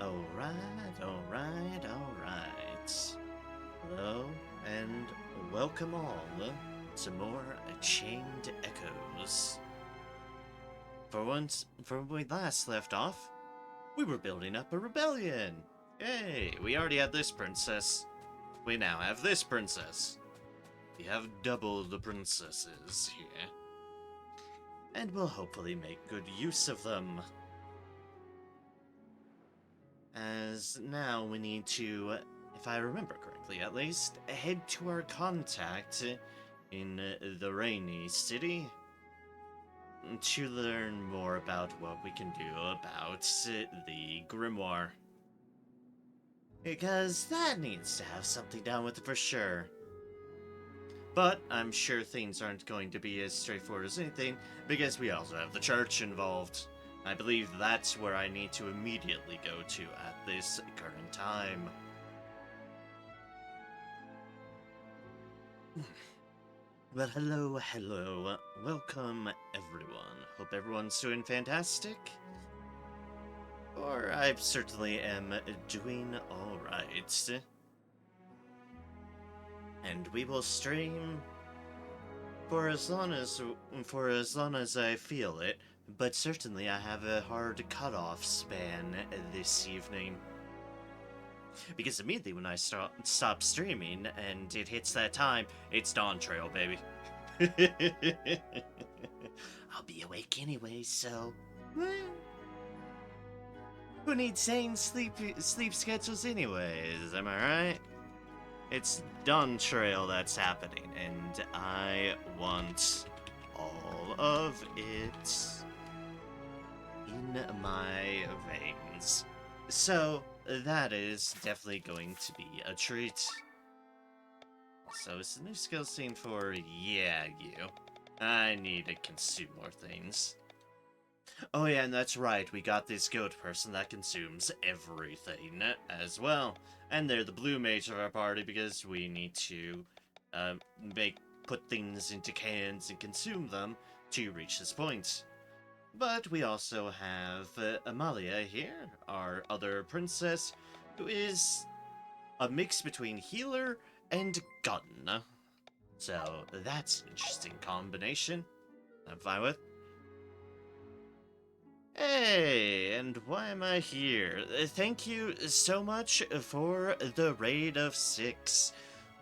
Alright. Hello, and welcome all to more Chained Echoes. From when we last left off, we were building up a rebellion. Yay, we already had this princess. We now have this princess. We have double the princesses here. And we'll hopefully make good use of them. As now we need to, if I remember correctly at least, head to our contact in the Rainy City to learn more about what we can do about the Grimoire. Because that needs to have something done with it for sure. But I'm sure things aren't going to be as straightforward as anything, because we also have the church involved. I believe that's where I need to immediately go to at this current time. Well, hello. Welcome, everyone. Hope everyone's doing fantastic. Or I certainly am doing alright. And we will stream for as long as I feel it, but certainly I have a hard cutoff span this evening. Because immediately when I stop streaming and it hits that time, it's Dawn Trail, baby. I'll be awake anyway, so who needs sane sleep schedules anyways, am I right? It's Dawn Trail that's happening, and I want all of it in my veins. So, that is definitely going to be a treat. So, it's a new skill scene for, yeah, you. I need to consume more things. Oh yeah, and that's right, we got this goat person that consumes everything as well. And they're the blue mage of our party because we need to put things into cans and consume them to reach this point. But we also have Amalia here, our other princess, who is a mix between healer and gun. So that's an interesting combination. I'm fine with. Hey, and why am I here? Thank you so much for the raid of 6.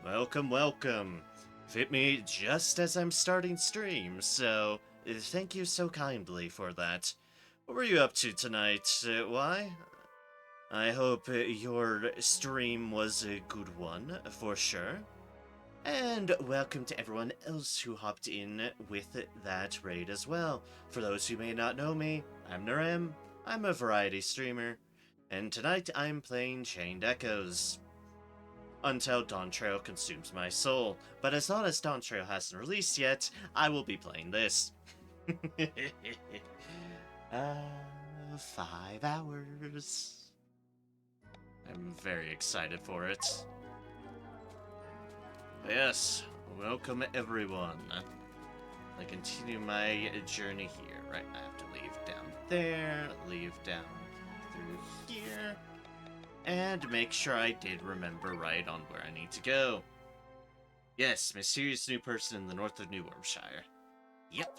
Welcome. Fit me just as I'm starting stream, so thank you so kindly for that. What were you up to tonight? Why? I hope your stream was a good one, for sure. And welcome to everyone else who hopped in with that raid as well. For those who may not know me, I'm Narem, I'm a variety streamer, and tonight I'm playing Chained Echoes. Until Dawn Trail consumes my soul, but as long as Dawn Trail hasn't released yet, I will be playing this. 5 hours. I'm very excited for it. Yes, welcome everyone. I continue my journey here. Right, I have to leave down there, leave down through here, and make sure I did remember right on where I need to go. Yes, mysterious new person in the north of New Wormshire. Yep.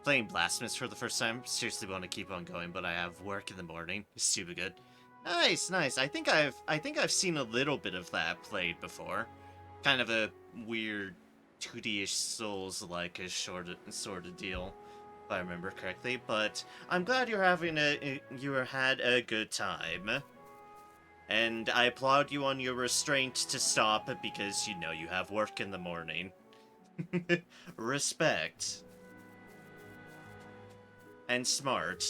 Playing Blasphemous for the first time. Seriously want to keep on going, but I have work in the morning. Stupid good. Nice. I think I've seen a little bit of that played before. Kind of a weird 2D-ish Souls-like sort of deal, if I remember correctly. But I'm glad you had a good time, and I applaud you on your restraint to stop because you know you have work in the morning. Respect. And smart.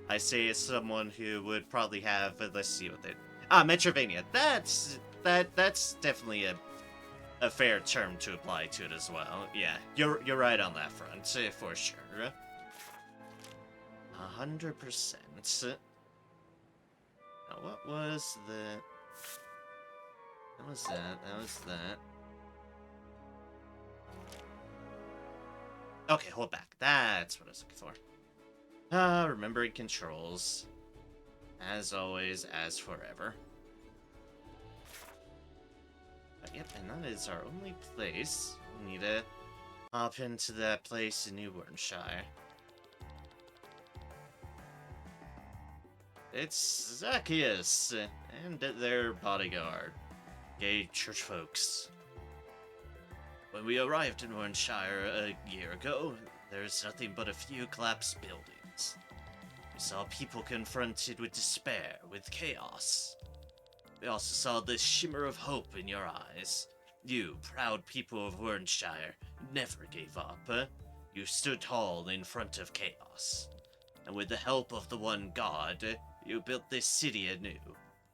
I say as someone who would probably have, let's see what it. Metrovania. That's definitely a fair term to apply to it as well. Yeah, you're right on that front, for sure. 100%. Now, what was the? That was that. Okay, hold back. That's what I was looking for. Remembering controls. As always, as forever. But yep, and that is our only place. We need to hop into that place in New Wernshire. It's Zacchaeus and their bodyguard, gay church folks. When we arrived in Wernshire a year ago, there was nothing but a few collapsed buildings. We saw people confronted with despair, with chaos. We also saw the shimmer of hope in your eyes. You, proud people of Wernshire, never gave up. You stood tall in front of chaos. And with the help of the one God, you built this city anew.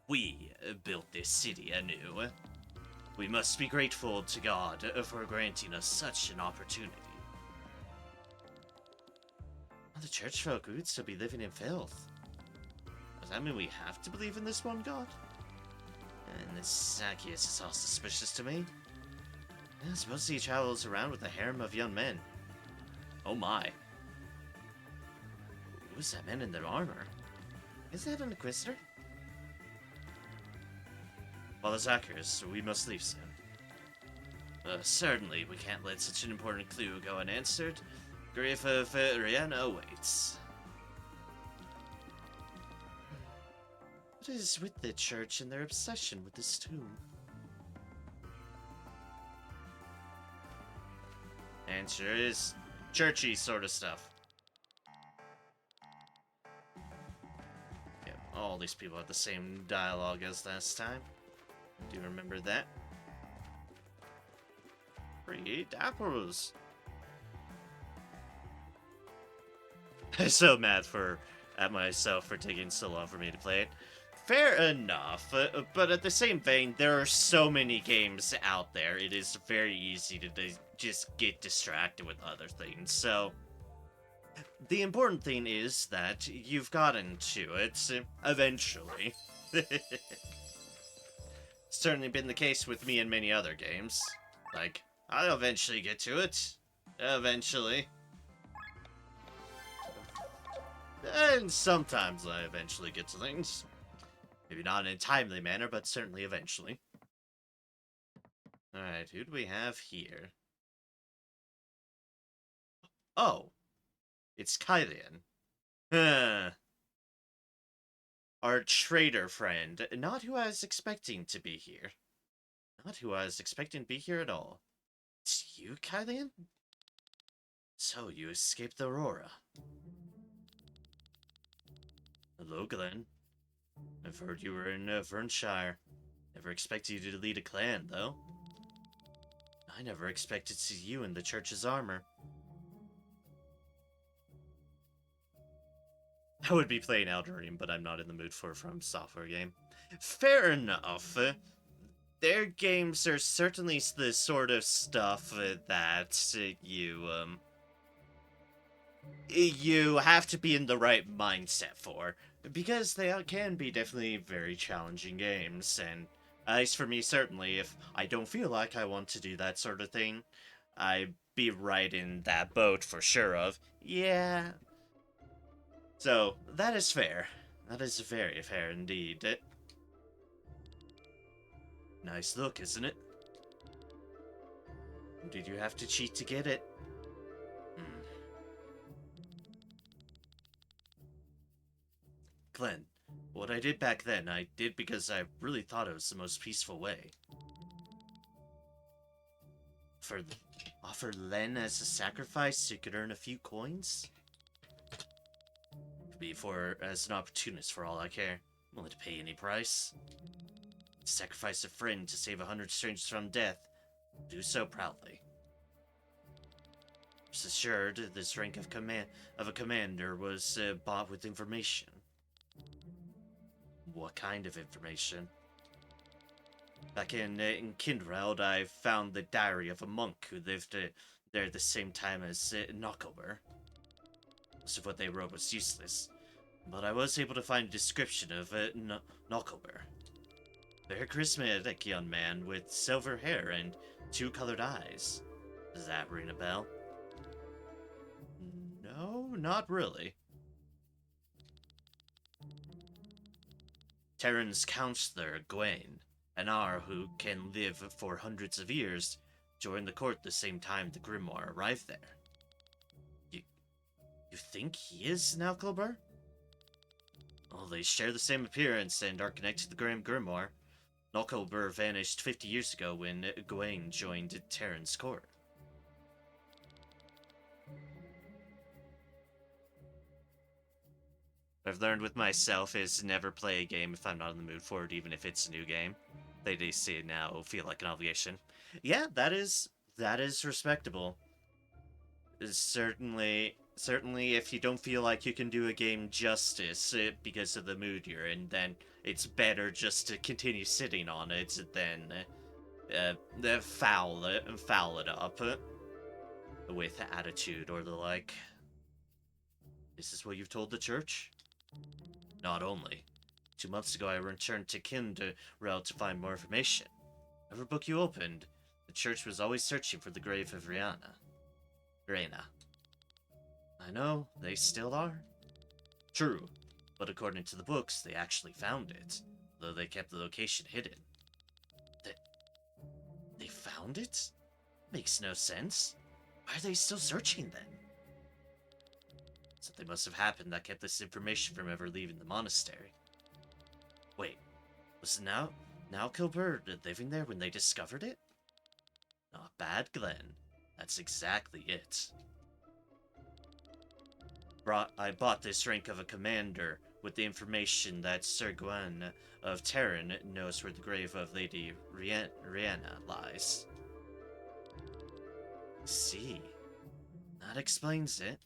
We built this city anew. We must be grateful to God for granting us such an opportunity. Well, the church folk would still be living in filth. Does that mean we have to believe in this one God? And this Zacchaeus is all suspicious to me. I suppose he travels around with a harem of young men. Oh my. Who's that man in their armor? Is that an Inquisitor? Father Zacchaeus, we must leave soon. Certainly, we can't let such an important clue go unanswered. Grief of Rihanna awaits. What is with the church and their obsession with this tomb? Answer is churchy sort of stuff. Yep, all these people have the same dialogue as last time. Do you remember that? 3 apples. I'm so mad at myself for taking so long for me to play it. Fair enough, but at the same vein, there are so many games out there, it is very easy to just get distracted with other things, so... The important thing is that you've gotten to it, eventually. Certainly been the case with me in many other games. Like, I'll eventually get to it. Eventually. And sometimes I eventually get to things. Maybe not in a timely manner, but certainly eventually. Alright, who do we have here? Oh! It's Kylian. Huh. Our trader friend. Not who I was expecting to be here. Not who I was expecting to be here at all. It's you, Kylian? So, you escaped Aurora. Hello, Glenn. I've heard you were in Vernshire. Never expected you to lead a clan, though. I never expected to see you in the church's armor. I would be playing Elden Ring, but I'm not in the mood for a From Software game. Fair enough. Their games are certainly the sort of stuff that you have to be in the right mindset for, because they can be definitely very challenging games, and at least for me, certainly, if I don't feel like I want to do that sort of thing, I'd be right in that boat for sure of, yeah. So, that is fair. That is very fair indeed. Nice look, isn't it? Did you have to cheat to get it? Glenn, what I did back then, I did because I really thought it was the most peaceful way. Offer Len as a sacrifice so you could earn a few coins? Could be as an opportunist for all I care. I'm willing to pay any price. Sacrifice a friend to save 100 strangers from death. Do so proudly. Rest assured, this rank of a commander was bought with information. What kind of information? Back in Kindrald, I found the diary of a monk who lived there at the same time as Knockover. Most of what they wrote was useless, but I was able to find a description of Knockover. Very charismatic young man with silver hair and 2 colored eyes. Does that ring a bell? No, not really. Terran's counselor, Gwaine, an R who can live for hundreds of years, joined the court the same time the Grimoire arrived there. You, you think he is an Alcalber? Well, they share the same appearance and are connected to the Grand Grimoire. Alcalber vanished 50 years ago when Gwaine joined Terran's court. What I've learned with myself is never play a game if I'm not in the mood for it, even if it's a new game. They say now feel like an obligation. Yeah, that is respectable. Certainly, if you don't feel like you can do a game justice because of the mood you're in, then it's better just to continue sitting on it than foul it up with attitude or the like. This is what you've told the church? Not only. 2 months ago, I returned to Kinderel to find more information. Every book you opened, the church was always searching for the grave of Reyna. I know, they still are. True, but according to the books, they actually found it, though they kept the location hidden. They found it? Makes no sense. Why are they still searching then? Something must have happened that kept this information from ever leaving the monastery. Wait, was now Kilbert living there when they discovered it? Not bad, Glenn. That's exactly it. I bought this rank of a commander with the information that Sir Gawain of Terran knows where the grave of Lady Rhianna lies. See, that explains it.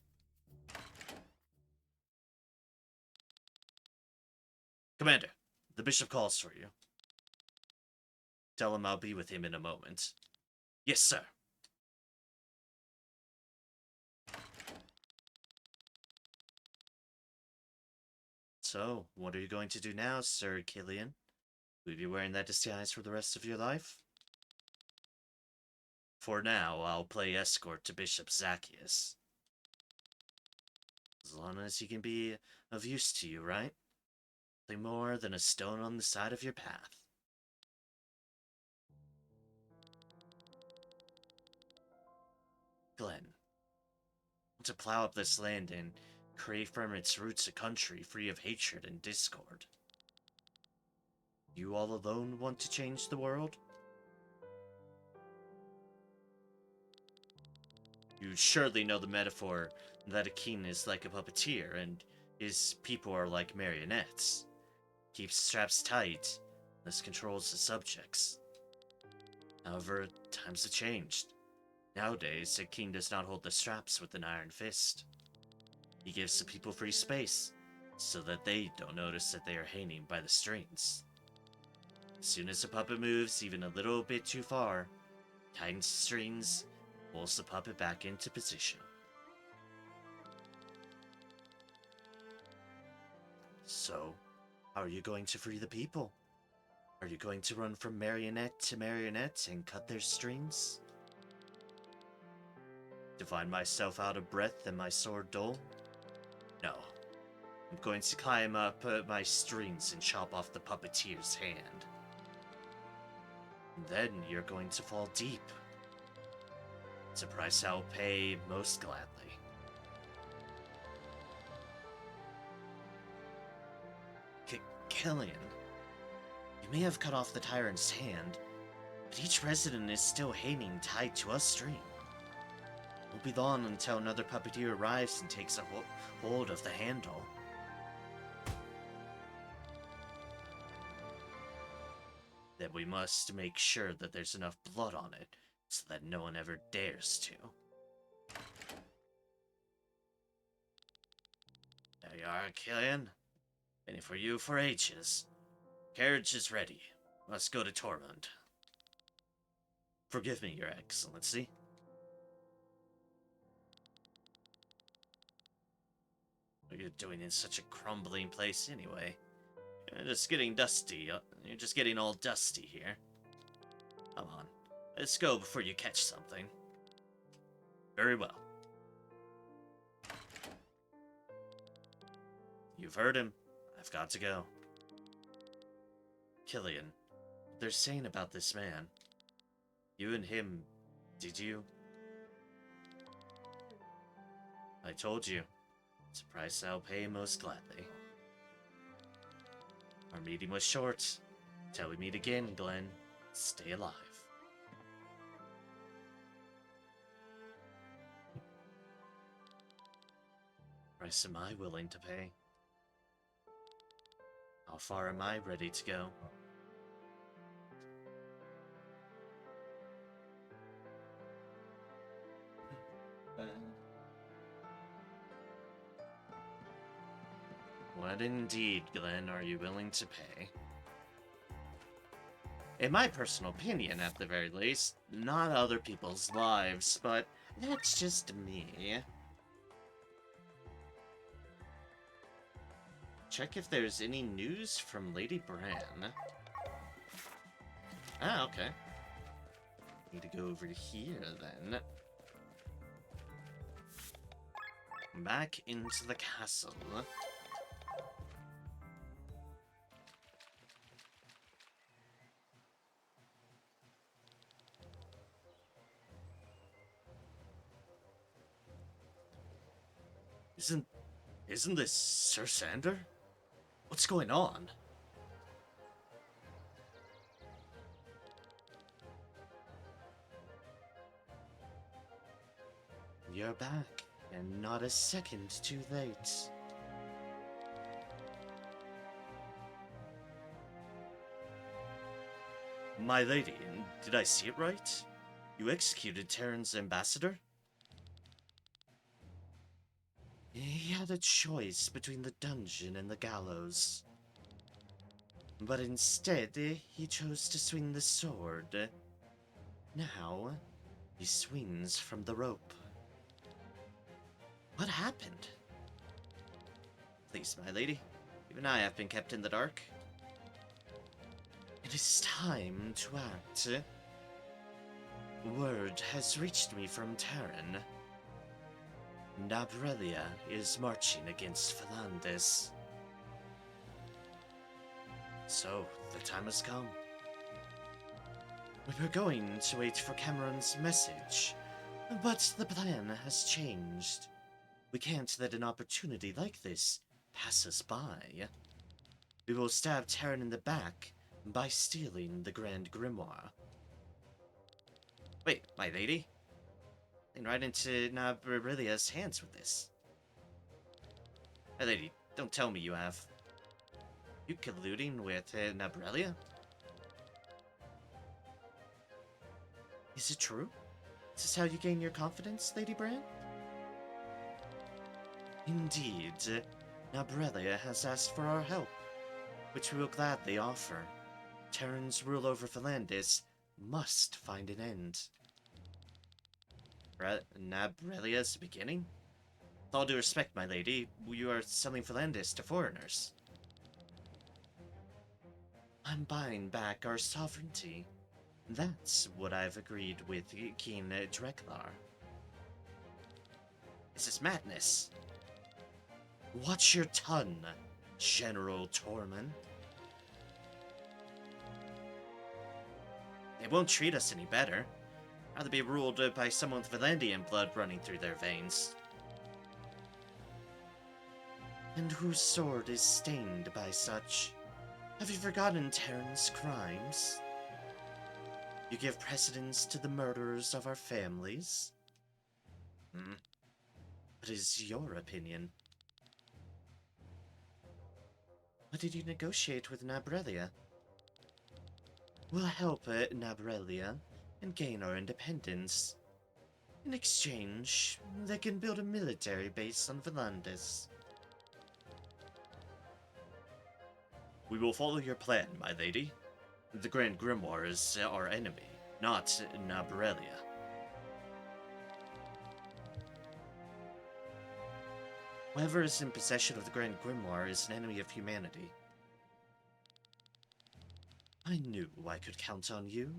Commander, the bishop calls for you. Tell him I'll be with him in a moment. Yes, sir. So, what are you going to do now, Sir Killian? Will you be wearing that disguise for the rest of your life? For now, I'll play escort to Bishop Zacchaeus. As long as he can be of use to you, right? Nothing more than a stone on the side of your path. Glenn, to plow up this land and create from its roots a country free of hatred and discord. You all alone want to change the world? You surely know the metaphor that a king is like a puppeteer and his people are like marionettes. Keeps straps tight, thus controls the subjects. However, times have changed. Nowadays, a king does not hold the straps with an iron fist. He gives the people free space, so that they don't notice that they are hanging by the strings. As soon as a puppet moves even a little bit too far, tightens the strings, pulls the puppet back into position. So, how are you going to free the people? Are you going to run from marionette to marionette and cut their strings? To find myself out of breath and my sword dull? No. I'm going to climb up my strings and chop off the puppeteer's hand. And then you're going to fall deep. It's a price I'll pay most gladly. Killian, you may have cut off the tyrant's hand, but each resident is still hanging tied to a string. It won't be long until another puppeteer arrives and takes a hold of the handle. Then we must make sure that there's enough blood on it so that no one ever dares to. There you are, Killian. Waiting for you for ages. Carriage is ready. Must go to Tormund. Forgive me, Your Excellency. What are you doing in such a crumbling place anyway? You're just getting dusty. You're just getting all dusty here. Come on. Let's go before you catch something. Very well. You've heard him. I've got to go. Killian, they're saying about this man. You and him, did you? I told you. It's a price I'll pay most gladly. Our meeting was short. Till we meet again, Glenn. Stay alive. Price am I willing to pay? How far am I ready to go? What indeed, Glenn, are you willing to pay? In my personal opinion, at the very least, not other people's lives, but that's just me. Check if there's any news from Lady Bran. Ah, okay. Need to go over here, then. Back into the castle. Isn't this Sir Sander? What's going on? You're back, and not a second too late. My lady, did I see it right? You executed Terran's ambassador? He had a choice between the dungeon and the gallows. But instead, he chose to swing the sword. Now, he swings from the rope. What happened? Please, my lady, even I have been kept in the dark. It is time to act. Word has reached me from Terran. Nabrelia is marching against Philandis. So, the time has come. We were going to wait for Cameron's message, but the plan has changed. We can't let an opportunity like this pass us by. We will stab Terran in the back by stealing the Grand Grimoire. Wait, my lady? And right into Nabrelia's hands with this. My lady, don't tell me you have. You colluding with Nabrelia? Is it true? Is this how you gain your confidence, Lady Bran? Indeed, Nabrelia has asked for our help, which we will gladly offer. Terran's rule over Philandis must find an end. Nabrelia's beginning? With all due respect, my lady, you are selling Philandis to foreigners. I'm buying back our sovereignty. That's what I've agreed with King Dreklar. This is madness. Watch your tongue, General Tormund. They won't treat us any better. Rather be ruled by someone with Valandian blood running through their veins. And whose sword is stained by such? Have you forgotten Terran's crimes? You give precedence to the murderers of our families? What is your opinion? What did you negotiate with Nabrelia? We'll help Nabrelia and gain our independence. In exchange, they can build a military base on Volandis. We will follow your plan, my lady. The Grand Grimoire is our enemy, not Nabrelia. Whoever is in possession of the Grand Grimoire is an enemy of humanity. I knew I could count on you.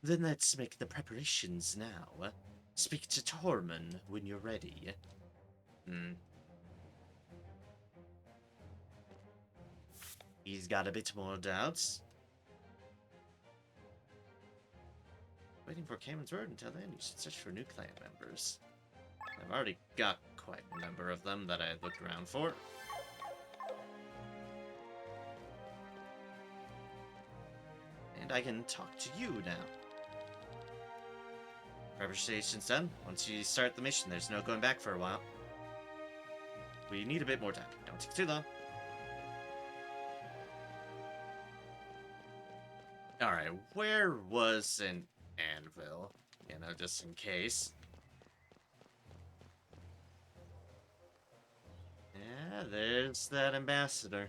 Then let's make the preparations now. Speak to Tormund when you're ready. He's got a bit more doubts. looking for Cayman's Road. Until then, you should search for new clan members. I've already got quite a number of them that I looked around for. And I can talk to you now. Preparation's done. Once you start the mission, there's no going back for a while. We need a bit more time. Don't take too long. Alright, where was an anvil? You know, just in case. Yeah, there's that ambassador.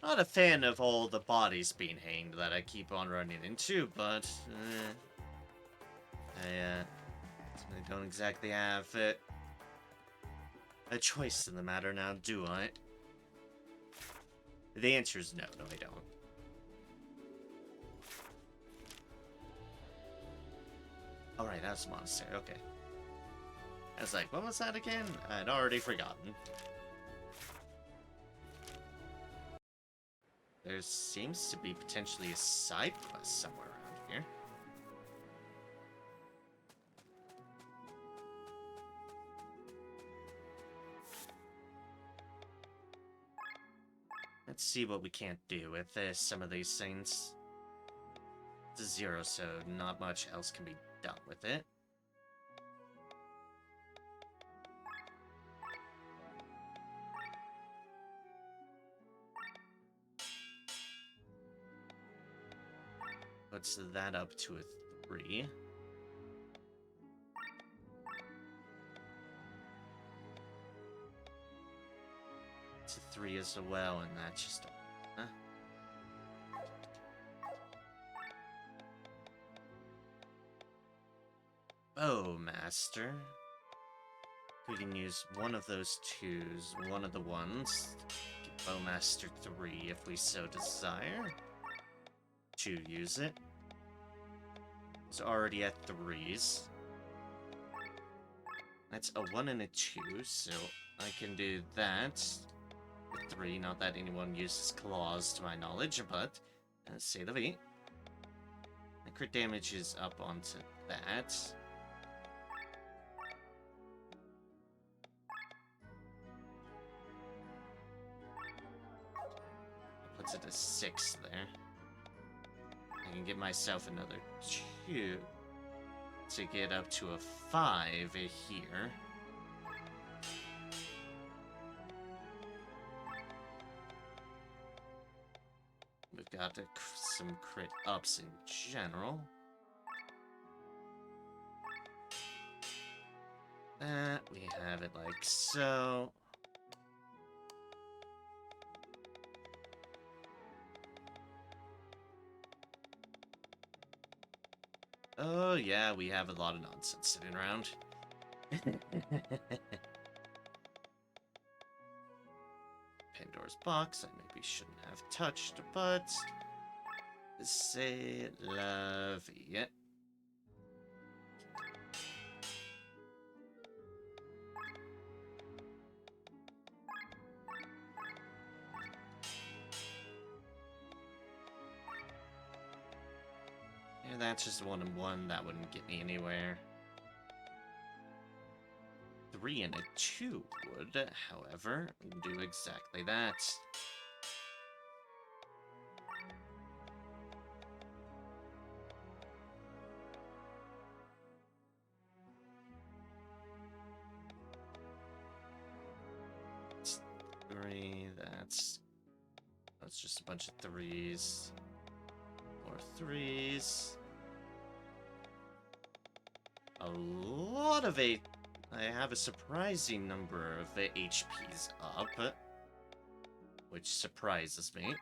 Not a fan of all the bodies being hanged that I keep on running into, but I don't exactly have a choice in the matter now, do I? The answer is no, I don't. Alright, that's a monastery, okay. I was like, what was that again? I'd already forgotten. There seems to be potentially a side quest somewhere around here. Let's see what we can't do with some of these things. It's a 0, so not much else can be done with it. Puts that up to a 3. It's a 3 as well, and that's just... Bowmaster. We can use one of those 2s, one of the ones. Get Bowmaster 3 if we so desire. To use it. It's already at 3s. That's a 1 and a 2, so I can do that. With 3, not that anyone uses claws to my knowledge, but say the V. The crit damage is up onto that. Puts it to 6 there. I can get myself another 2 to get up to a 5 here. We've got some crit ups in general. That, we have it like so. Oh yeah, we have a lot of nonsense sitting around. Pandora's box, I maybe shouldn't have touched, but... C'est la vie. Yeah, that's just 1 and 1, that wouldn't get me anywhere. 3 and a 2 would, however, do exactly that. It's 3, that's just a bunch of 3s. More 3s. A lot of 8. I have a surprising number of HPs up, which surprises me.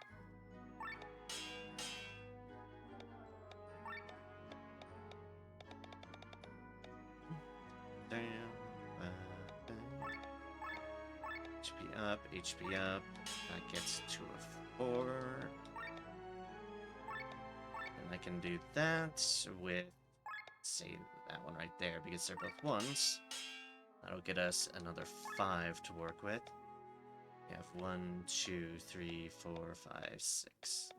HP up, HP up. That gets to a 4. And I can do that with, say, that one right there, because they're both 1s. That'll get us another 5 to work with. We have 1, 2, 3, 4, 5, 6.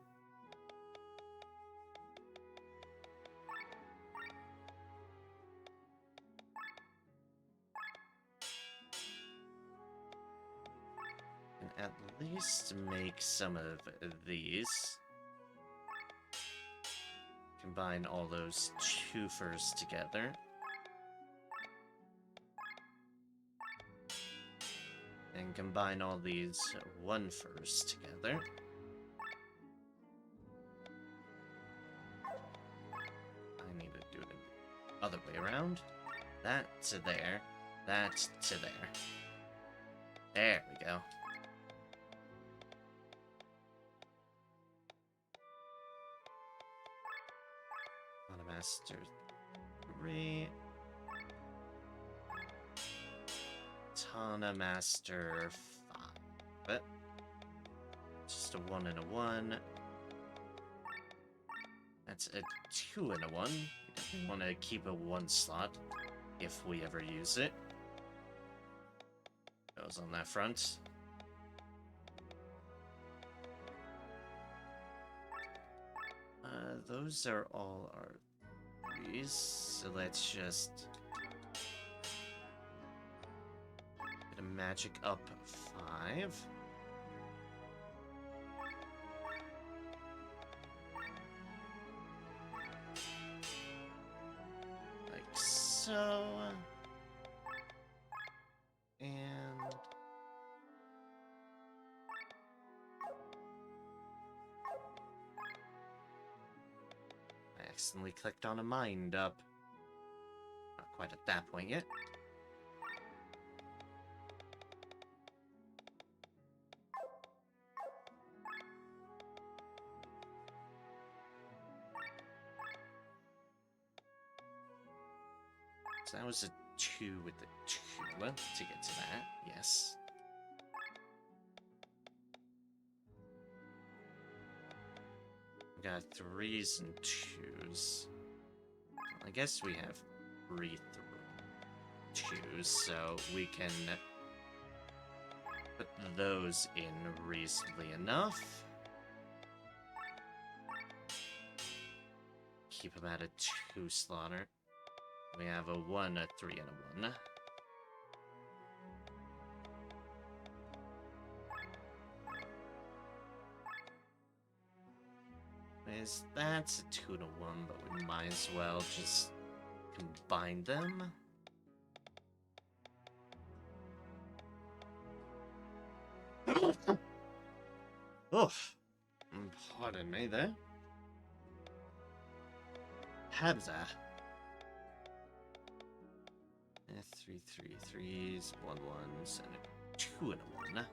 at least make some of these. Combine all those twofers together. And combine all these one-fers together. I need to do it the other way around. That to there. That to there. There we go. Master 3. Tana Master 5. Just a 1 and a 1. That's a 2 and a 1. We want to keep a 1 slot if we ever use it. Goes on that front. Those are all our threes, so let's just get a magic up 5. Like so. And I accidentally clicked on a mind up. Not quite at that point yet. So that was a 2 with the 2 to get to that, yes. We got 3s and 2s. I guess we have 3 2s, so we can put those in reasonably enough. Keep them at a 2 slaughter. We have a 1, a 3, and a 1. Is that's a 2 and a 1, but we might as well just combine them. Oh, pardon me there. Habza. 3 3s, 1 1s, and a 2 and a 1.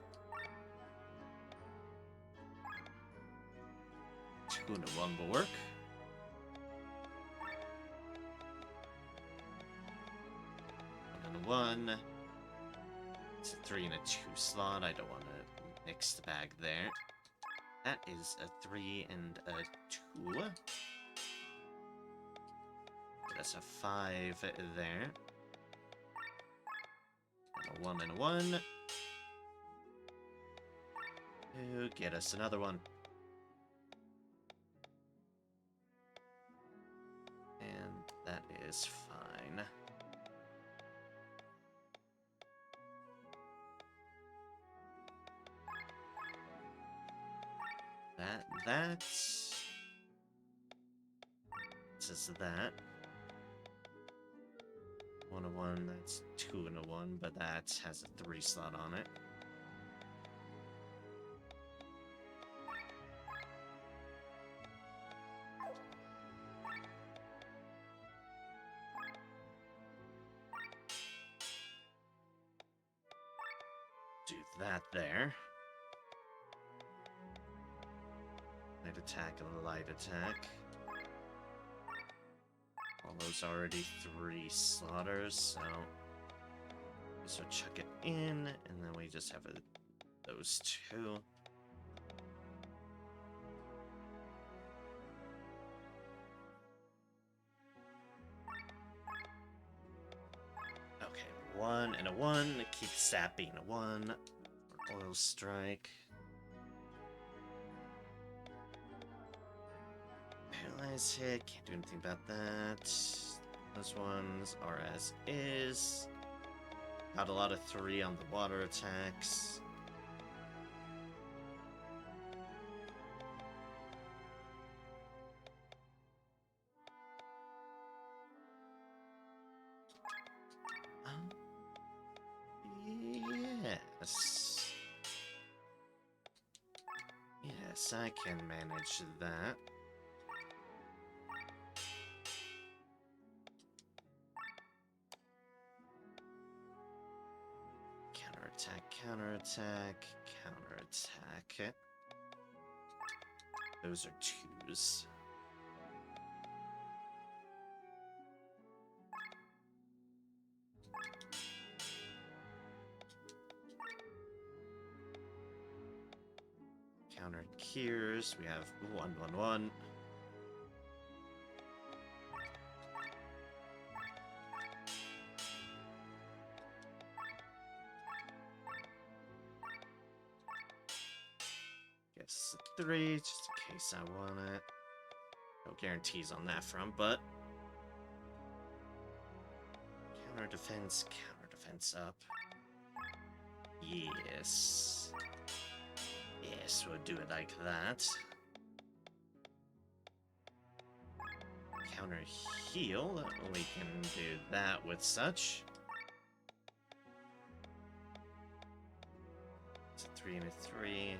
2 and a 1 will work. One and a 1. It's a 3 and a 2 slot. I don't want to mix the bag there. That is a 3 and a 2. That's a 5 there. And a 1 and a 1. To get us another one. And that is fine. That's says that. 1 and 1, that's 2 and a 1, but that has a 3 slot on it. Do that there. Light attack and light attack. All those already 3 slaughters, so this will chuck it in, and then we just have those 2. Okay, 1 and a 1. Keep sap being a 1. Or oil strike. Paralyze hit. Can't do anything about that. Those ones are as is. Got a lot of 3 on the water attacks. Yes. Yes, I can manage that. Counterattack, counterattack, counterattack. Those are twos. Counter cures. We have 1/1/1. Guess 3, just in case I want it. No guarantees on that front, but counter defense up. Yes. Yes, we'll do it like that. Counter heal, we can do that with such. It's a 3 and a 3.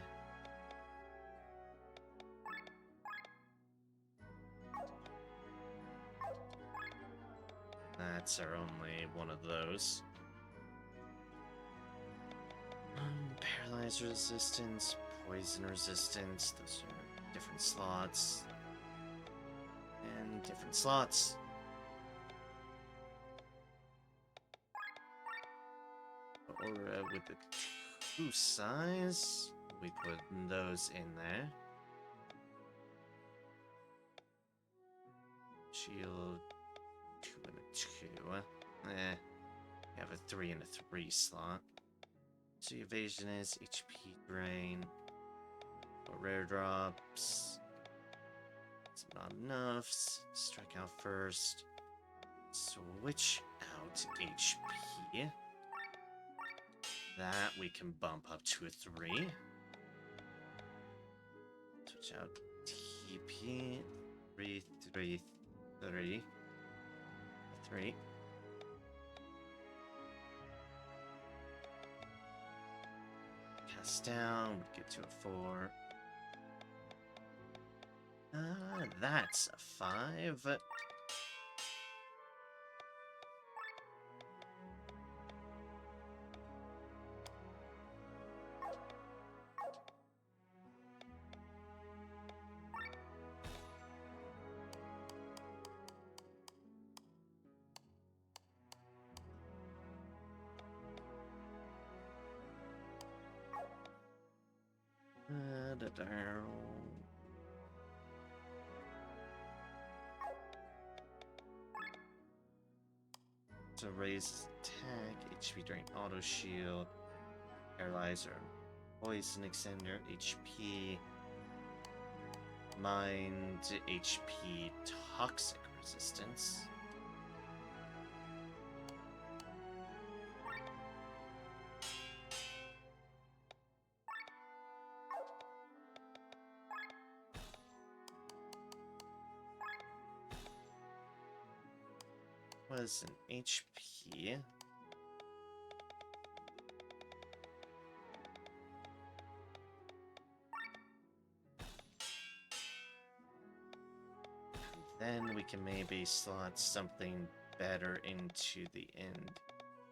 That's our only one of those. Paralyze resistance, poison resistance, those are different slots. And different slots. Or with the 2 size, we put those in there. Shield, 2 and a 2. We have a 3 and a 3 slot. So evasion is HP drain. Or rare drops. It's not enough. Strike out first. Switch out HP. That we can bump up to a 3. Switch out TP. 3, 3, 3. 3. Cast down, get to a 4. That's a 5. So raise attack, HP drain, auto shield, paralyzer, poison extender, HP, mind, HP, toxic resistance. Was an HP. Then we can maybe slot something better into the end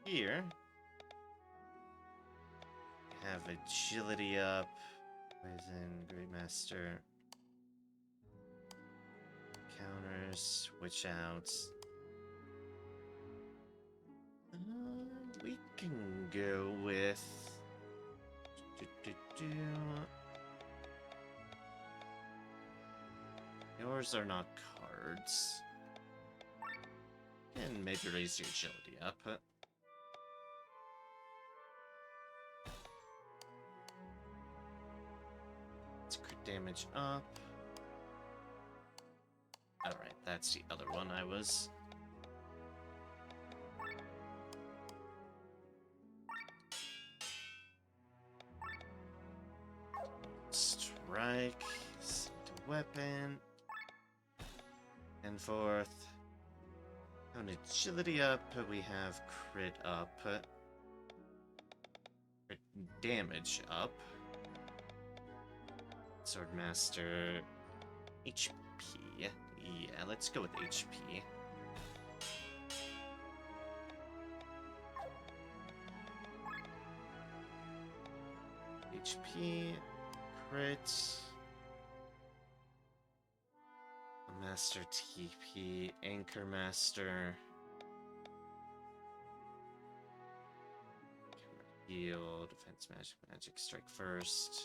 here. Have agility up. Poison, Great Master. Counters, switch out. We can go with... Yours are not cards. And maybe raise your agility up. Let's crit damage up. Alright, that's the other one I was... Strike, weapon, and forth. On agility up, we have crit up. Crit damage up. Swordmaster HP. Yeah, let's go with HP. HP, crit, Master TP, Anchor Master, heal, defense magic strike first.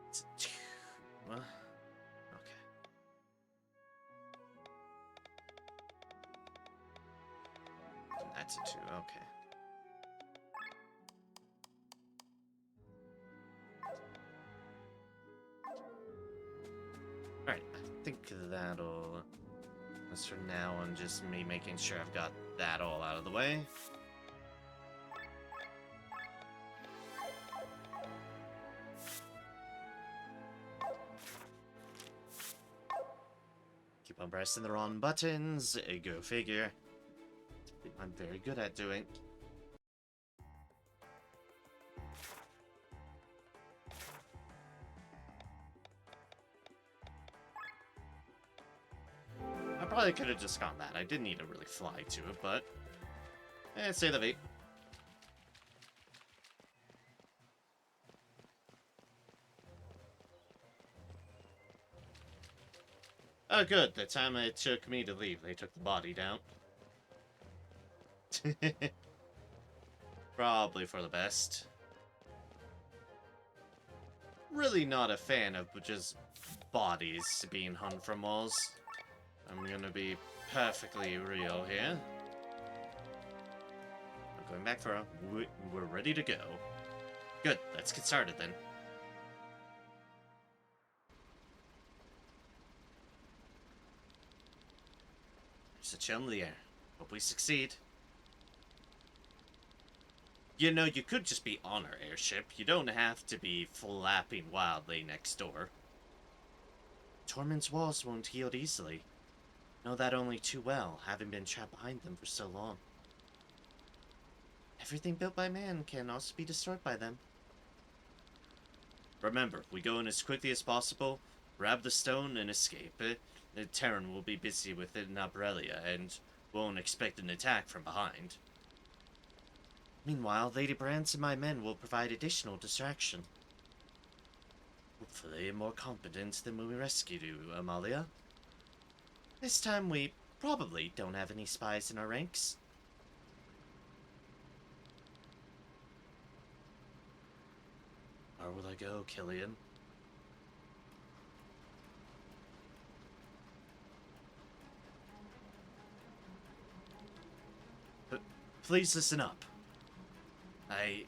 It's a 2. Okay. That's a 2, okay. Alright, I think that'll... As for now, I'm just me making sure I've got that all out of the way. Keep on pressing the wrong buttons, go figure. I'm very good at doing. I probably could have just gone that. I didn't need to really fly to it, but... say the V. Oh, good. The time it took me to leave, they took the body down. Probably for the best. Really not a fan of just bodies being hung from walls. I'm gonna be perfectly real here. I'm going back for a... We're ready to go. Good, let's get started then. There's a chill in the air. Hope we succeed. You know, you could just be on our airship. You don't have to be flapping wildly next door. Tormund's walls won't yield easily. Know that only too well, having been trapped behind them for so long. Everything built by man can also be destroyed by them. Remember, we go in as quickly as possible, grab the stone, and escape. Terran will be busy with it in Abrelia, and won't expect an attack from behind. Meanwhile, Lady Brance and my men will provide additional distraction. Hopefully more competent than when we rescued you, Amalia. This time we probably don't have any spies in our ranks. Where will I go, Killian? But please listen up. I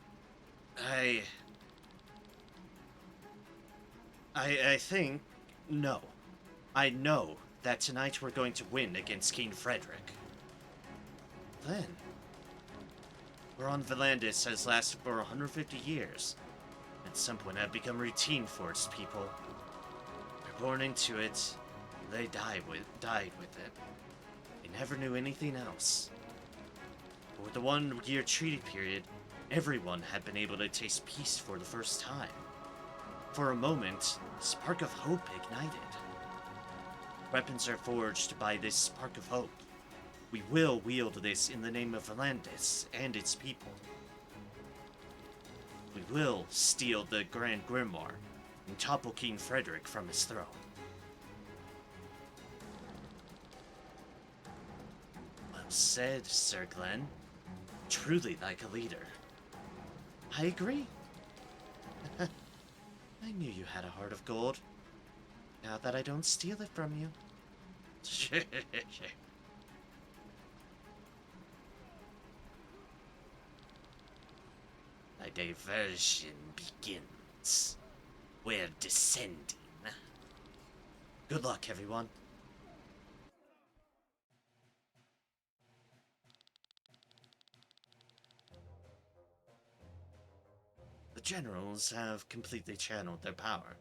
think... No. I know that tonight we're going to win against King Frederick. Then... We're on Valandis has lasted for 150 years. At some point I've become routine for its people. They're born into it, they died with it. They never knew anything else. But with the 1-year treaty period, everyone had been able to taste peace for the first time. For a moment, a spark of hope ignited. Weapons are forged by this spark of hope. We will wield this in the name of Valandis and its people. We will steal the Grand Grimoire and topple King Frederick from his throne. Well said, Sir Glenn. Truly like a leader. I agree. I knew you had a heart of gold. Now that I don't steal it from you. The diversion begins. We're descending. Good luck, everyone. The generals have completely channeled their power.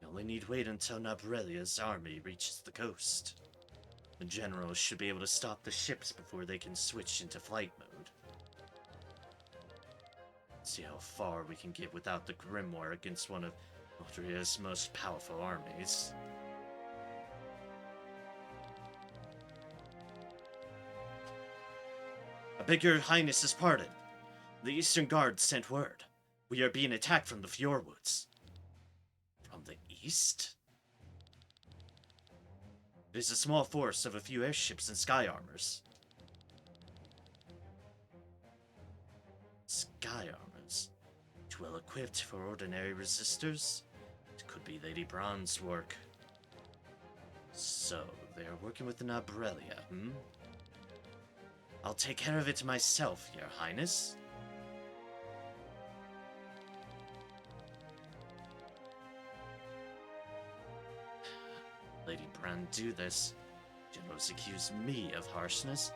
The only need wait until Nabrelia's army reaches the coast. The generals should be able to stop the ships before they can switch into flight mode. See how far we can get without the Grimoire against one of Aldria's most powerful armies. I beg your highness's pardon. The Eastern Guard sent word. We are being attacked from the Fjordwoods. From the east? It is a small force of a few airships and sky armors. Sky armors? Too well equipped for ordinary resistors? It could be Lady Braun's work. So, they are working with the Nabrelia, hmm? I'll take care of it myself, your highness. Lady Braun do this. Generals accuse me of harshness.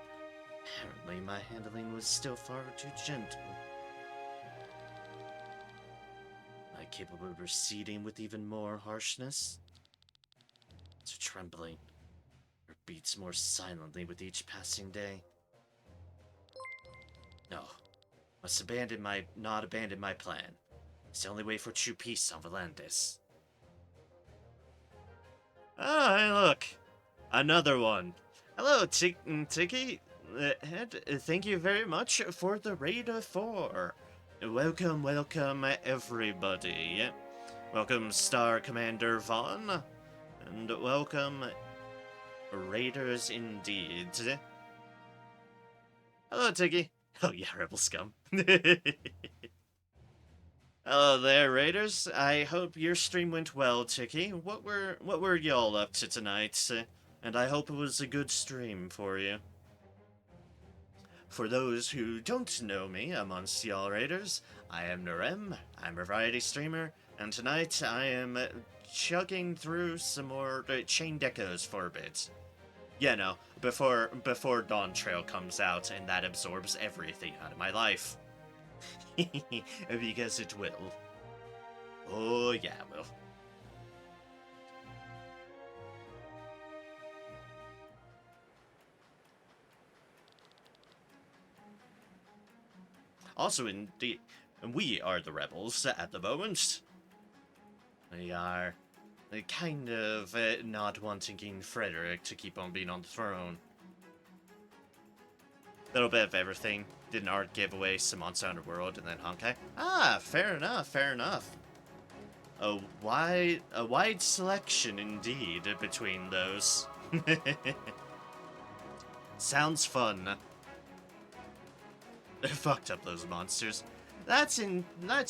Apparently my handling was still far too gentle. Am I capable of proceeding with even more harshness? It's trembling. Her beats more silently with each passing day. No. Must not abandon my plan. It's the only way for true peace on Volantis. Ah, hey, look. Another one. Hello, Tiki. Thank you very much for the raid of 4. Welcome, everybody. Welcome, Star Commander Vaughn. And welcome, Raiders indeed. Hello, Tiki. Oh yeah, Rebel Scum. Hello there, Raiders. I hope your stream went well, Tiki. What were y'all up to tonight? And I hope it was a good stream for you. For those who don't know me amongst y'all Raiders, I am Narem. I'm a variety streamer, and tonight I am chugging through some more Chained Echoes for a bit. Yeah, no, before Dawntrail comes out and that absorbs everything out of my life. Because it will. Oh, yeah, it will. Also, indeed, we are the rebels at the moment. We are kind of not wanting King Frederick to keep on being on the throne. Little bit of everything. Did an art giveaway, some Monster Hunter World, and then Honkai. Ah, fair enough, fair enough. A wide selection indeed between those. Sounds fun. They fucked up those monsters. That's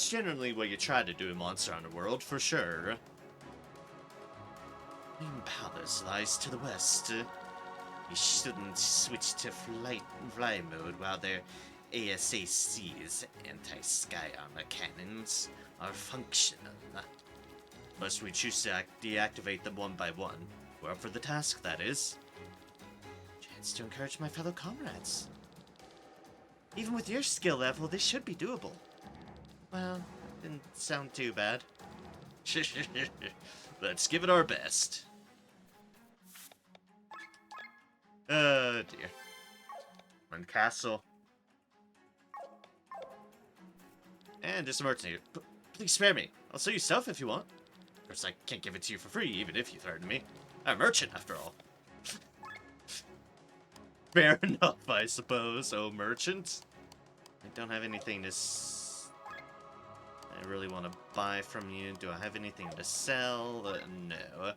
generally what you try to do in Monster Hunter World, for sure. Green Palace lies to the west. You shouldn't switch to fly mode while their ASAC's anti-sky armor cannons are functional. Unless we choose to deactivate them one by one. We're up for the task, that is. Chance to encourage my fellow comrades. Even with your skill level, this should be doable. Well, didn't sound too bad. Let's give it our best. Oh dear. Run castle. And just a merchant here. Please spare me. I'll sell you stuff if you want. Of course, I can't give it to you for free, even if you threaten me. I'm a merchant, after all. Fair enough, I suppose, oh merchant. I don't have anything to I really want to buy from you. Do I have anything to sell? No.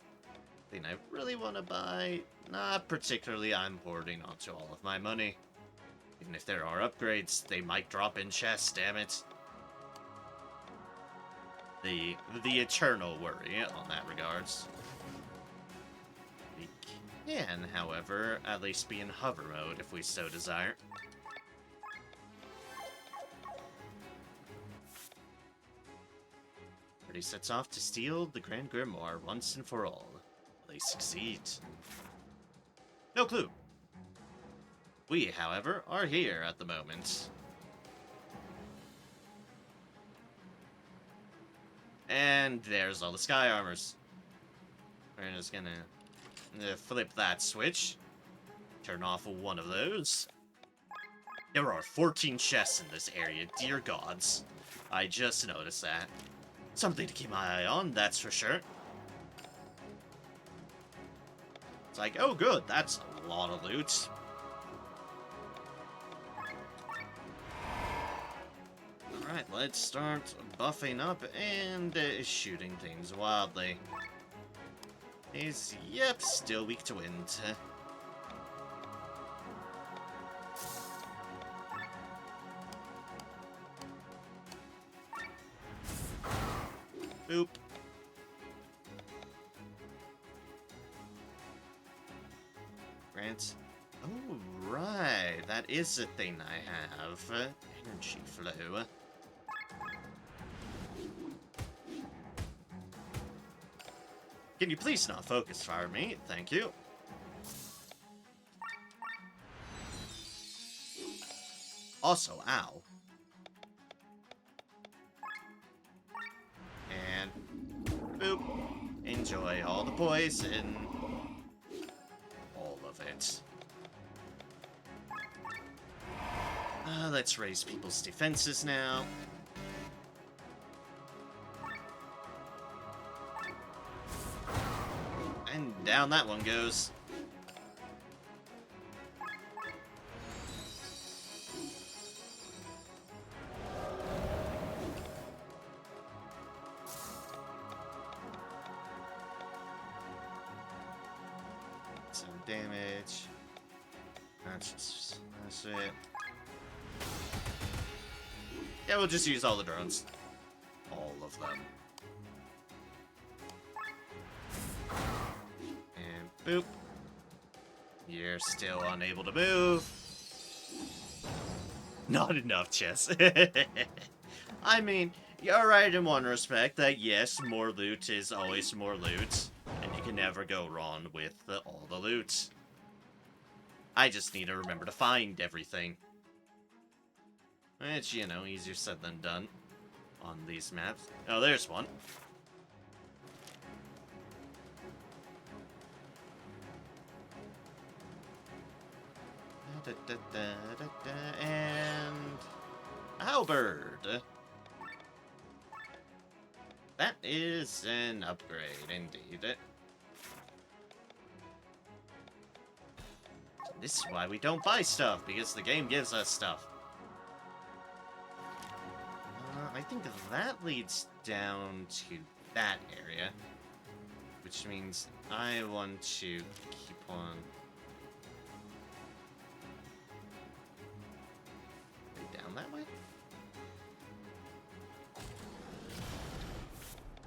Thing I really want to buy? Not particularly. I'm hoarding onto all of my money. Even if there are upgrades, they might drop in chests, damn it. The eternal worry on that regards. We can, however, at least be in hover mode if we so desire. Party sets off to steal the Grand Grimoire once and for all. They succeed. No clue. We, however, are here at the moment. And there's all the sky armors. We're just gonna flip that switch. Turn off one of those. There are 14 chests in this area, dear gods. I just noticed that. Something to keep my eye on, that's for sure. It's like, oh good, that's a lot of loot. Alright, let's start buffing up and shooting things wildly. He's, yep, still weak to wind. Boop. Grant. Oh, right. That is a thing I have. Energy flow. Can you please not focus fire me? Thank you. Also, ow. And boop. Enjoy all the poison. All of it. Let's raise people's defenses now. And down that one goes. Some damage. That's it. Yeah, we'll just use all the drones. All of them. And boop. You're still unable to move. Not enough, Chess. I mean, you're right in one respect that yes, more loot is always more loot. And you can never go wrong with all the loot. I just need to remember to find everything. Which, you know, easier said than done on these maps. Oh, there's one. And halberd. That is an upgrade, indeed. This is why we don't buy stuff, because the game gives us stuff. I think that leads down to that area. Which means I want to keep on... down that way?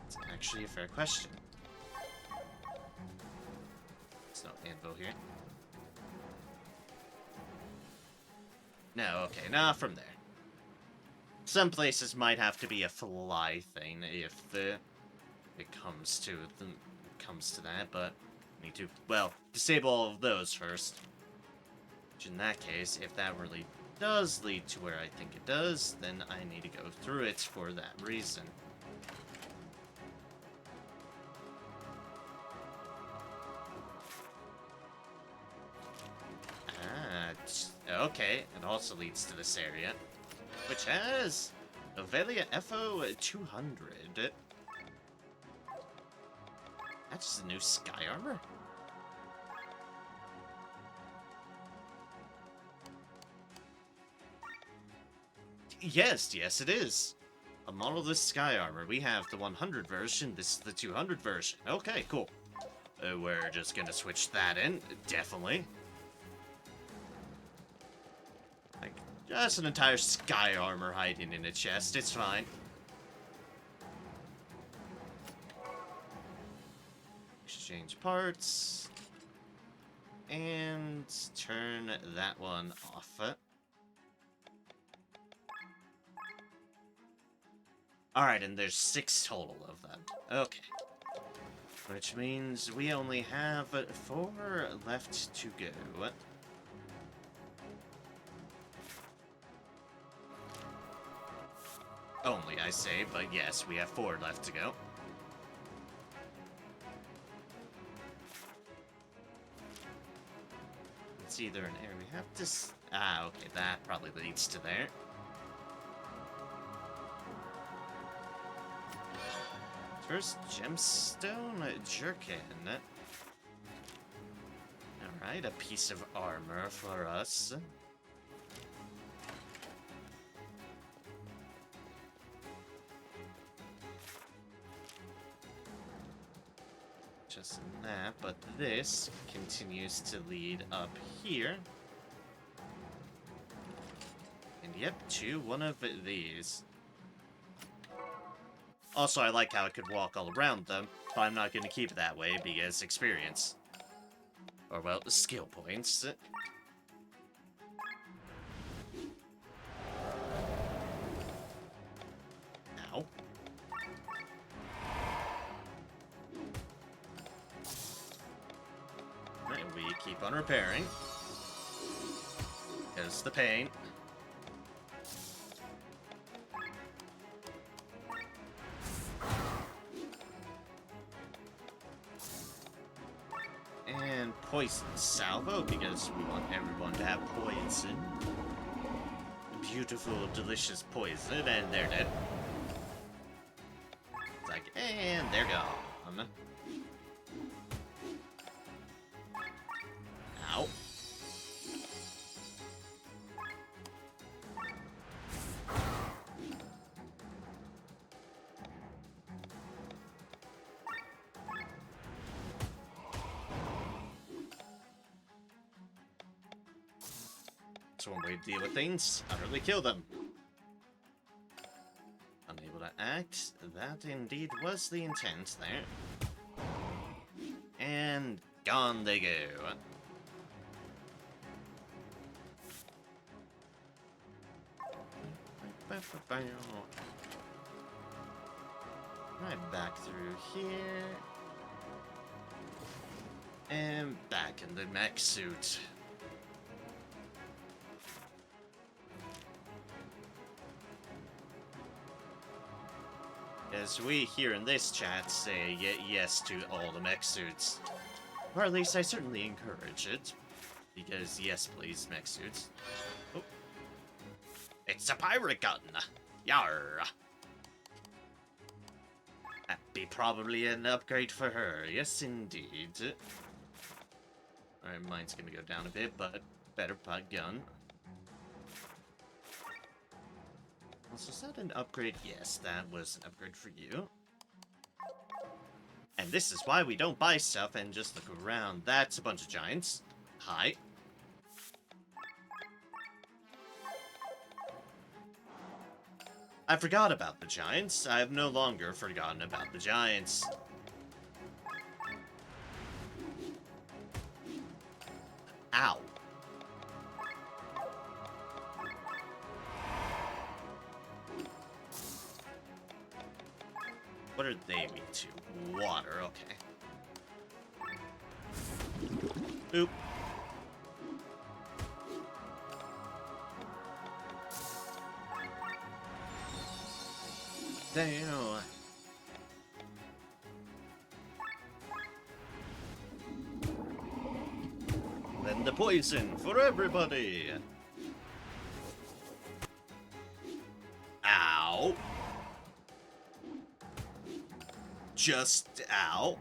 It's actually a fair question. There's no anvil here. No, okay, not from there. Some places might have to be a fly thing if it comes to that, but I need to, well, disable all of those first. Which in that case, if that really does lead to where I think it does, then I need to go through it for that reason. Okay, it also leads to this area, which has Novelia FO 200. That's just a new sky armor? Yes, yes it is. A monolith sky armor. We have the 100 version, this is the 200 version. Okay, cool. We're just gonna switch that in, definitely. Like, just an entire sky armor hiding in a chest, it's fine. Exchange parts. And turn that one off. Alright, and there's 6 total of them. Okay. Which means we only have 4 left to go. Only, I say, but yes, we have 4 left to go. it's either an area. We have to... Ah, okay, that probably leads to there. First, gemstone jerkin. Alright, a piece of armor for us. Just that, but this continues to lead up here. And yep, to one of these. Also, I like how I could walk all around them, but I'm not going to keep it that way because experience. Or, well, skill points. Ow. And we keep on repairing. Because the pain. And poison salvo, because we want everyone to have poison. Beautiful, delicious poison, and they're dead. It's like, and they're gone. Ow. That's one way to deal with things. Utterly kill them. Unable to act. That indeed was the intent there. And gone they go. Right, back through here. And back in the mech suit. As we here in this chat say yes to all the mech suits. Or at least I certainly encourage it. Because yes please, mech suits. Oh. It's a pirate gun! Yar! That'd be probably an upgrade for her. Yes indeed. Alright, mine's gonna go down a bit, but better gun. Also, is that an upgrade? Yes, that was an upgrade for you. And this is why we don't buy stuff and just look around. That's a bunch of giants. Hi. I forgot about the giants. I have no longer forgotten about the giants. Ow. What are they weak to? Water, okay. Boop. Damn. Then the poison for everybody. Ow. Just ow.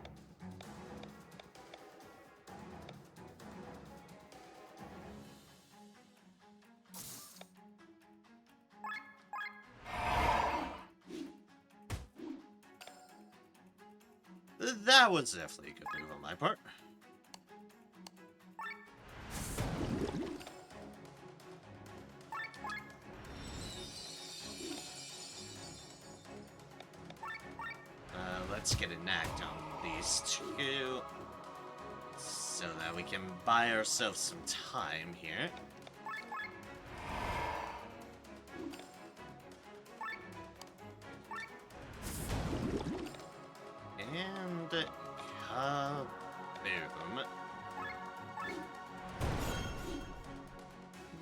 That was definitely a good move on my part. Let's get a knack on these two, so that we can buy ourselves some time here. And kaboom.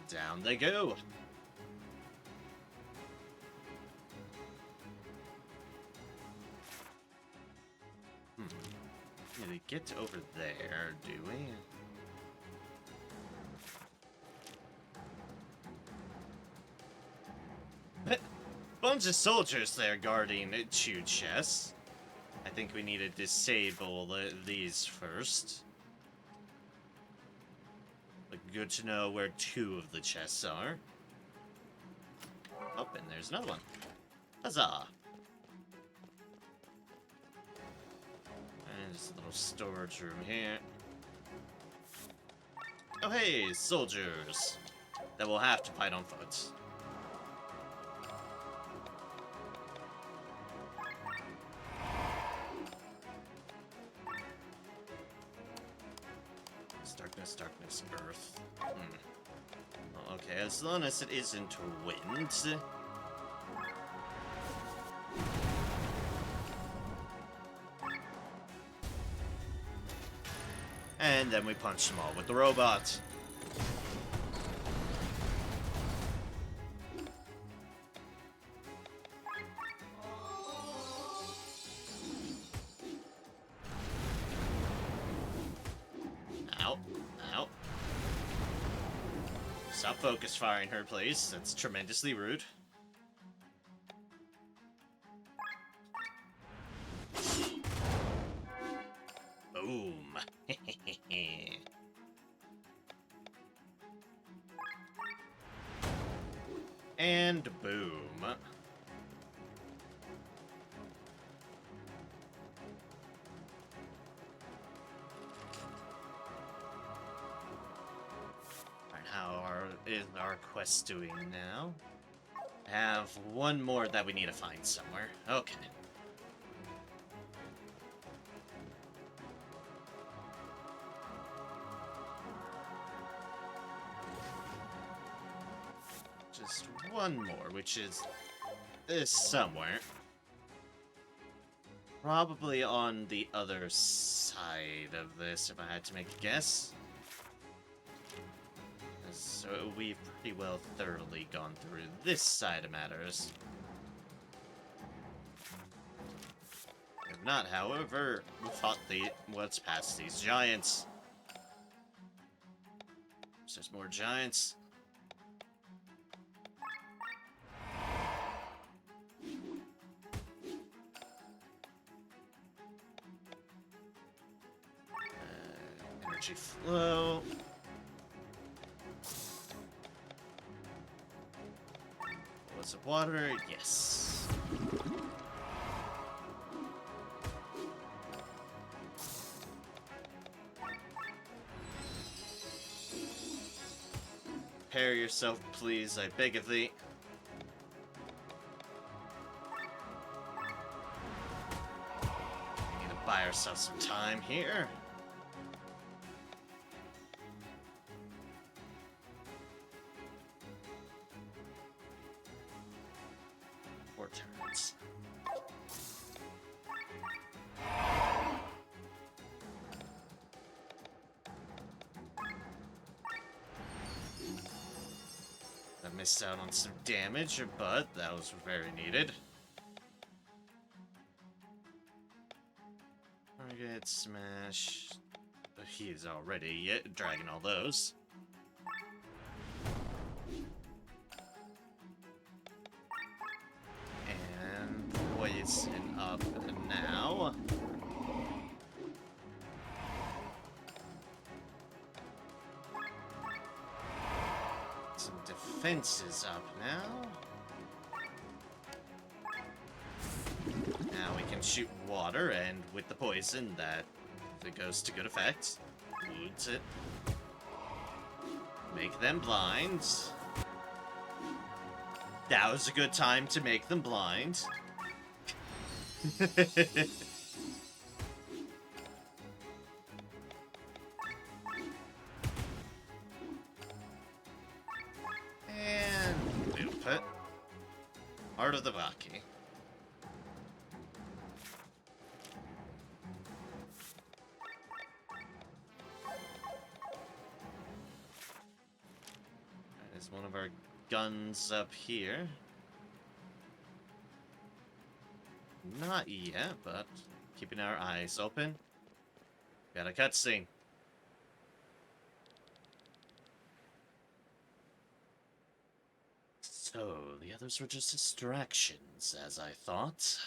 Down they go. Need to get over there, do we? bunch of soldiers there guarding two chests. I think we need to disable these first. But good to know where two of the chests are. Oh, and there's another one. Huzzah! And there's a little storage room here. Oh hey, soldiers! That will have to fight on foot. Darkness, darkness, earth. Well, okay, as long as it isn't wind. And then we punch them all with the robot. Ow. Ow. Stop focus firing her, please. That's tremendously rude. Boom. And boom. Alright, how is our quest doing now? I have one more that we need to find somewhere. Okay. Just one more, which is this somewhere. Probably on the other side of this, if I had to make a guess. So we've pretty well thoroughly gone through this side of matters. If not, however, we fought what's past these giants. So there's more giants. Energy flow. Bullets of water, yes. Prepare yourself, please, I beg of thee. We need to buy ourselves some time here. Turns. I missed out on some damage, but that was very needed. Target, smash. He is already dragging all those. Poison up now. Some defenses up now. Now we can shoot water, and with the poison, that if it goes to good effect, wounds it. Make them blind. That was a good time to make them blind. And loop it. Art of the Baki. There's one of our guns up here. Not yet, but keeping our eyes open. Got a cutscene. So, the others were just distractions, as I thought.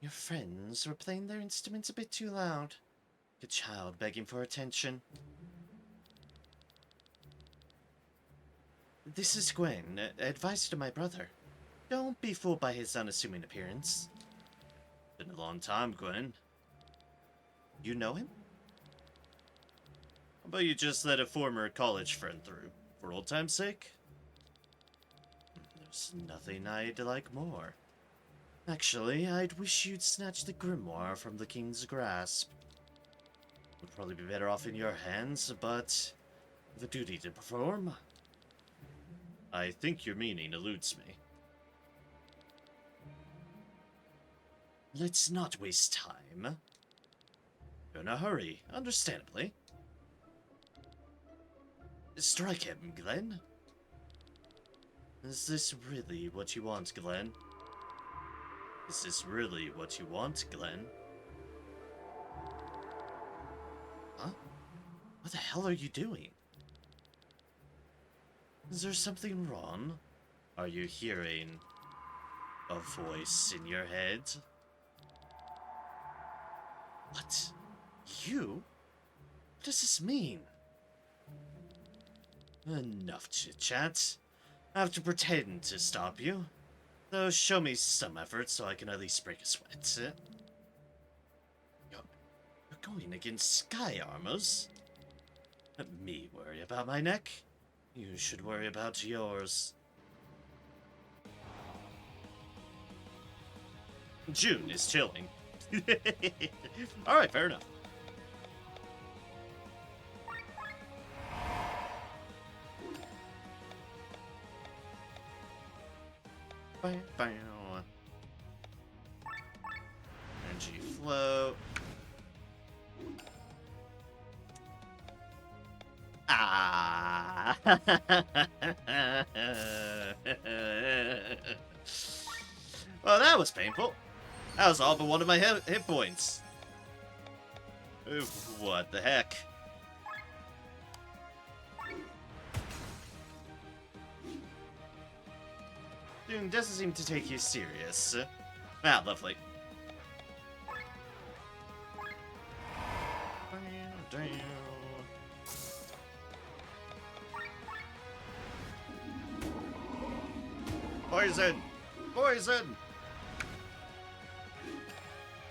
Your friends were playing their instruments a bit too loud. Like a child begging for attention. This is Gwen, advice to my brother. Don't be fooled by his unassuming appearance. Been a long time, Gwen. You know him? How about you just let a former college friend through, for old time's sake? There's nothing I'd like more. Actually, I'd wish you'd snatch the grimoire from the king's grasp. Would probably be better off in your hands, but the duty to perform. I think your meaning eludes me. Let's not waste time. You're in a hurry, understandably. Strike him, Glenn. Is this really what you want, Glenn? Is this really what you want, Glenn? Huh? What the hell are you doing? Is there something wrong? Are you hearing a voice in your head? What? You? What does this mean? Enough chit-chat. I have to pretend to stop you. Though show me some effort so I can at least break a sweat. You're going against Sky Armors? Let me worry about my neck. You should worry about yours. June is chilling. Alright, fair enough. Energy flow. Ah! Well, that was painful. That was all but one of my hit points. Oof, what the heck? June doesn't seem to take you serious. Ah, lovely. Poison! Poison!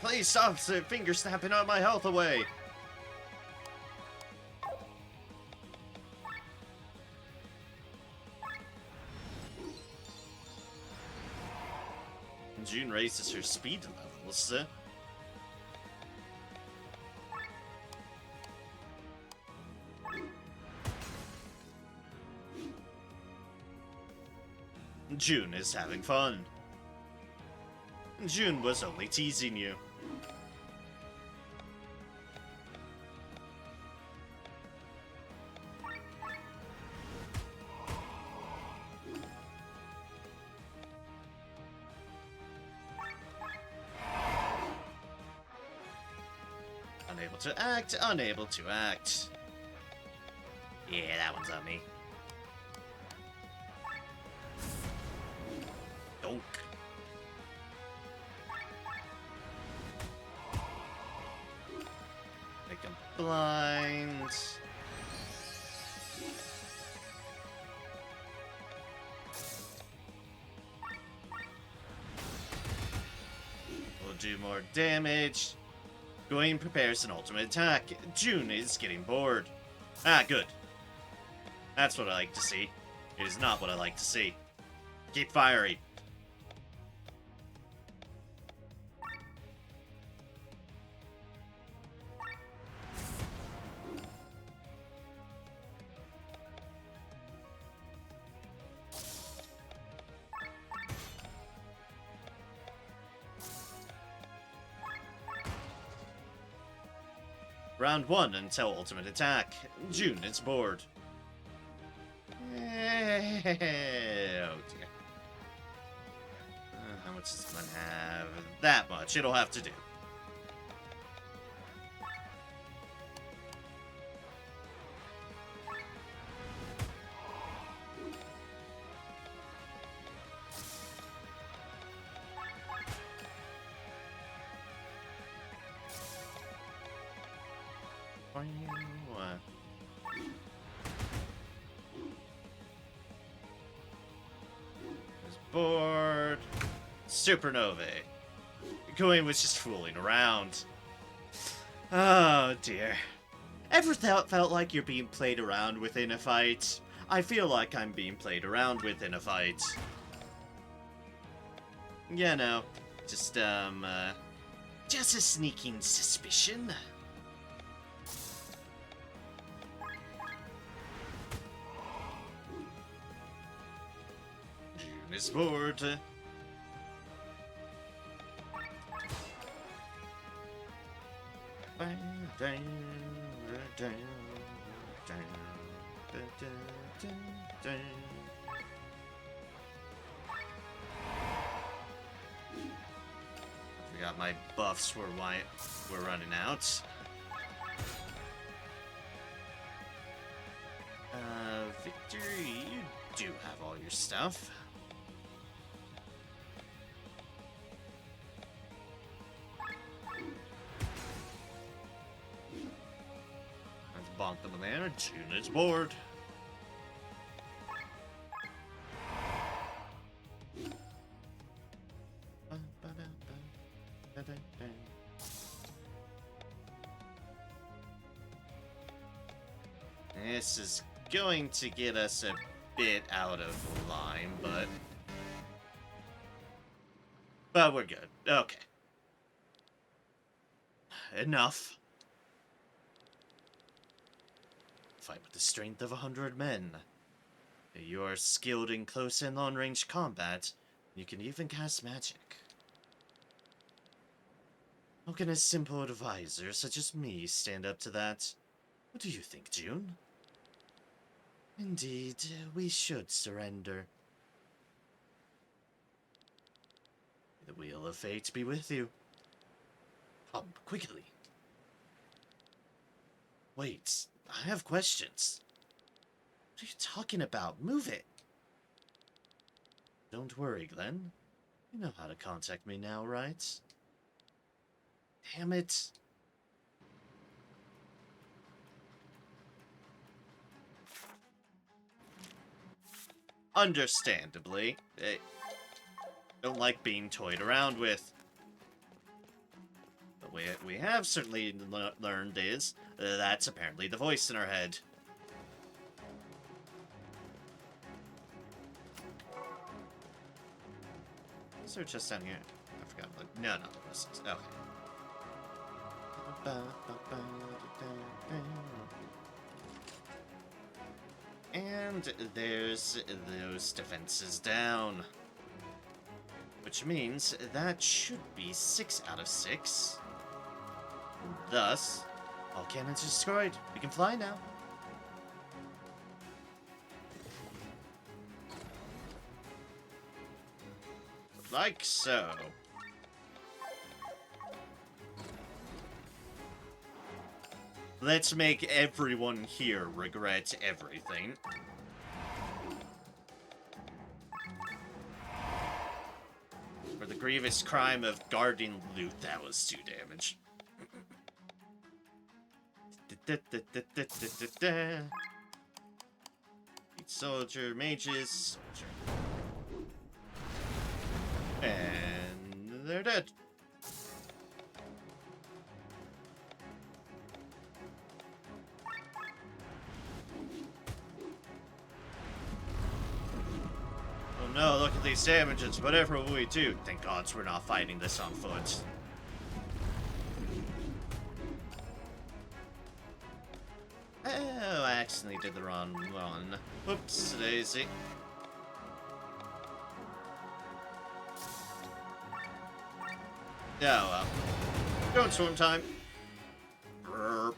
Please stop finger snapping all my health away! June raises her speed levels. June is having fun. June was only teasing you. Unable to act, unable to act. Yeah, that one's on me. Donk. Make him blind. We'll do more damage. Gawain prepares an ultimate attack. June is getting bored. Ah, good. That's what I like to see. It is not what I like to see. Keep fiery. Round 1 until ultimate attack. June is bored. Oh dear. How much does one have? That much. It'll have to do. There's board. Supernovae. Coin was just fooling around. Oh dear. Ever felt like you're being played around with in a fight? I feel like I'm being played around with in a fight. Yeah, no. Just a sneaking suspicion. June is bored. I forgot my buffs were running out. Victory, you do have all your stuff. I've bonked them in there. June is bored. This is going to get us a bit out of line, but we're good. Okay. Enough. Fight with the strength of 100 men. You are skilled in close and long-range combat. You can even cast magic. How can a simple advisor such as me stand up to that? What do you think, June? Indeed, we should surrender. May the wheel of fate be with you. Come, quickly. Wait, I have questions. What are you talking about? Move it! Don't worry, Glenn. You know how to contact me now, right? Damn it. Understandably, they don't like being toyed around with. But what we have certainly learned is that's apparently the voice in our head. Is there just down here? I forgot. No, the rest is. Okay. And there's those defenses down. Which means that should be 6 out of 6. Thus, all cannons are destroyed. We can fly now. Like so. Let's make everyone here regret everything. For the grievous crime of guarding loot, that was 2 damage. Soldier, mages, soldier. And they're dead. Oh no, look at these damages. Whatever will we do? Thank gods we're not fighting this on foot. Oh, I accidentally did the wrong one. Whoops, daisy. Yeah, well. Don't swim time. Burp.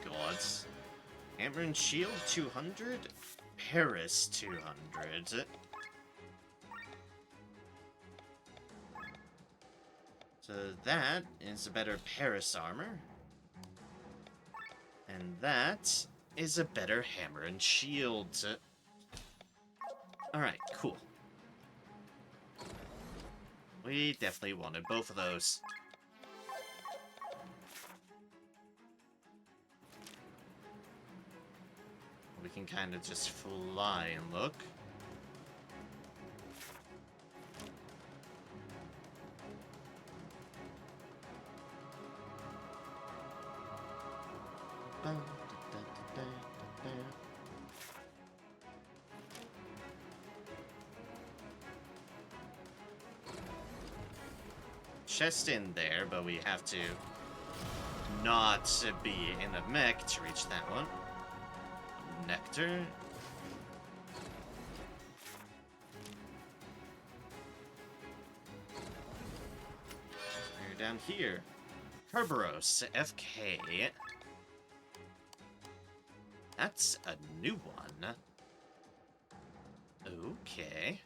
Gods. Hammer and Shield 200? Paris 200. So that is a better Paris armor. And that is a better Hammer and Shield. Alright, cool. We definitely wanted both of those. we can kind of just fly and look. Chest in there, but we have to not be in a mech to reach that one. Nectar. We're down here. Kerberos, FK. That's a new one. Okay.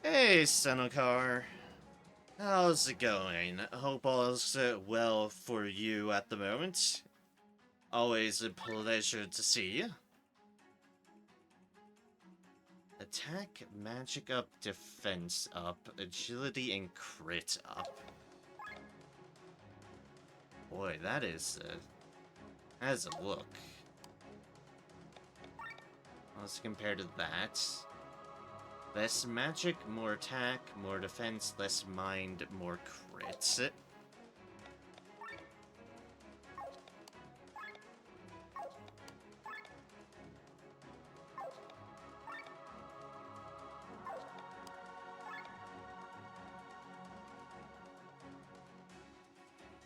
Hey, Senokar. How's it going? Hope all's well for you at the moment. Always a pleasure to see you. Attack, magic up, defense up, agility and crit up. Boy, that is a look. Let's compare to that. Less magic, more attack, more defense, less mind, more crits.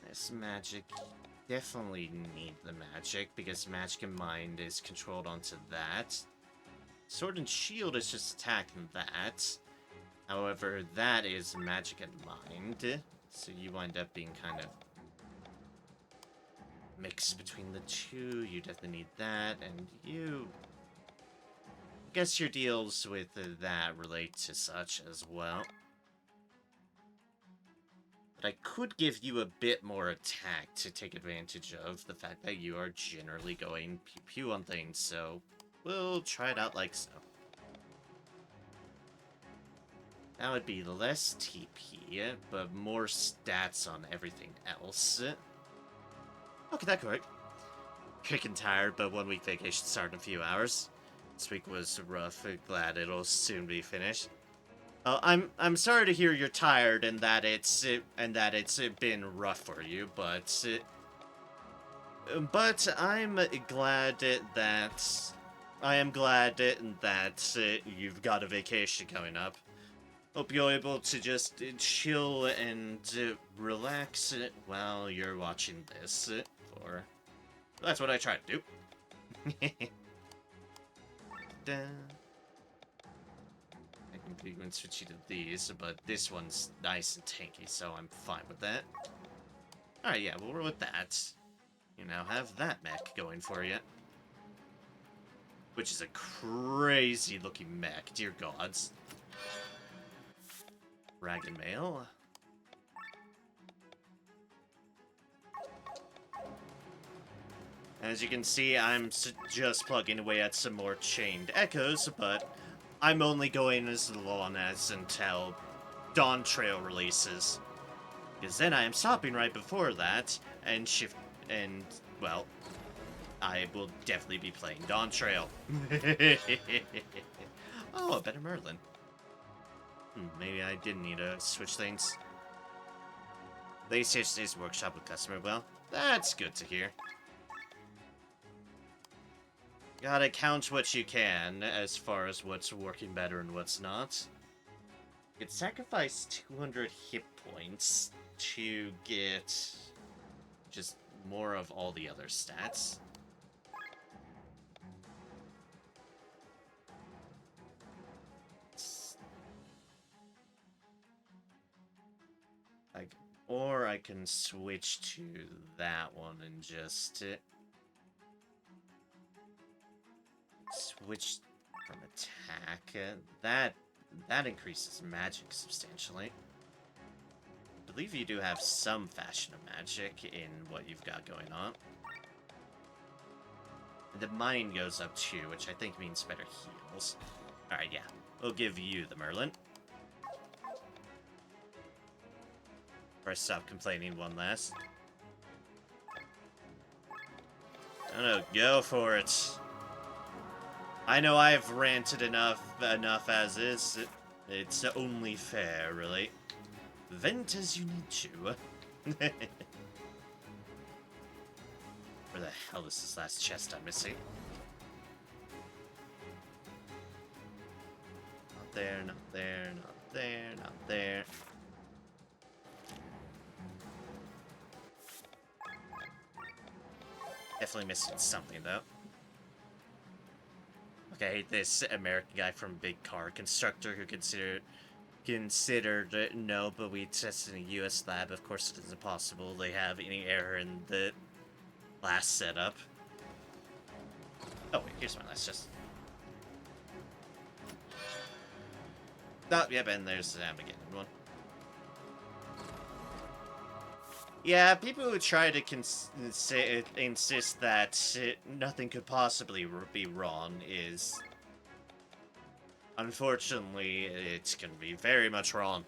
This magic, definitely need the magic, because magic and mind is controlled onto that. Sword and shield is just attacking that. However, that is magic and mind, so you wind up being kind of mixed between the two. You definitely need that, and you... I guess your deals with that relate to such as well. But I could give you a bit more attack to take advantage of the fact that you are generally going pew-pew on things, so we'll try it out like so. That would be less TP, but more stats on everything else. Okay, that correct. Kicking tired, but 1 week vacation starting in a few hours. This week was rough. Glad it'll soon be finished. I'm sorry to hear you're tired and that it's been rough for you, but I'm glad that you've got a vacation coming up. Hope you're able to just chill and relax while you're watching this. That's what I try to do. I can even switch you to these, but this one's nice and tanky, so I'm fine with that. Alright, yeah, well, we're with that. You now have that mech going for you. Which is a crazy looking mech, dear gods. Dragon Mail. As you can see, I'm just plugging away at some more chained echoes, but I'm only going as long as until Dawntrail releases. Because then I am stopping right before that, and, well, I will definitely be playing Dawntrail. Oh, a better Merlin. Maybe I did need to switch things. Latest today's workshop with customer. Well, that's good to hear. Gotta count what you can as far as what's working better and what's not. You could sacrifice 200 hit points to get just more of all the other stats. Or I can switch to that one and just switch from attack. That increases magic substantially. I believe you do have some fashion of magic in what you've got going on. The mind goes up too, which I think means better heals. Alright, yeah. We'll give you the Merlin. Or stop complaining one last. I don't know, go for it. I know I've ranted enough as is. It's only fair, really. Vent as you need to. Where the hell is this last chest I'm missing? Not there, not there, not there, not there. Definitely missing something, though. Okay, this American guy from Big Car Constructor who considered no, but we tested in a US lab. Of course, it isn't possible they have any error in the last setup. Oh, wait, here's my last chest. Oh, yep, and there's the Armageddon one. Yeah, people who try to insist that nothing could possibly be wrong is... Unfortunately, it can be very much wrong.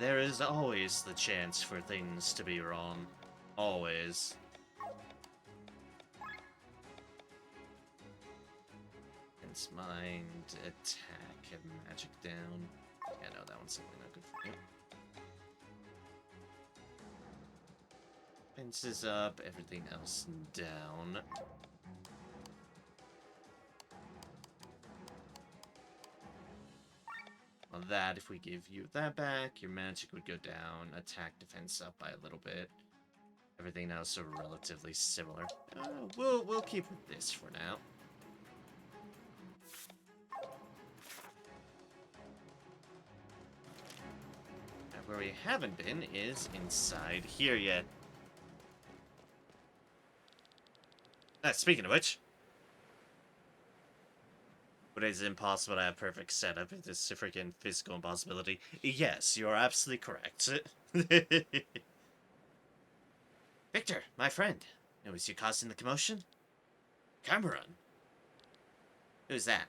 There is always the chance for things to be wrong. Always. Against mind, attack, and magic down. Yeah, no, that one's certainly not good for me. Fences up, everything else down. On that, if we give you that back, your magic would go down, attack defense up by a little bit. Everything else are relatively similar. We'll keep with this for now. And where we haven't been is inside here yet. Speaking of which, but is it impossible to have perfect setup? It is a freaking physical impossibility. Yes, you're absolutely correct. Victor, my friend. It was you causing the commotion? Cameron? Who's that?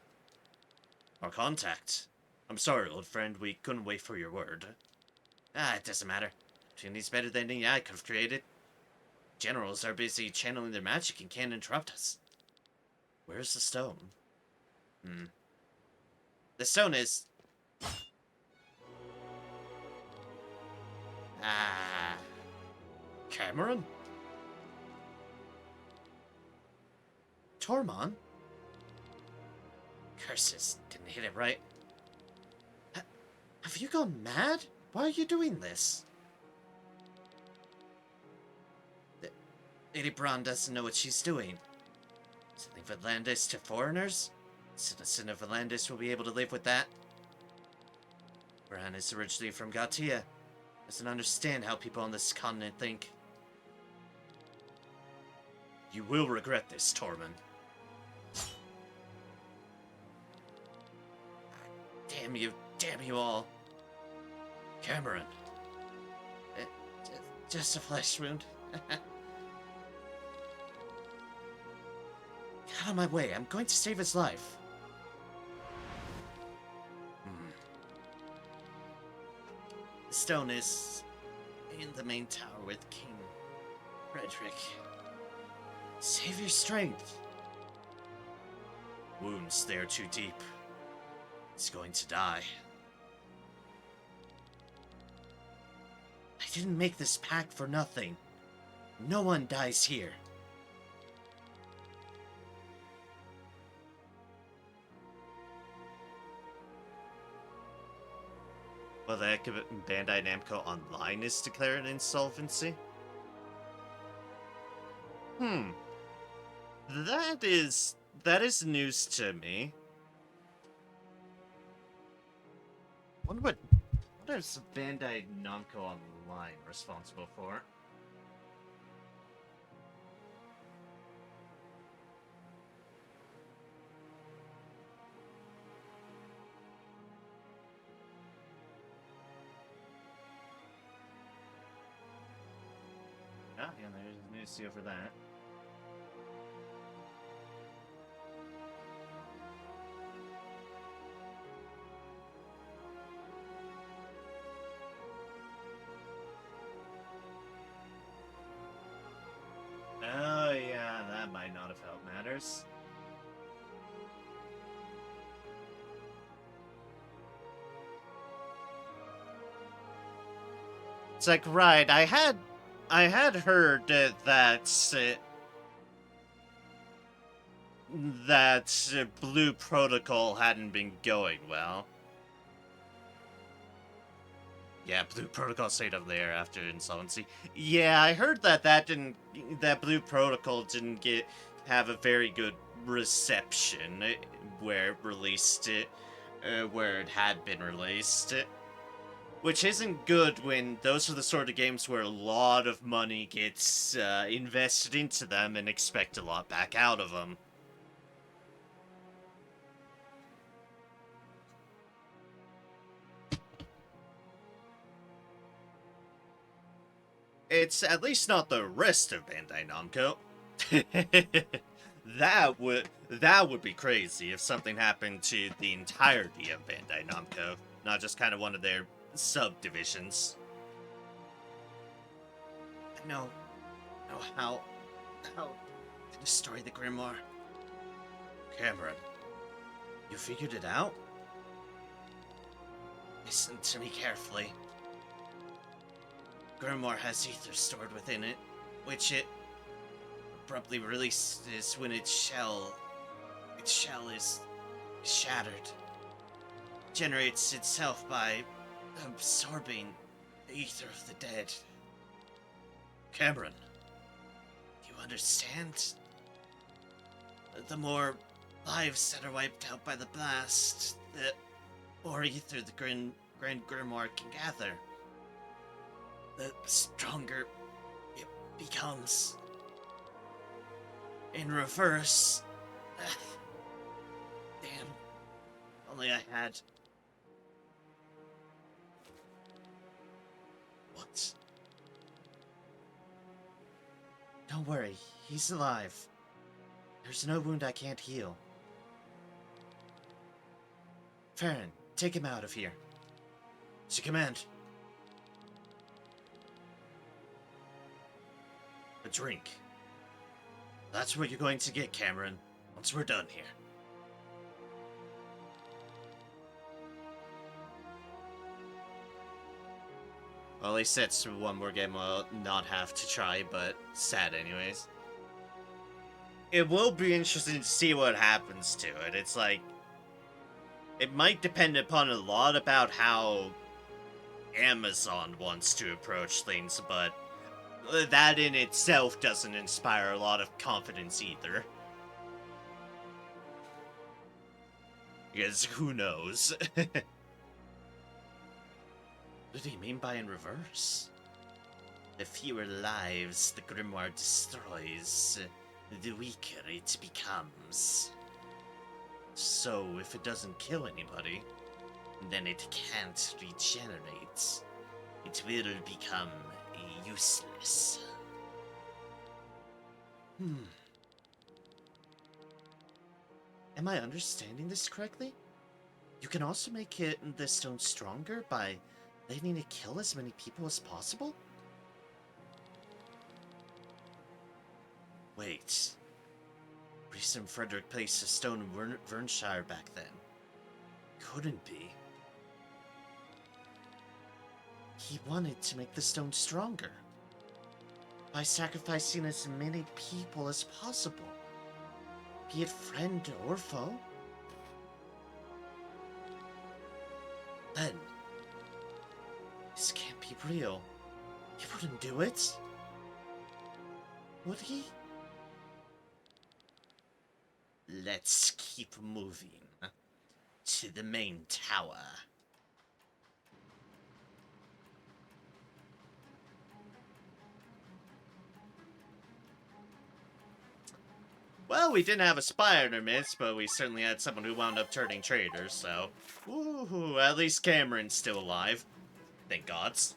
Our contact. I'm sorry, old friend, we couldn't wait for your word. It doesn't matter. Trinity's better than any I could have created. Generals are busy channeling their magic and can't interrupt us. Where's the stone? The stone is... Cameron? Tormon? Curses, didn't hit it right. Have you gone mad? Why are you doing this? Lady Braun doesn't know what she's doing. Selling Volandis to foreigners? Citizen of Volandis will be able to live with that. Braun is originally from Gatia. Doesn't understand how people on this continent think. You will regret this, Tormund. Damn you all. Cameron. Just a flesh wound. Get out of my way, I'm going to save his life. The stone is in the main tower with King Frederick. Save your strength. Wounds there too deep. He's going to die. I didn't make this pact for nothing. No one dies here. Well, the heck of it, Bandai Namco Online is declaring insolvency? That is news to me. What is Bandai Namco Online responsible for? Yeah, there's news to you for that. It's like, right, I had heard that Blue Protocol hadn't been going well. Yeah, Blue Protocol stayed up there after insolvency. Yeah, I heard that Blue Protocol didn't have a very good reception where it released it, where it had been released. Which isn't good when those are the sort of games where a lot of money gets invested into them and expect a lot back out of them. It's at least not the rest of Bandai Namco. that would be crazy if something happened to the entirety of Bandai Namco, not just kind of one of their subdivisions. No, how to destroy the Grimoire? Cameron, you figured it out? Listen to me carefully. Grimoire has ether stored within it, which it abruptly releases when its shell is shattered. Generates itself by absorbing the ether of the dead. Cameron, you understand? The more lives that are wiped out by the blast, the more ether the Grand Grimoire can gather, the stronger it becomes. In reverse, damn, only I had. What? Don't worry, he's alive. There's no wound I can't heal. Farron, take him out of here. To command. A drink. That's what you're going to get, Cameron, once we're done here. Well, at least that's one more game I'll not have to try, but sad anyways. It will be interesting to see what happens to it. It's like, it might depend upon a lot about how Amazon wants to approach things, but that in itself doesn't inspire a lot of confidence either. Because who knows? What do you mean by in reverse? The fewer lives the Grimoire destroys, the weaker it becomes. So, if it doesn't kill anybody, then it can't regenerate. It will become useless. Am I understanding this correctly? You can also make the stone stronger by letting it kill as many people as possible? Wait. Reason Frederick placed a stone in Vernshire back then. Couldn't be. He wanted to make the stone stronger. By sacrificing as many people as possible. Be it friend or foe. Then, this can't be real. He wouldn't do it. Would he? Let's keep moving to the main tower. Well, we didn't have a spy in our midst, but we certainly had someone who wound up turning traitor, so... Woohoo, at least Cameron's still alive. Thank gods.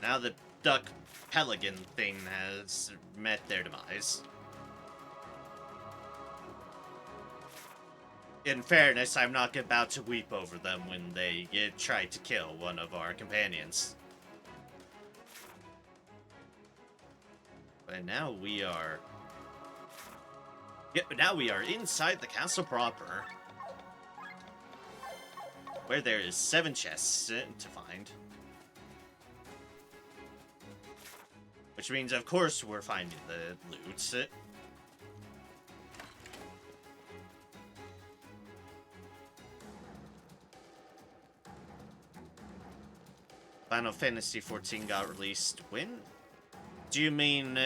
Now the Duck Pelican thing has met their demise. In fairness, I'm not about to weep over them when they try to kill one of our companions. But now we are... Yeah, now we are inside the castle proper. where there is 7 chests to find. Which means, of course, we're finding the loot. Final Fantasy XIV got released when? Do you mean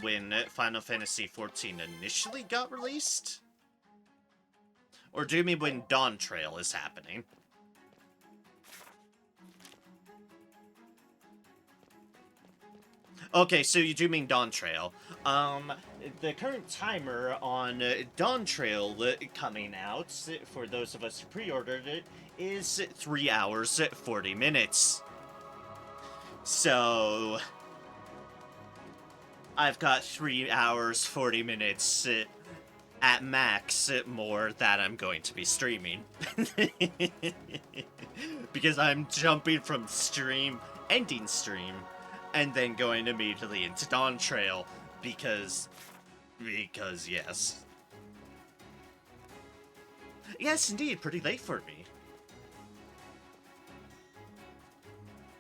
when Final Fantasy XIV initially got released? Or do you mean when Dawntrail is happening? Okay, so you do mean Dawntrail. The current timer on Dawntrail coming out, for those of us who pre-ordered it, is 3 hours, 40 minutes. So, I've got 3 hours, 40 minutes at max more that I'm going to be streaming. Because I'm jumping from stream, ending stream, and then going immediately into Dawntrail, because yes. Yes, indeed, pretty late for me.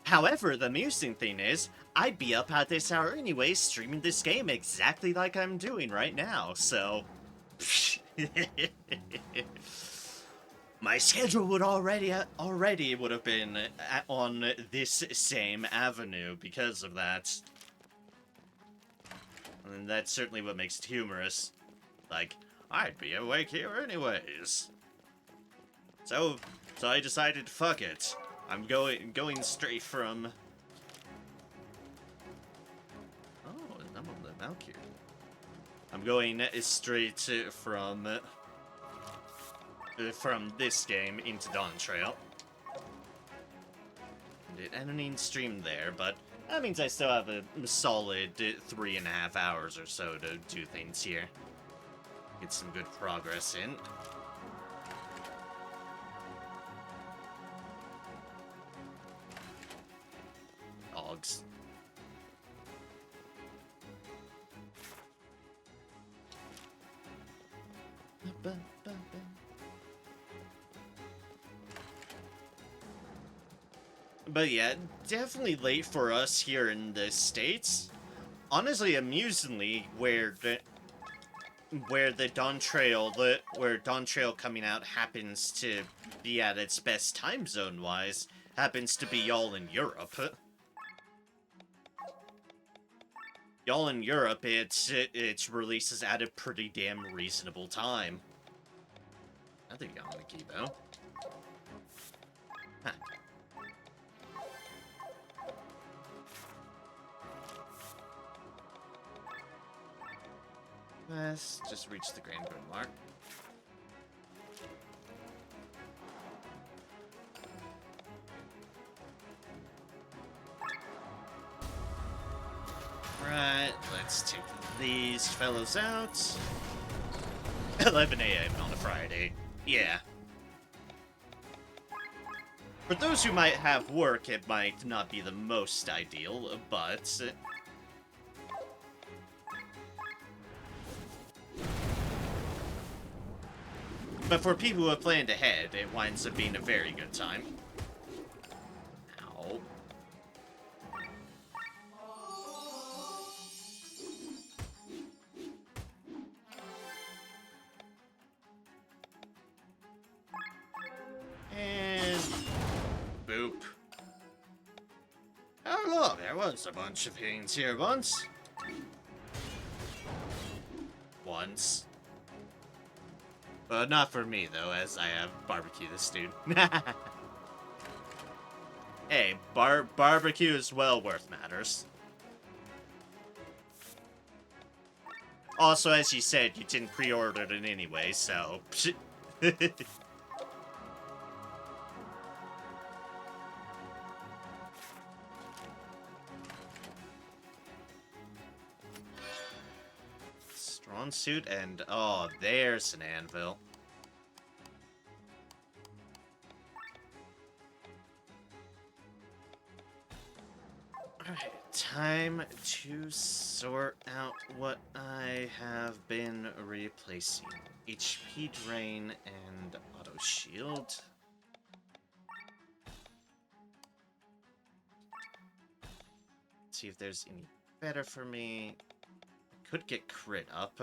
However, the amusing thing is, I'd be up at this hour anyway, streaming this game exactly like I'm doing right now, so... My schedule would already would have been on this same avenue because of that. And that's certainly what makes it humorous. Like, I'd be awake here anyways. So I decided, fuck it. I'm going straight from... Oh, I'm on the Valkyrie. I'm going straight from this game into Dawntrail. And I don't even stream there, but that means I still have a solid 3.5 hours or so to do things here. Get some good progress in. Dogs. But yeah, definitely late for us here in the States. Honestly, amusingly, where Dawntrail coming out happens to be at its best time zone wise, happens to be y'all in Europe. Y'all in Europe, its releases at a pretty damn reasonable time. I think I'm gonna keep out. Huh. Let's just reach the Grand Grimoire. Right, let's take these fellows out. 11 a.m. on a Friday. Yeah. For those who might have work, it might not be the most ideal, but... But for people who have planned ahead, it winds up being a very good time. Ow. And... boop. Oh look, there was a bunch of things here once. But not for me, though, as I have barbecue this dude. Hey, barbecue is well worth matters. Also, as you said, you didn't pre-order it anyway, so... Strong suit and... oh, there's an anvil. Alright, time to sort out what I have been replacing. HP drain and auto shield. see if there's any better for me. Could get crit up.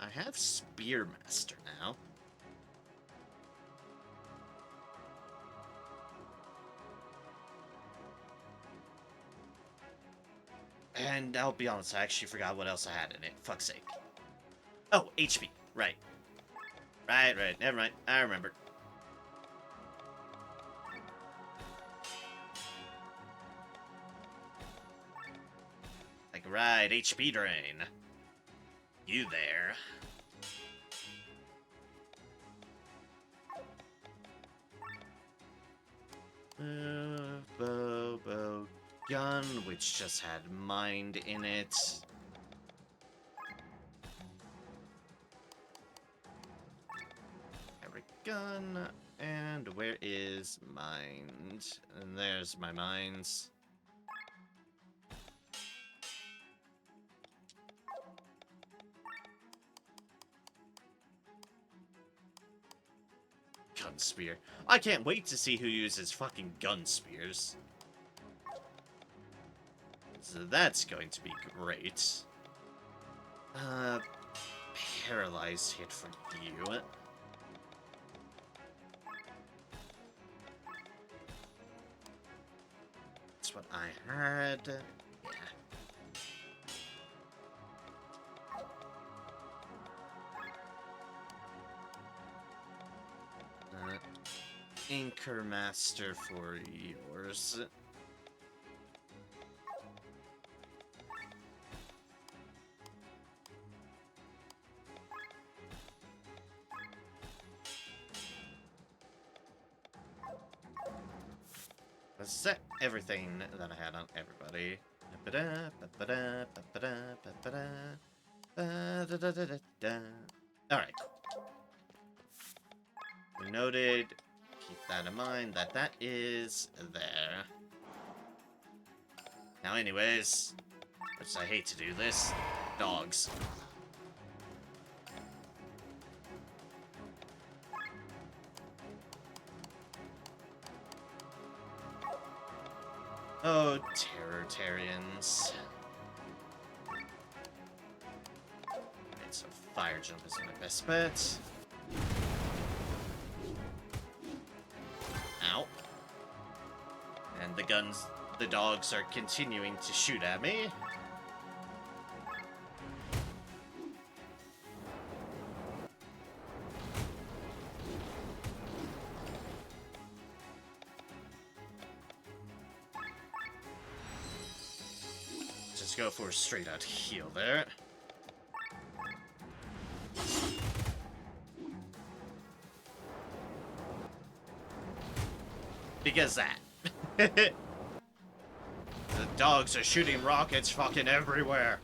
I have Spearmaster now. And I'll be honest, I actually forgot what else I had in it. Fuck's sake. Oh, HP. Right. Right. Never mind. I remember. Like, right. HP drain. You there. Bow, gun, which just had mind in it. Every gun, and where is mind? And there's my minds. Gun spear. I can't wait to see who uses fucking gun spears. So that's going to be great. Paralyzed hit for you. That's what I had. Yeah. Anchor Master for yours. Is that everything that I had on everybody? Alright. Noted. Keep that in mind, that is there. Now anyways, which I hate to do this, dogs. Oh, Terror-tarians. Alright, so Fire Jump is my best bet. Ow. And the dogs are continuing to shoot at me. Just go for a straight out heal there. Because that. The dogs are shooting rockets fucking everywhere.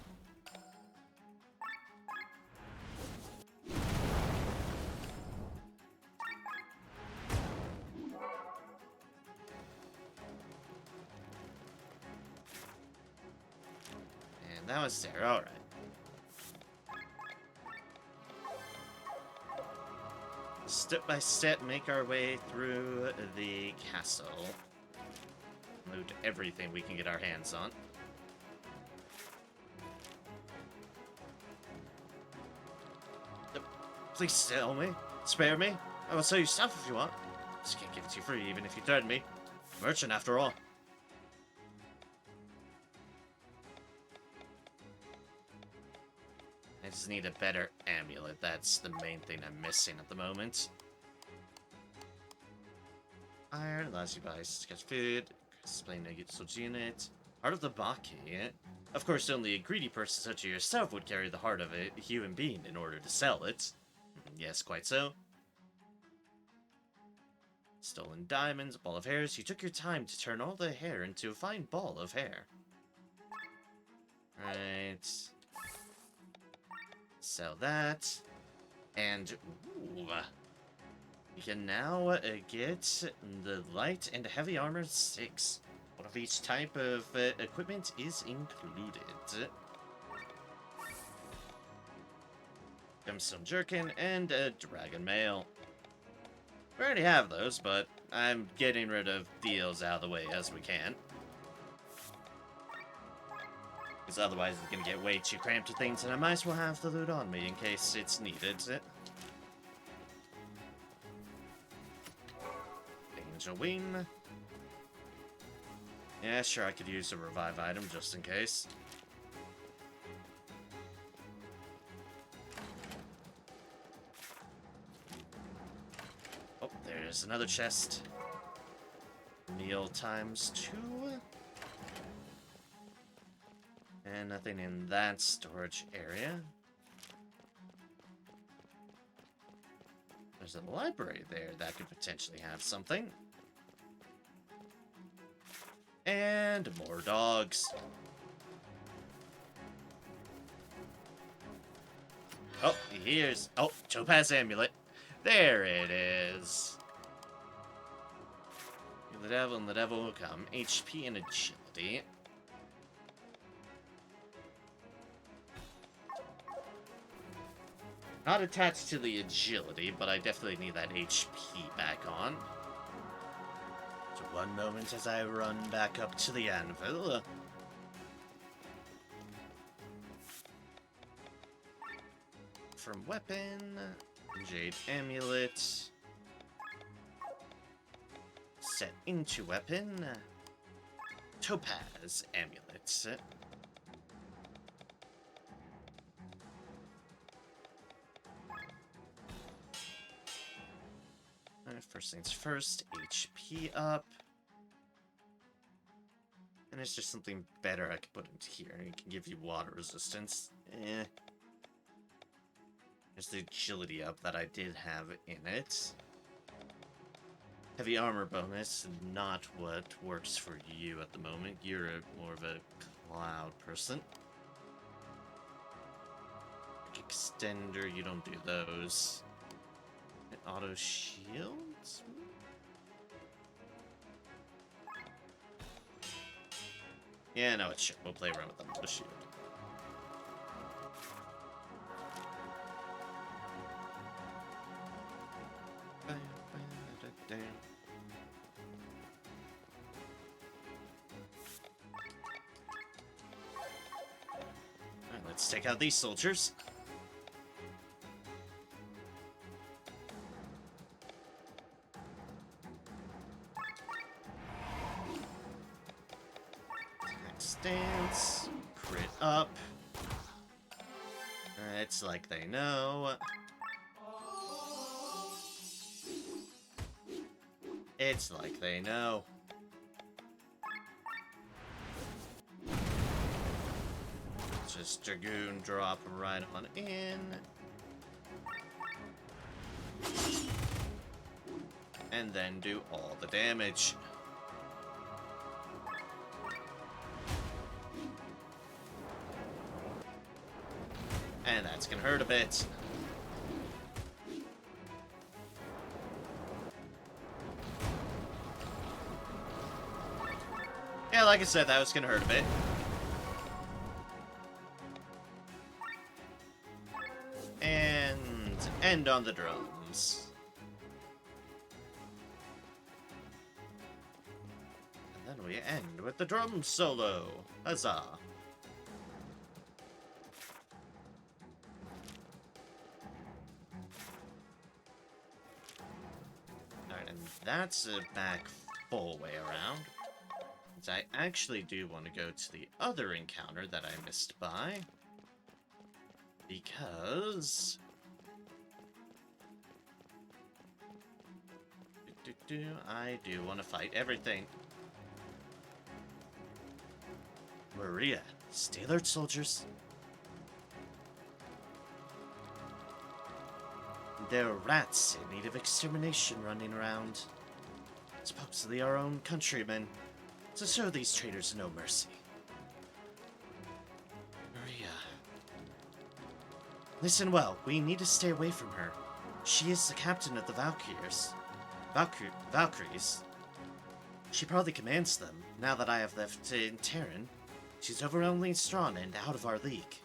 And that was there, alright. Step by step, make our way through the castle. Loot everything we can get our hands on. Please sell me. Spare me. I will sell you stuff if you want. Just can't give it to you free, even if you threaten me. Merchant, after all. I just need a better amulet. That's the main thing I'm missing at the moment. Iron allows you to catch food. Display nuggets unit. Heart of the Baki. Of course, only a greedy person such as yourself would carry the heart of a human being in order to sell it. Yes, quite so. Stolen diamonds, a ball of hairs. You took your time to turn all the hair into a fine ball of hair. Right. Sell that. And, ooh, you can now get the light and heavy armor 6. One of each type of equipment is included. Gemstone Jerkin, and a Dragon Mail. We already have those, but I'm getting rid of deals out of the way as we can. Because otherwise it's going to get way too cramped to things, and I might as well have the loot on me in case it's needed. Angel Wing. Yeah, sure, I could use a revive item just in case. Oh, there's another chest. Meal times 2. And nothing in that storage area. There's a library there that could potentially have something. And more dogs. Oh, here's... Oh, Topaz Amulet. There it is. The devil and the devil will come. HP and agility. Not attached to the agility, but I definitely need that HP back on. So one moment as I run back up to the anvil. From weapon, Jade Amulet. Set into weapon, Topaz Amulet. First things first, HP up. And is there something better I could put into here? It can give you water resistance. There's the agility up that I did have in it. Heavy armor bonus, not what works for you at the moment. You're more of a cloud person. Extender, you don't do those. And auto shields? Yeah, no, it's shit. We'll play around with them. Auto shield. Alright, let's take out these soldiers. Stance, crit up. It's like they know. It's like they know. Just Dragoon drop right on in. And then do all the damage. And that's gonna hurt a bit. Yeah, like I said, that was gonna hurt a bit. And end on the drums. And then we end with the drum solo. Huzzah. That's a back full way around. I actually do want to go to the other encounter that I missed by. Because... I do want to fight everything. Maria, stay alert, soldiers. There are rats in need of extermination running around. Supposedly our own countrymen. To show these traitors no mercy. Maria. Listen well, we need to stay away from her. She is the captain of the Valkyries. Valkyries. She probably commands them, now that I have left in Terran. She's overwhelmingly strong and out of our league.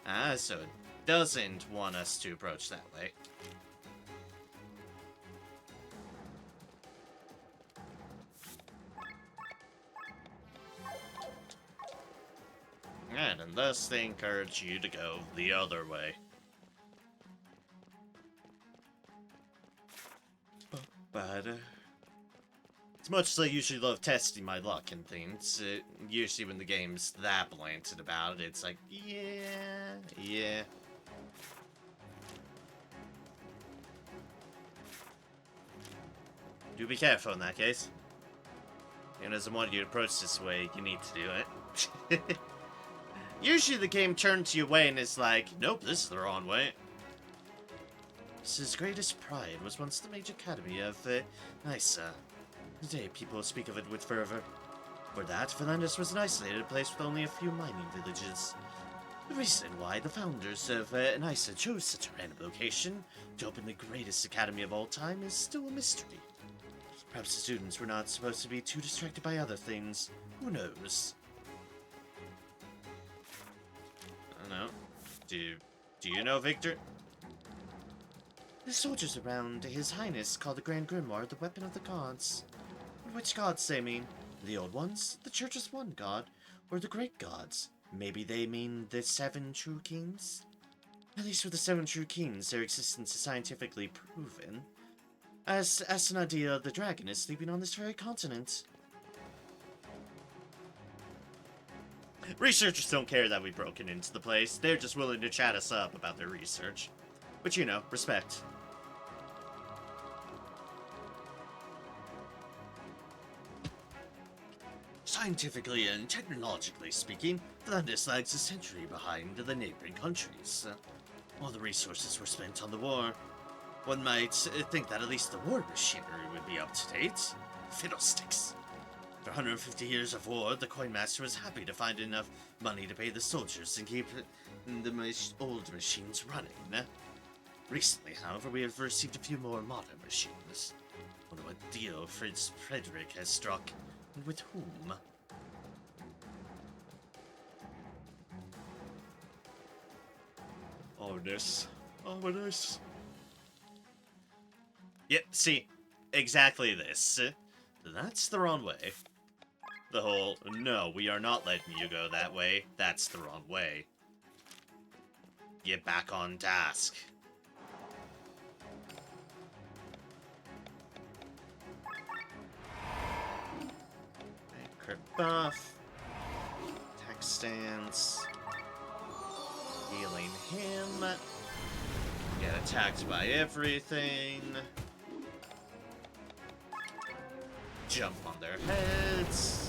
Ah, so doesn't want us to approach that way. And thus they encourage you to go the other way. But, as much as I usually love testing my luck and things, usually when the game's that blanted about it, it's like, yeah. Do be careful in that case. It doesn't want you to approach this way, you need to do it. Usually the game turns you away and is like, nope, this is the wrong way. His greatest pride was once the major academy of Nysa. Today people speak of it with fervor. For that, Valandis was an isolated place with only a few mining villages. The reason why the founders of Nysa chose such a random location to open the greatest academy of all time is still a mystery. Perhaps the students were not supposed to be too distracted by other things. Who knows? I don't know. Do you know, Victor? The soldiers around His Highness call the Grand Grimoire the weapon of the gods. Which gods they mean? The old ones, the Church's one god, or the great gods? Maybe they mean the 7 true kings? At least with the 7 true kings, their existence is scientifically proven. As Asanadia the dragon is sleeping on this very continent. Researchers don't care that we've broken into the place. They're just willing to chat us up about their research. Which, you know, respect. Scientifically and technologically speaking, Valandis lags a century behind the neighboring countries. All the resources were spent on the war. One might think that at least the war machinery would be up to date. Fiddlesticks. After 150 years of war, the Coinmaster was happy to find enough money to pay the soldiers and keep the old machines running. Recently, however, we have received a few more modern machines. I wonder what deal Fritz Frederick has struck, and with whom? Ominous. Ominous. Yep, see, exactly this. That's the wrong way. The whole, no, we are not letting you go that way, that's the wrong way. Get back on task. Crit buff. Attack stance. Healing him. Get attacked by everything. Jump on their heads.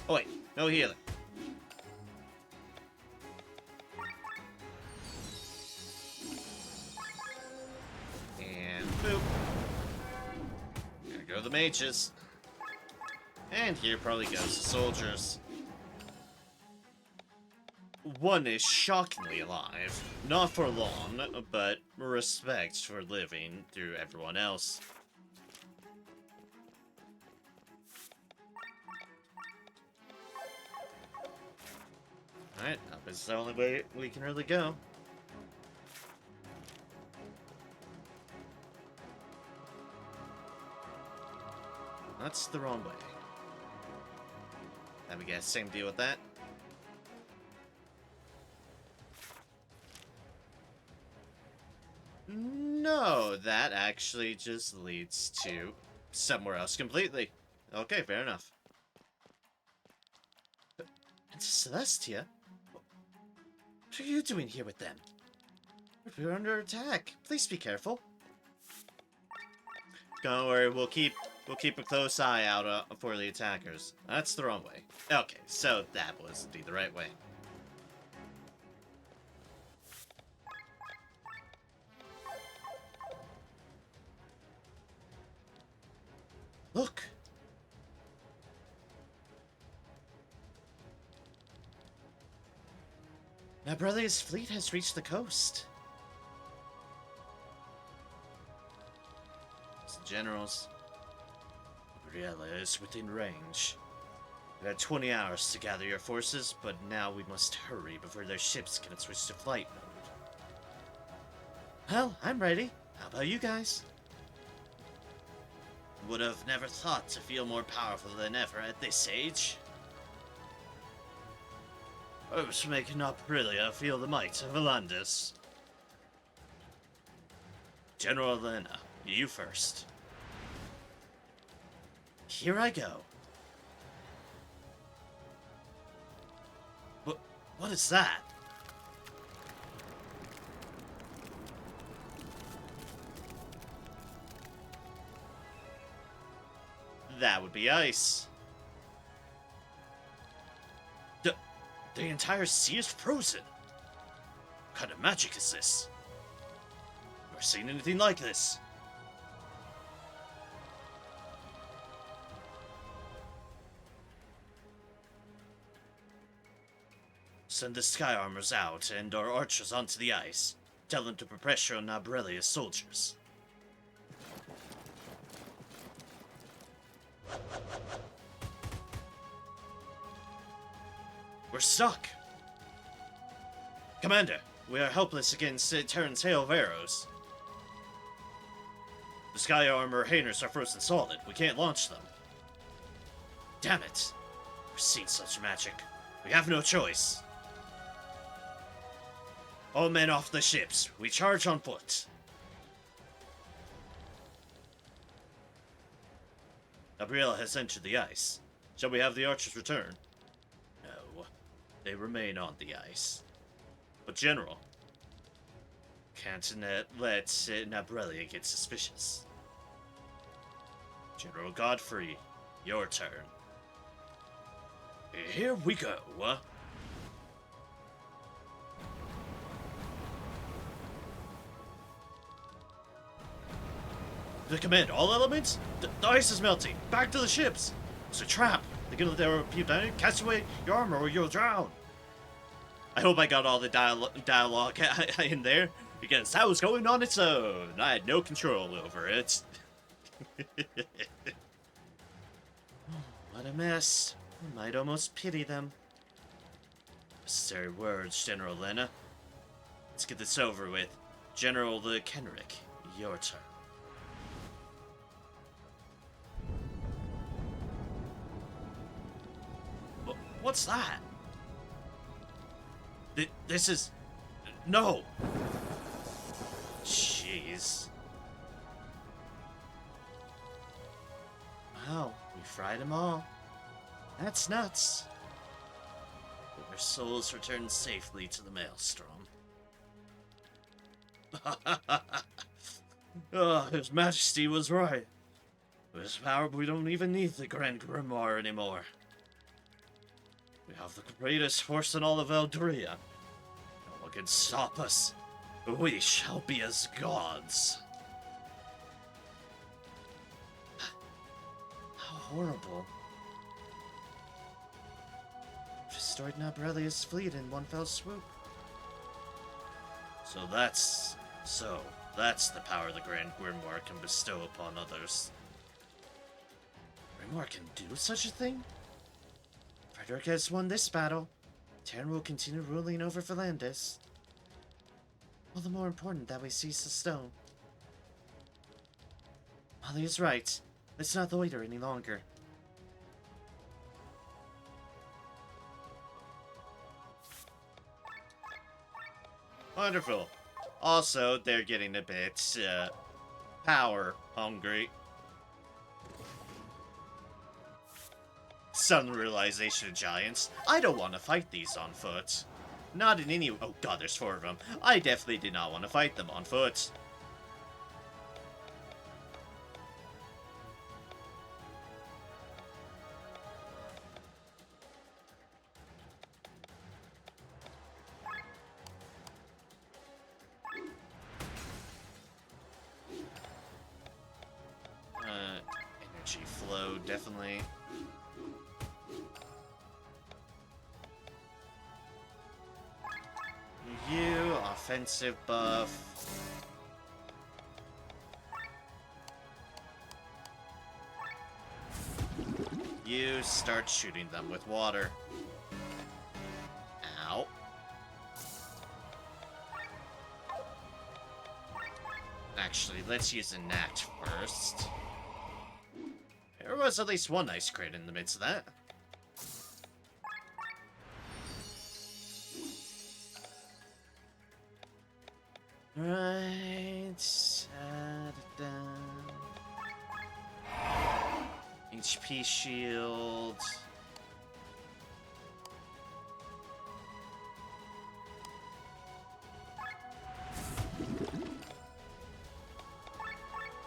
Oh wait, no healing. And boop. Gonna go the mages. And here probably goes the soldiers. One is shockingly alive. Not for long, but respect for living through everyone else. Alright, up is the only way we can really go. That's the wrong way. Then we get the same deal with that. No, that actually just leads to somewhere else completely. Okay, fair enough. Princess Celestia? What are you doing here with them? We're under attack. Please be careful. Don't worry, we'll keep a close eye out for the attackers. That's the wrong way. Okay, so that was indeed the right way. Look! Nabrelia's fleet has reached the coast. So, generals, Nabrella is within range. You had 20 hours to gather your forces, but now we must hurry before their ships can switch to flight mode. Well, I'm ready. How about you guys? Would have never thought to feel more powerful than ever at this age. I was making Nabrella feel the might of Volantis. General Elena, you first. Here I go. What is that? That would be ice. The entire sea is frozen. What kind of magic is this? Never seen anything like this. Send the sky armors out and our archers onto the ice. Tell them to put pressure on Nabrelia's soldiers. We're stuck! Commander, we are helpless against Terran's hail of arrows. The sky armor hangers are frozen solid. We can't launch them. Damn it! We've seen such magic. We have no choice. All men off the ships. We charge on foot. Nabrella has entered the ice. Shall we have the archers return? No. They remain on the ice. But General, can't let Nabrella get suspicious. General Godfrey, your turn. Here we go. The command, all elements? The ice is melting. Back to the ships. It's a trap. They're gonna let their people down. Cast away your armor or you'll drown. I hope I got all the dialogue in there, because that was going on its own. I had no control over it. What a mess. I might almost pity them. Necessary words, General Lena. Let's get this over with. General the Kenrick, your turn. What's that? This is... No! Jeez. Wow, we fried them all. That's nuts. But their souls returned safely to the Maelstrom. His Majesty was right. With his power, we don't even need the Grand Grimoire anymore. We have the greatest force in all of Eldoria. No one can stop us. We shall be as gods. How horrible. Destroyed Nabrelia's fleet in one fell swoop. So that's the power the Grand Grimoire can bestow upon others. Grimoire can do such a thing? Frederick has won this battle. Terran will continue ruling over Volantis. All the more important that we seize the stone. Molly is right. Let's not loiter any longer. Wonderful. Also, they're getting a bit, power hungry. Sudden realization of giants. I don't want to fight these on foot. Not in any... Oh god, there's 4 of them. I definitely did not want to fight them on foot. Energy flow, definitely. You, offensive buff. You start shooting them with water. Ow. Actually, let's use a gnat first. There was at least one ice crit in the midst of that. Right. HP shield.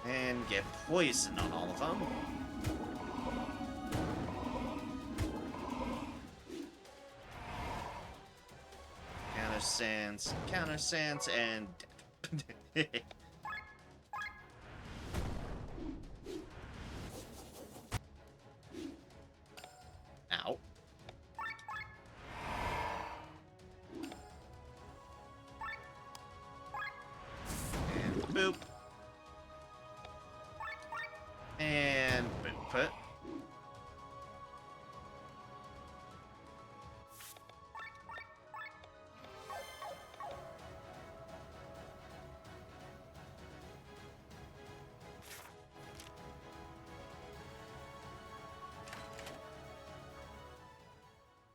And get poison on all of them. Counter sands, and... Ow. And boop. And boop.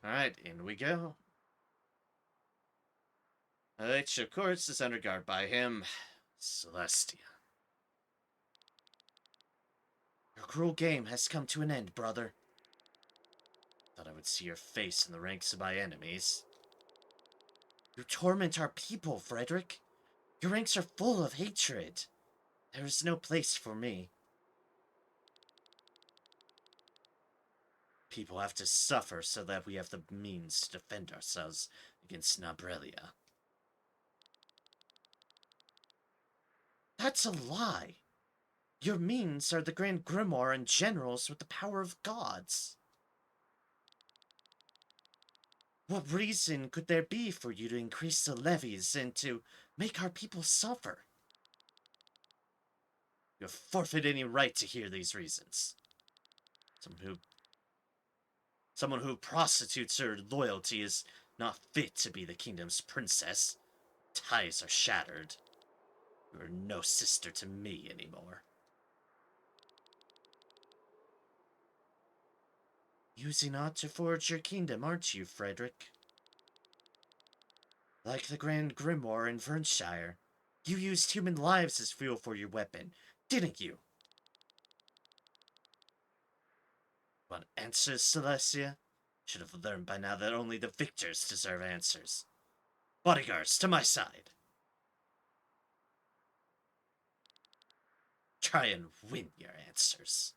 Alright, in we go. Which, of course, is under guard by him, Celestia. Your cruel game has come to an end, brother. Thought I would see your face in the ranks of my enemies. You torment our people, Frederick. Your ranks are full of hatred. There is no place for me. People have to suffer so that we have the means to defend ourselves against Nabrelia. That's a lie. Your means are the Grand Grimoire and generals with the power of gods. What reason could there be for you to increase the levies and to make our people suffer? You have forfeited any right to hear these reasons. Someone who prostitutes her loyalty is not fit to be the kingdom's princess. Ties are shattered. You are no sister to me anymore. Using aught to forge your kingdom, aren't you, Frederick? Like the Grand Grimoire in Vernshire, you used human lives as fuel for your weapon, didn't you? Want answers, Celestia? Should have learned by now that only the victors deserve answers. Bodyguards, to my side. Try and win your answers.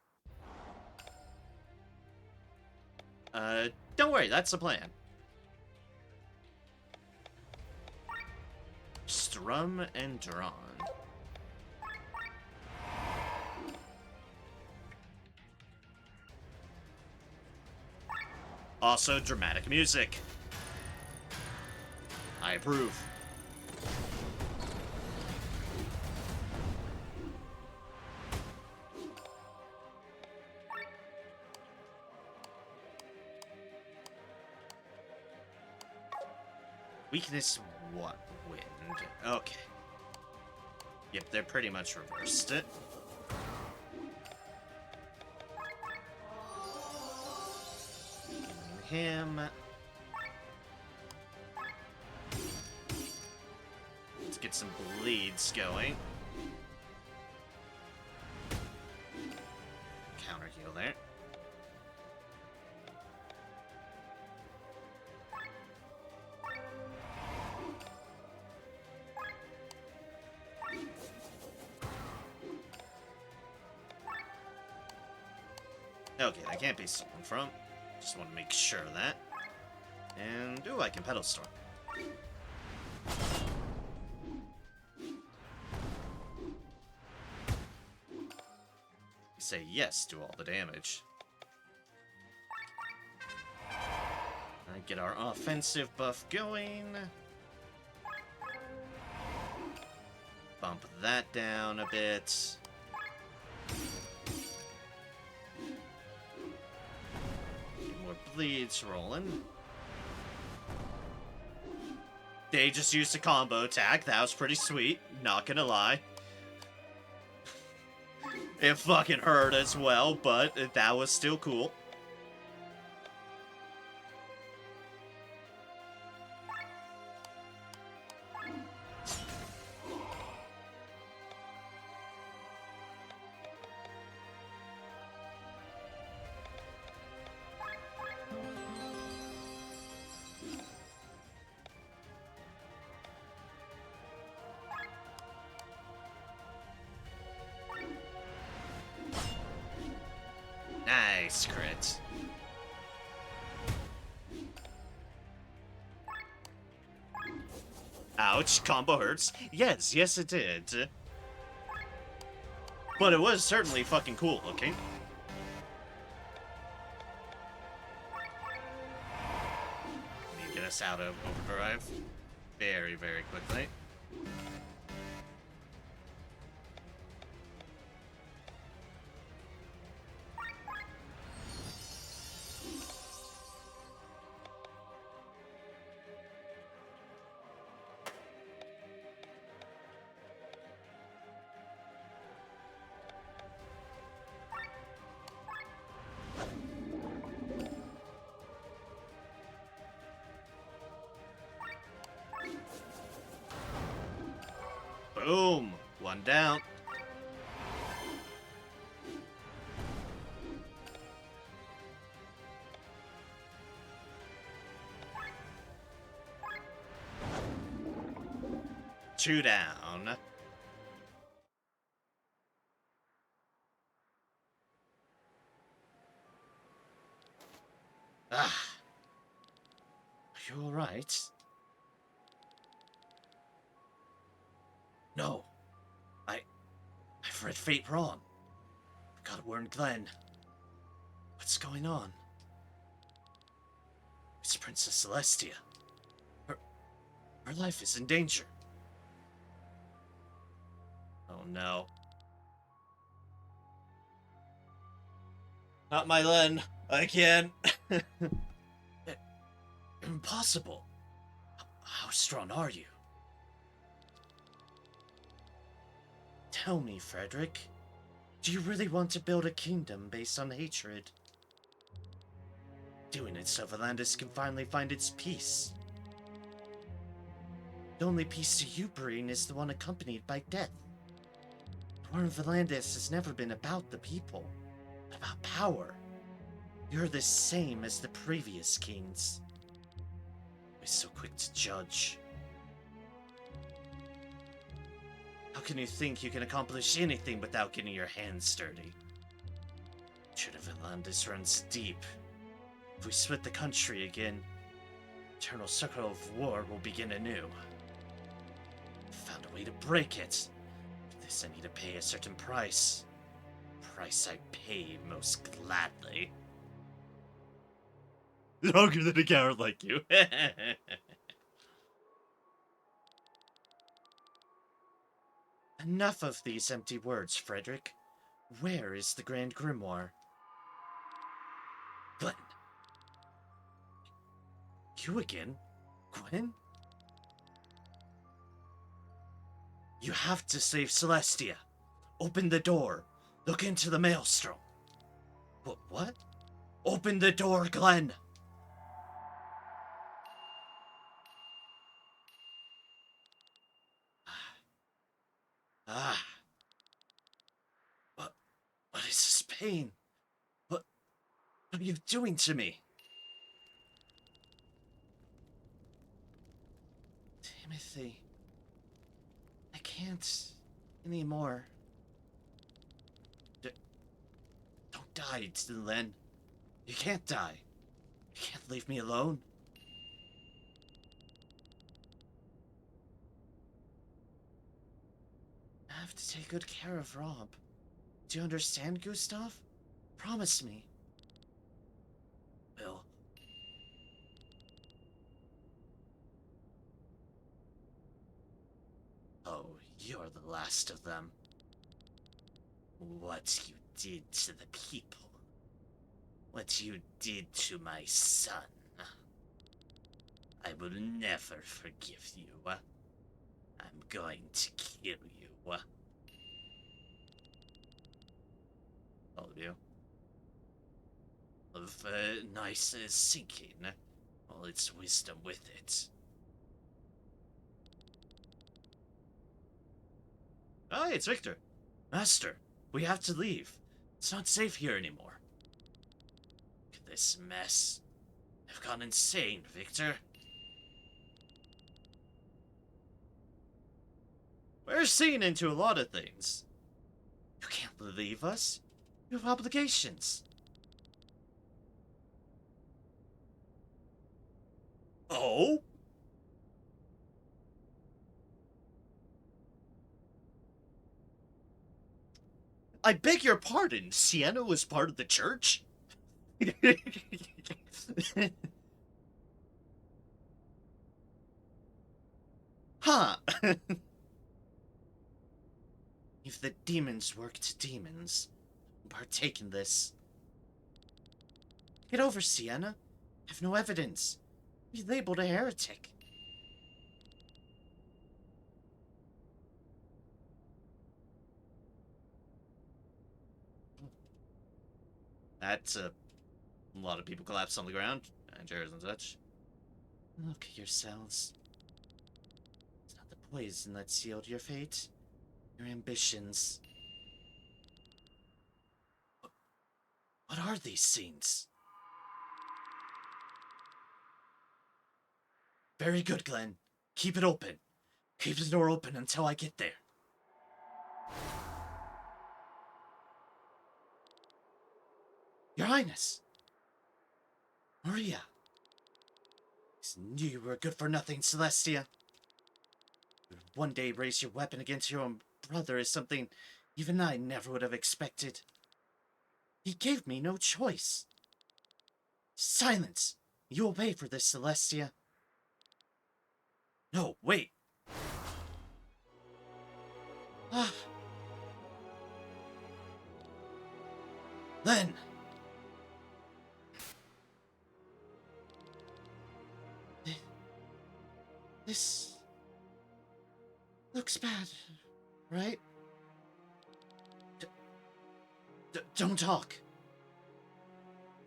Don't worry, that's the plan. Strum and Drawn. Also, dramatic music. I approve. Weakness, what? Wind. Okay. Yep, they're pretty much reversed it. Him. Let's get some bleeds going. Counter heal there. Okay, that can't be stolen from. Just want to make sure of that. And, ooh, I can Pedal Storm. Say yes to all the damage. Get our offensive buff going. bump that down a bit. More bleeds rolling. They just used a combo attack. That was pretty sweet. Not gonna lie. It fucking hurt as well, but that was still cool. Nice crit. Ouch, combo hurts. Yes, yes it did. But it was certainly fucking cool looking. Let me get us out of overdrive very, very quickly. Boom! One down. Two down. Ah. Are you alright? No. I've read Fate wrong. I gotta warn Glenn. What's going on? It's Princess Celestia. Her life is in danger. Oh no. Not my Len. Again. Impossible. How strong are you? Tell me, Frederick. Do you really want to build a kingdom based on hatred? Doing it so Valandis can finally find its peace. The only peace to you bring is the one accompanied by death. The war in Valandis has never been about the people, but about power. You're the same as the previous kings. We're so quick to judge. How can you think you can accomplish anything without getting your hands dirty? Truth of Valandis runs deep. If we split the country again, eternal circle of war will begin anew. I found a way to break it. For this I need to pay a certain price. A price I pay most gladly. Longer than a coward like you. Enough of these empty words, Frederick. Where is the Grand Grimoire? Glenn. You again? Gwen? You have to save Celestia. Open the door. Look into the maelstrom. What? Open the door, Glenn! Ah. What is this pain? What are you doing to me? Timothy. I can't anymore. Don't die, Len. You can't die. You can't leave me alone. I have to take good care of Rob. Do you understand, Gustav? Promise me. Will. Oh, you're the last of them. What you did to the people. What you did to my son. I will never forgive you. I'm going to kill you. All of you. Of nice sinking. All its wisdom with it. Hi, it's Victor. Master, we have to leave. It's not safe here anymore. Look at this mess. I've gone insane, Victor. We're seeing into a lot of things. You can't leave us. You have obligations. Oh? I beg your pardon, Sienna was part of the church? Huh. If the demons worked demons, partake in this. Get over, Sienna. I have no evidence. Be labeled a heretic. That's a lot of people collapse on the ground, and chairs and such. Look at yourselves. It's not the poison that sealed your fate. Your ambitions. What are these scenes? Very good, Glenn. Keep it open. Keep the door open until I get there. Your Highness! Maria! I knew you were good for nothing, Celestia. One day raise your weapon against your own brother is something even I never would have expected. He gave me no choice. Silence! You will pay for this, Celestia. No, wait. Ah. Len! This looks bad, right? Don't talk.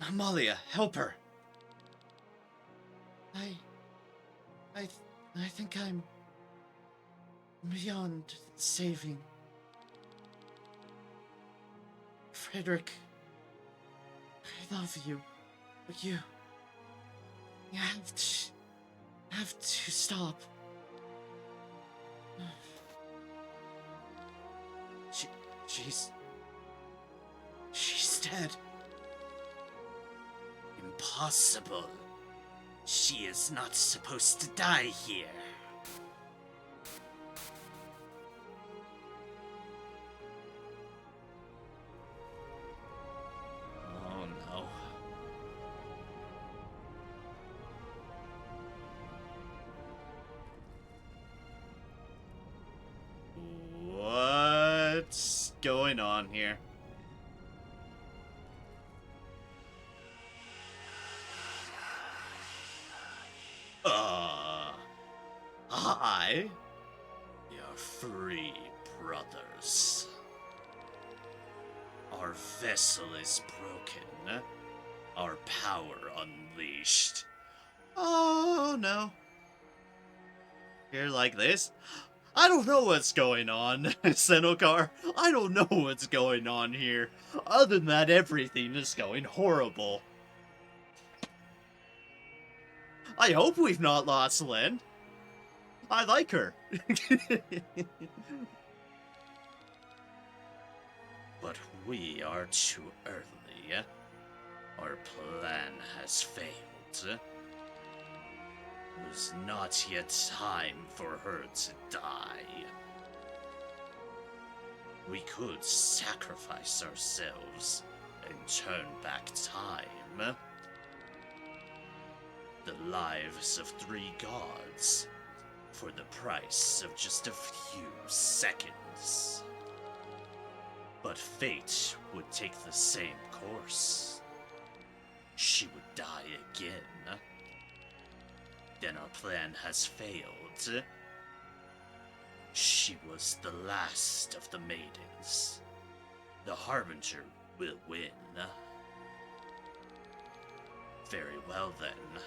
Amalia, help her. I think I'm beyond saving. Frederick, I love you, but you have to stop. She's dead. Impossible. She is not supposed to die here. Oh no. What's going on here? Hi. You're free, brothers. Our vessel is broken. Our power unleashed. Oh no. You're like this? I don't know what's going on, Senokar. I don't know what's going on here. Other than that, everything is going horrible. I hope we've not lost Len. I like her. But we are too early. Our plan has failed. It was not yet time for her to die. We could sacrifice ourselves and turn back time. The lives of 3 gods for the price of just a few seconds. But fate would take the same course. She would die again. Then our plan has failed. She was the last of the maidens. The Harbinger will win. Very well then.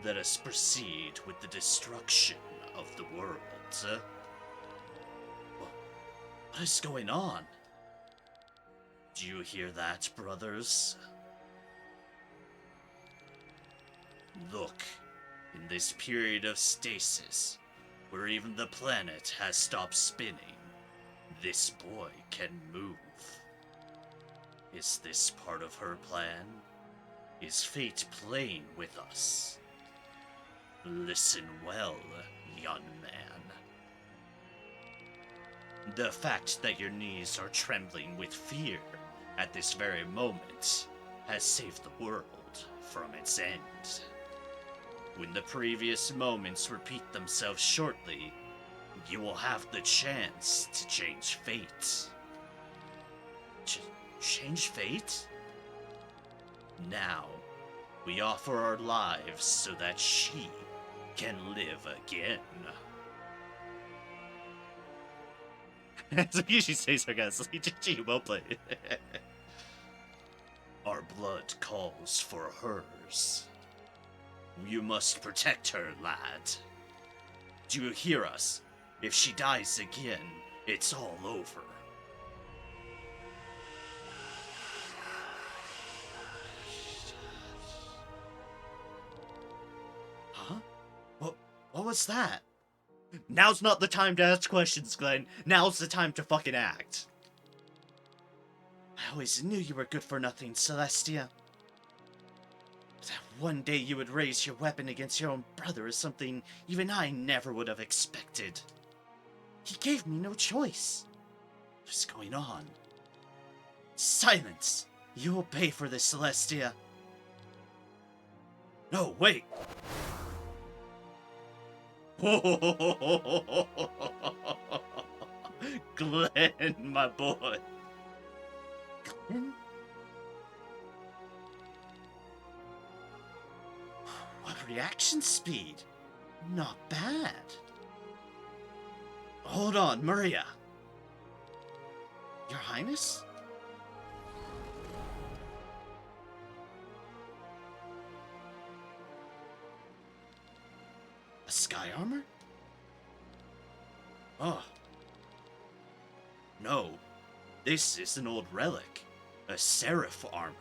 Let us proceed with the destruction of the world. What is going on? Do you hear that, brothers? Look, in this period of stasis, where even the planet has stopped spinning, this boy can move. Is this part of her plan? Is fate playing with us? Listen well, young man. The fact that your knees are trembling with fear at this very moment has saved the world from its end. When the previous moments repeat themselves shortly, you will have the chance to change fate. Change fate? Now, we offer our lives so that she can live again. So you should say sarcastically, GG, well played. Our blood calls for hers. You must protect her, lad. Do you hear us? If she dies again, it's all over. Huh? What was that? Now's not the time to ask questions, Glenn. Now's the time to fucking act. I always knew you were good for nothing, Celestia. That one day you would raise your weapon against your own brother is something even I never would have expected. He gave me no choice. What's going on? Silence! You will pay for this, Celestia. No, wait! Glenn, my boy. Glenn? What reaction speed? Not bad. Hold on, Maria. Your Highness? A sky armor? Oh. No. This is an old relic. A seraph armor.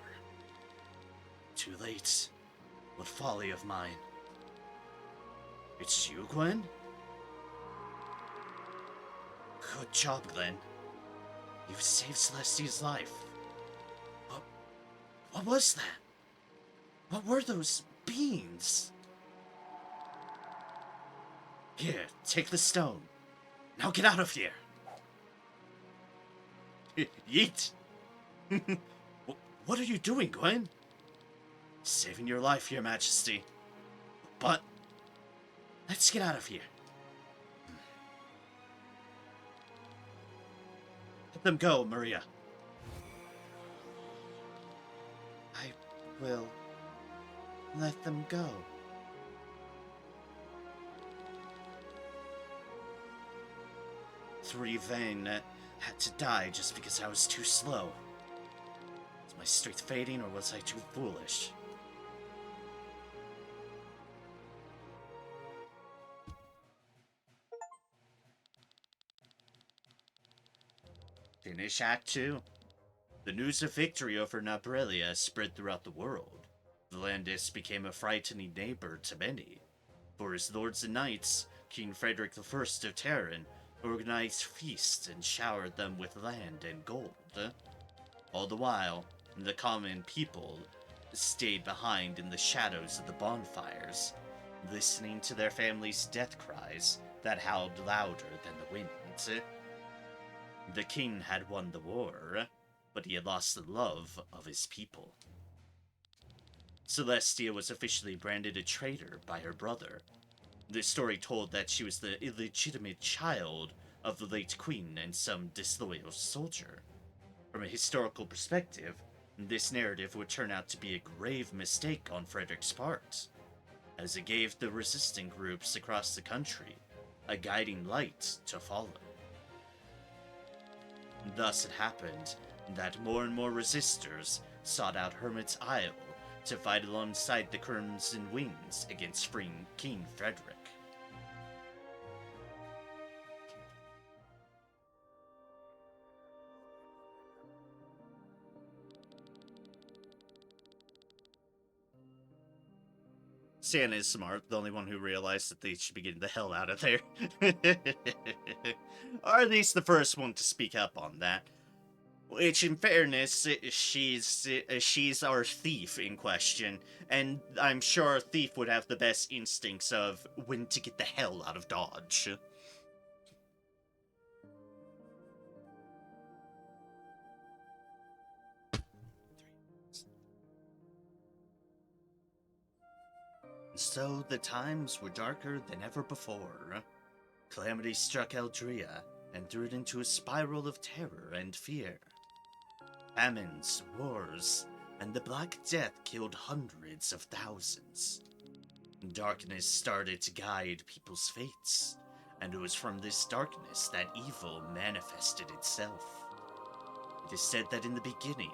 Too late. What folly of mine. It's you, Gwen? Good job, Glenn. You've saved Celestia's life. What was that? What were those beings? Here, take the stone. Now get out of here. Yeet. What are you doing, Gwen? Saving your life, Your Majesty. But let's get out of here. Let them go, Maria. I will let them go. Three Vane had to die just because I was too slow. Was my strength fading, or was I too foolish? Finish Act 2. The news of victory over Nabrelia spread throughout the world. Valandis became a frightening neighbor to many. For his lords and knights, King Frederick I of Terran organized feasts and showered them with land and gold. All the while, the common people stayed behind in the shadows of the bonfires, listening to their families' death cries that howled louder than the wind. The king had won the war, but he had lost the love of his people. Celestia was officially branded a traitor by her brother, The story told that she was the illegitimate child of the late queen and some disloyal soldier. From a historical perspective, this narrative would turn out to be a grave mistake on Frederick's part, as it gave the resistant groups across the country a guiding light to follow. Thus it happened that more and more resistors sought out Hermit's Isle to fight alongside the Crimson Wings against King Frederick. Santa is smart, the only one who realized that they should be getting the hell out of there. Or at least the first one to speak up on that. Which, in fairness, she's our thief in question, and I'm sure our thief would have the best instincts of when to get the hell out of Dodge. So the times were darker than ever before. Calamity struck Eldria and threw it into a spiral of terror and fear. Famines, wars, and the Black Death killed hundreds of thousands. Darkness started to guide people's fates, and it was from this darkness that evil manifested itself. It is said that in the beginning,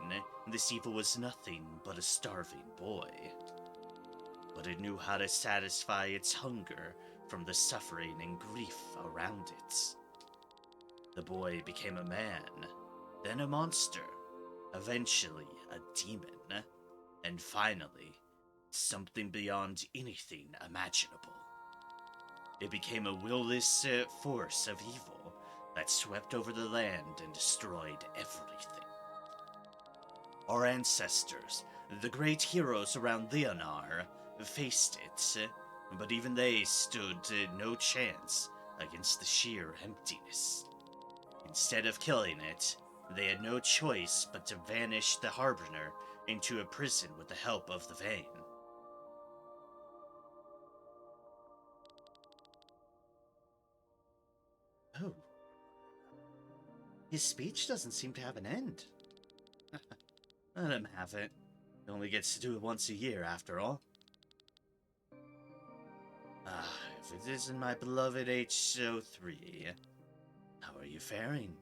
this evil was nothing but a starving boy. But it knew how to satisfy its hunger from the suffering and grief around it. The boy became a man, then a monster, eventually a demon, and finally, something beyond anything imaginable. It became a willless force of evil that swept over the land and destroyed everything. Our ancestors, the great heroes around Leonar, faced it, but even they stood no chance against the sheer emptiness. Instead of killing it, they had no choice but to banish the Harbinger into a prison with the help of the Vane. Oh. His speech doesn't seem to have an end. Let him have it. He only gets to do it once a year, after all. If it isn't my beloved HO3, how are you faring?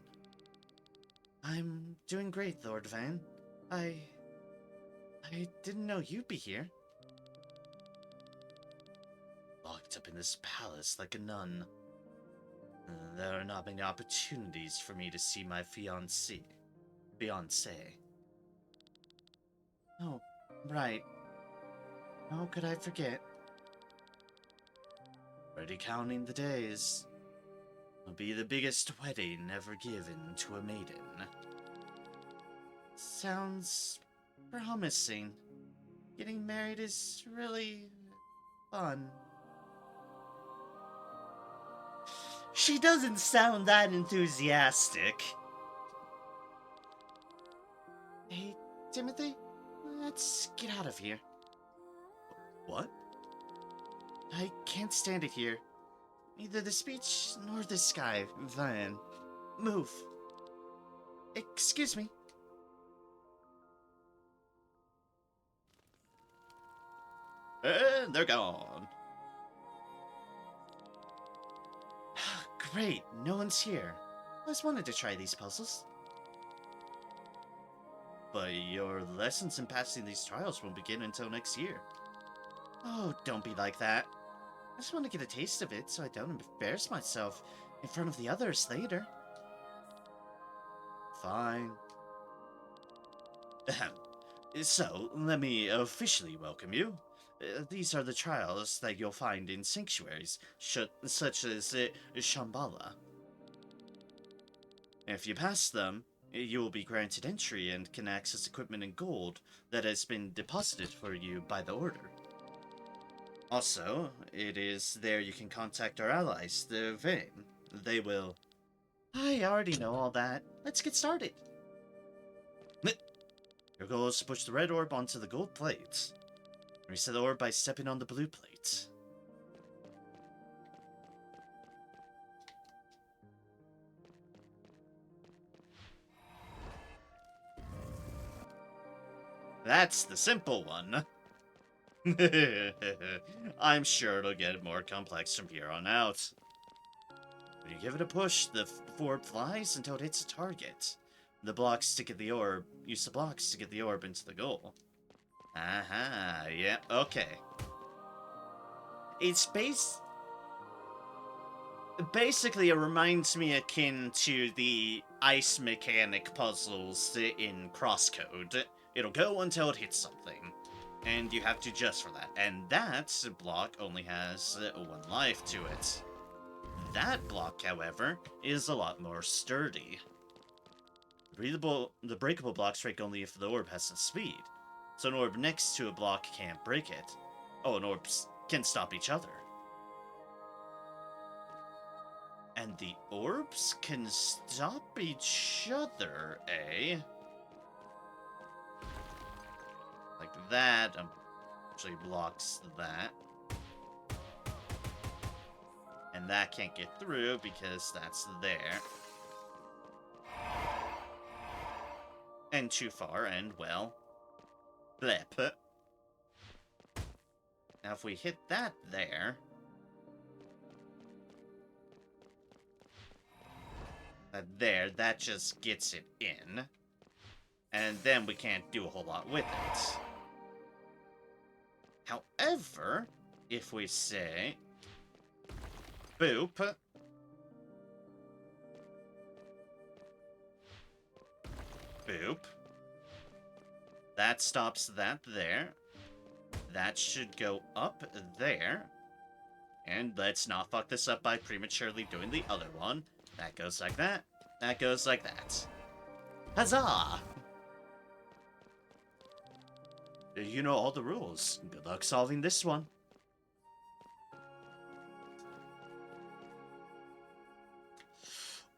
I'm doing great, Lord Van. I didn't know you'd be here. Locked up in this palace like a nun. There are not many opportunities for me to see my fiancé. Oh, right. How could I forget? Already counting the days. It'll be the biggest wedding ever given to a maiden. Sounds promising. Getting married is really fun. She doesn't sound that enthusiastic. Hey, Timothy, let's get out of here. What? I can't stand it here. Neither the speech nor the sky, Van. Move. Excuse me. And they're gone. Great, no one's here. I always wanted to try these puzzles. But your lessons in passing these trials won't begin until next year. Oh, don't be like that. I just want to get a taste of it so I don't embarrass myself in front of the others later. Fine. So, let me officially welcome you. These are the trials that you'll find in sanctuaries, such as Shambhala. If you pass them, you will be granted entry and can access equipment and gold that has been deposited for you by the Order. Also, it is there you can contact our allies, the Vane. They will... I already know all that. Let's get started. Your goal is to push the red orb onto the gold plates. Reset the orb by stepping on the blue plate. That's the simple one. I'm sure it'll get more complex from here on out. When you give it a push, the orb flies until it hits a target. The blocks to get the orb. Use the blocks to get the orb into the goal. Aha, yeah, okay. It's basically, it reminds me akin to the ice mechanic puzzles in Crosscode. It'll go until it hits something, and you have to adjust for that. And that block only has 1 life to it. That block, however, is a lot more sturdy. The breakable blocks break only if the orb has some speed, so an orb next to a block can't break it. Oh, and orbs can stop each other. And the orbs can stop each other, eh? Like that actually blocks that. And that can't get through because that's there. And too far, and well, blip. Now if we hit that there, that just gets it in. And then we can't do a whole lot with it. However, if we say boop, boop, that stops that there. That should go up there. And let's not fuck this up by prematurely doing the other one. That goes like that. That goes like that. Huzzah! You know all the rules. Good luck solving this one.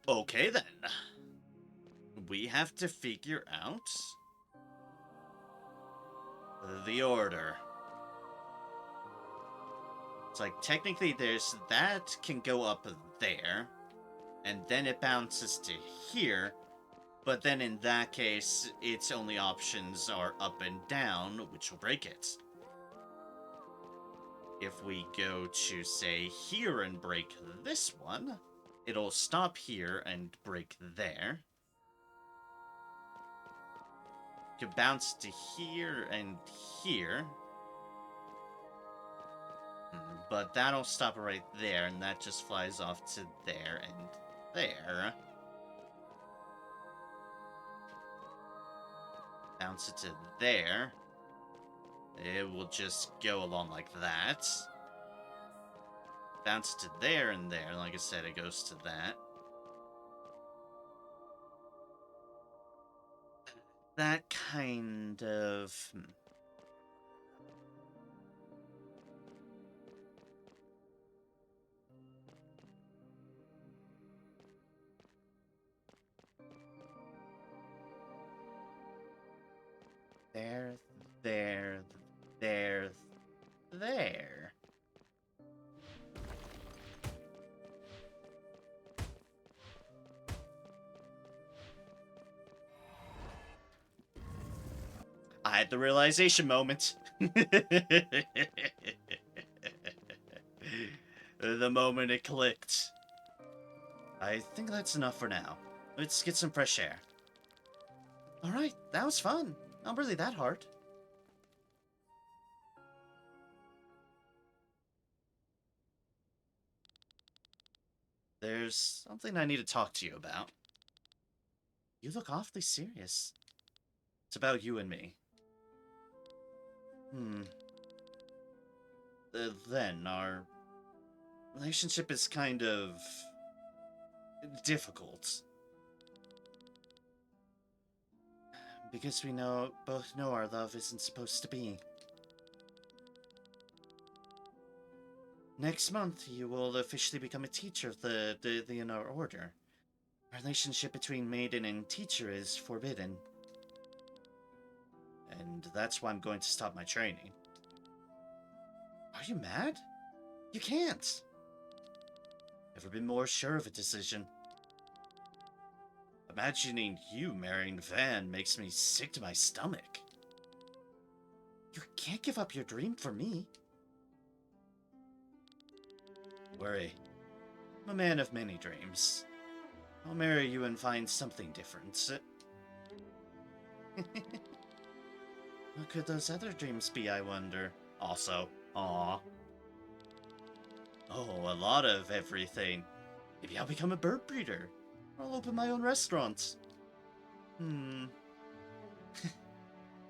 Okay then. We have to figure out the order. It's like, technically there's that can go up there, and then it bounces to here, but then in that case, its only options are up and down, which will break it. If we go to, say, here and break this one, it'll stop here and break there. You can bounce to here and here. But that'll stop right there, and that just flies off to there and there. Bounce it to there. It will just go along like that. Bounce it to there and there. Like I said, it goes to that. That kind of... There, there, there, there. I had the realization moment. The moment it clicked. I think that's enough for now. Let's get some fresh air. Alright, that was fun. Not really that hard. There's something I need to talk to you about. You look awfully serious. It's about you and me. Then, our relationship is kind of... difficult. Because we both know our love isn't supposed to be. Next month, you will officially become a teacher of the Inner Order. Relationship between maiden and teacher is forbidden. And that's why I'm going to stop my training. Are you mad? You can't! Never been more sure of a decision. Imagining you marrying Van makes me sick to my stomach. can't give up your dream for me. Worry. I'm a man of many dreams. I'll marry you and find something different. What could those other dreams be, I wonder? Also, aw. Oh, a lot of everything. Maybe I'll become a bird breeder. Or I'll open my own restaurant.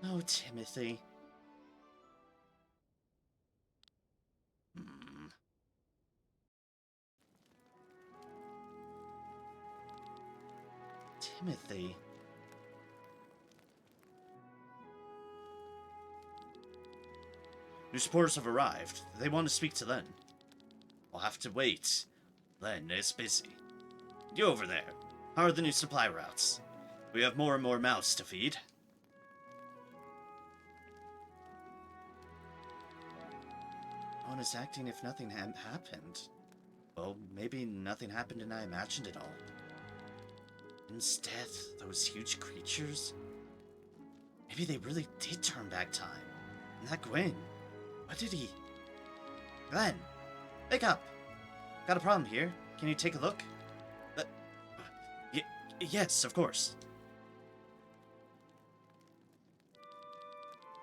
Oh, Timothy. Timothy. New supporters have arrived. They want to speak to Len. I'll have to wait. Len is busy. You over there. How are the new supply routes? We have more and more mouths to feed. No one is acting if nothing happened. Well, maybe nothing happened and I imagined it all. Instead, those huge creatures... Maybe they really did turn back time. And that Gwen... What did he... Glenn! Wake up! Got a problem here. Can you take a look? Yes, of course.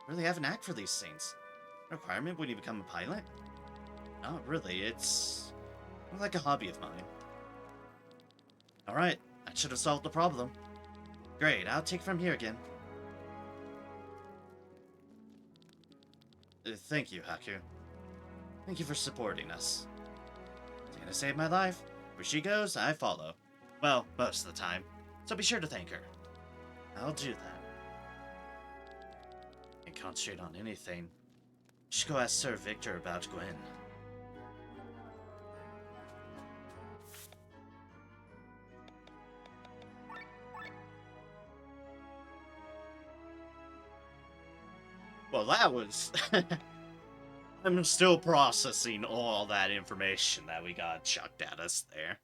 Really have a knack for these things. A requirement when you become a pilot? Not really, it's more like a hobby of mine. Alright, that should have solved the problem. Great, I'll take from here again. Thank you, Haku. Thank you for supporting us. Dana saved my life. Where she goes, I follow. Well, most of the time. So be sure to thank her. I'll do that. Can't concentrate on anything. Should go ask Sir Victor about Gwen. Well, that was... I'm still processing all that information that we got chucked at us there.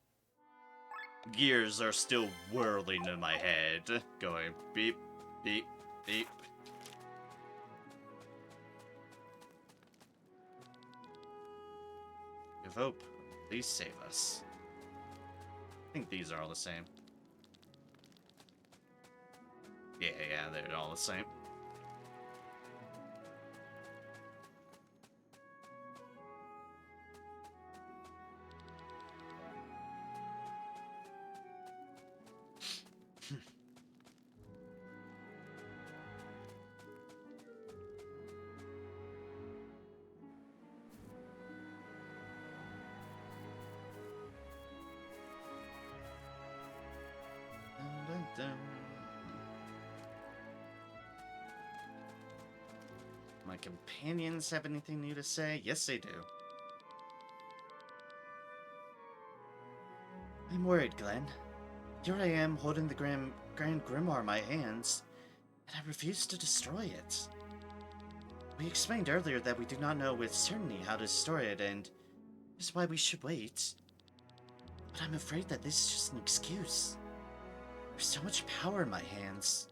Gears are still whirling in my head, going beep, beep, beep. Give hope. Please save us. I think these are all the same. Yeah, they're all the same. My companions have anything new to say? Yes, they do. I'm worried, Glenn. Here I am, holding the Grand Grimoire in my hands, and I refuse to destroy it. We explained earlier that we do not know with certainty how to destroy it, and this is why we should wait. But I'm afraid that this is just an excuse. There's so much power in my hands.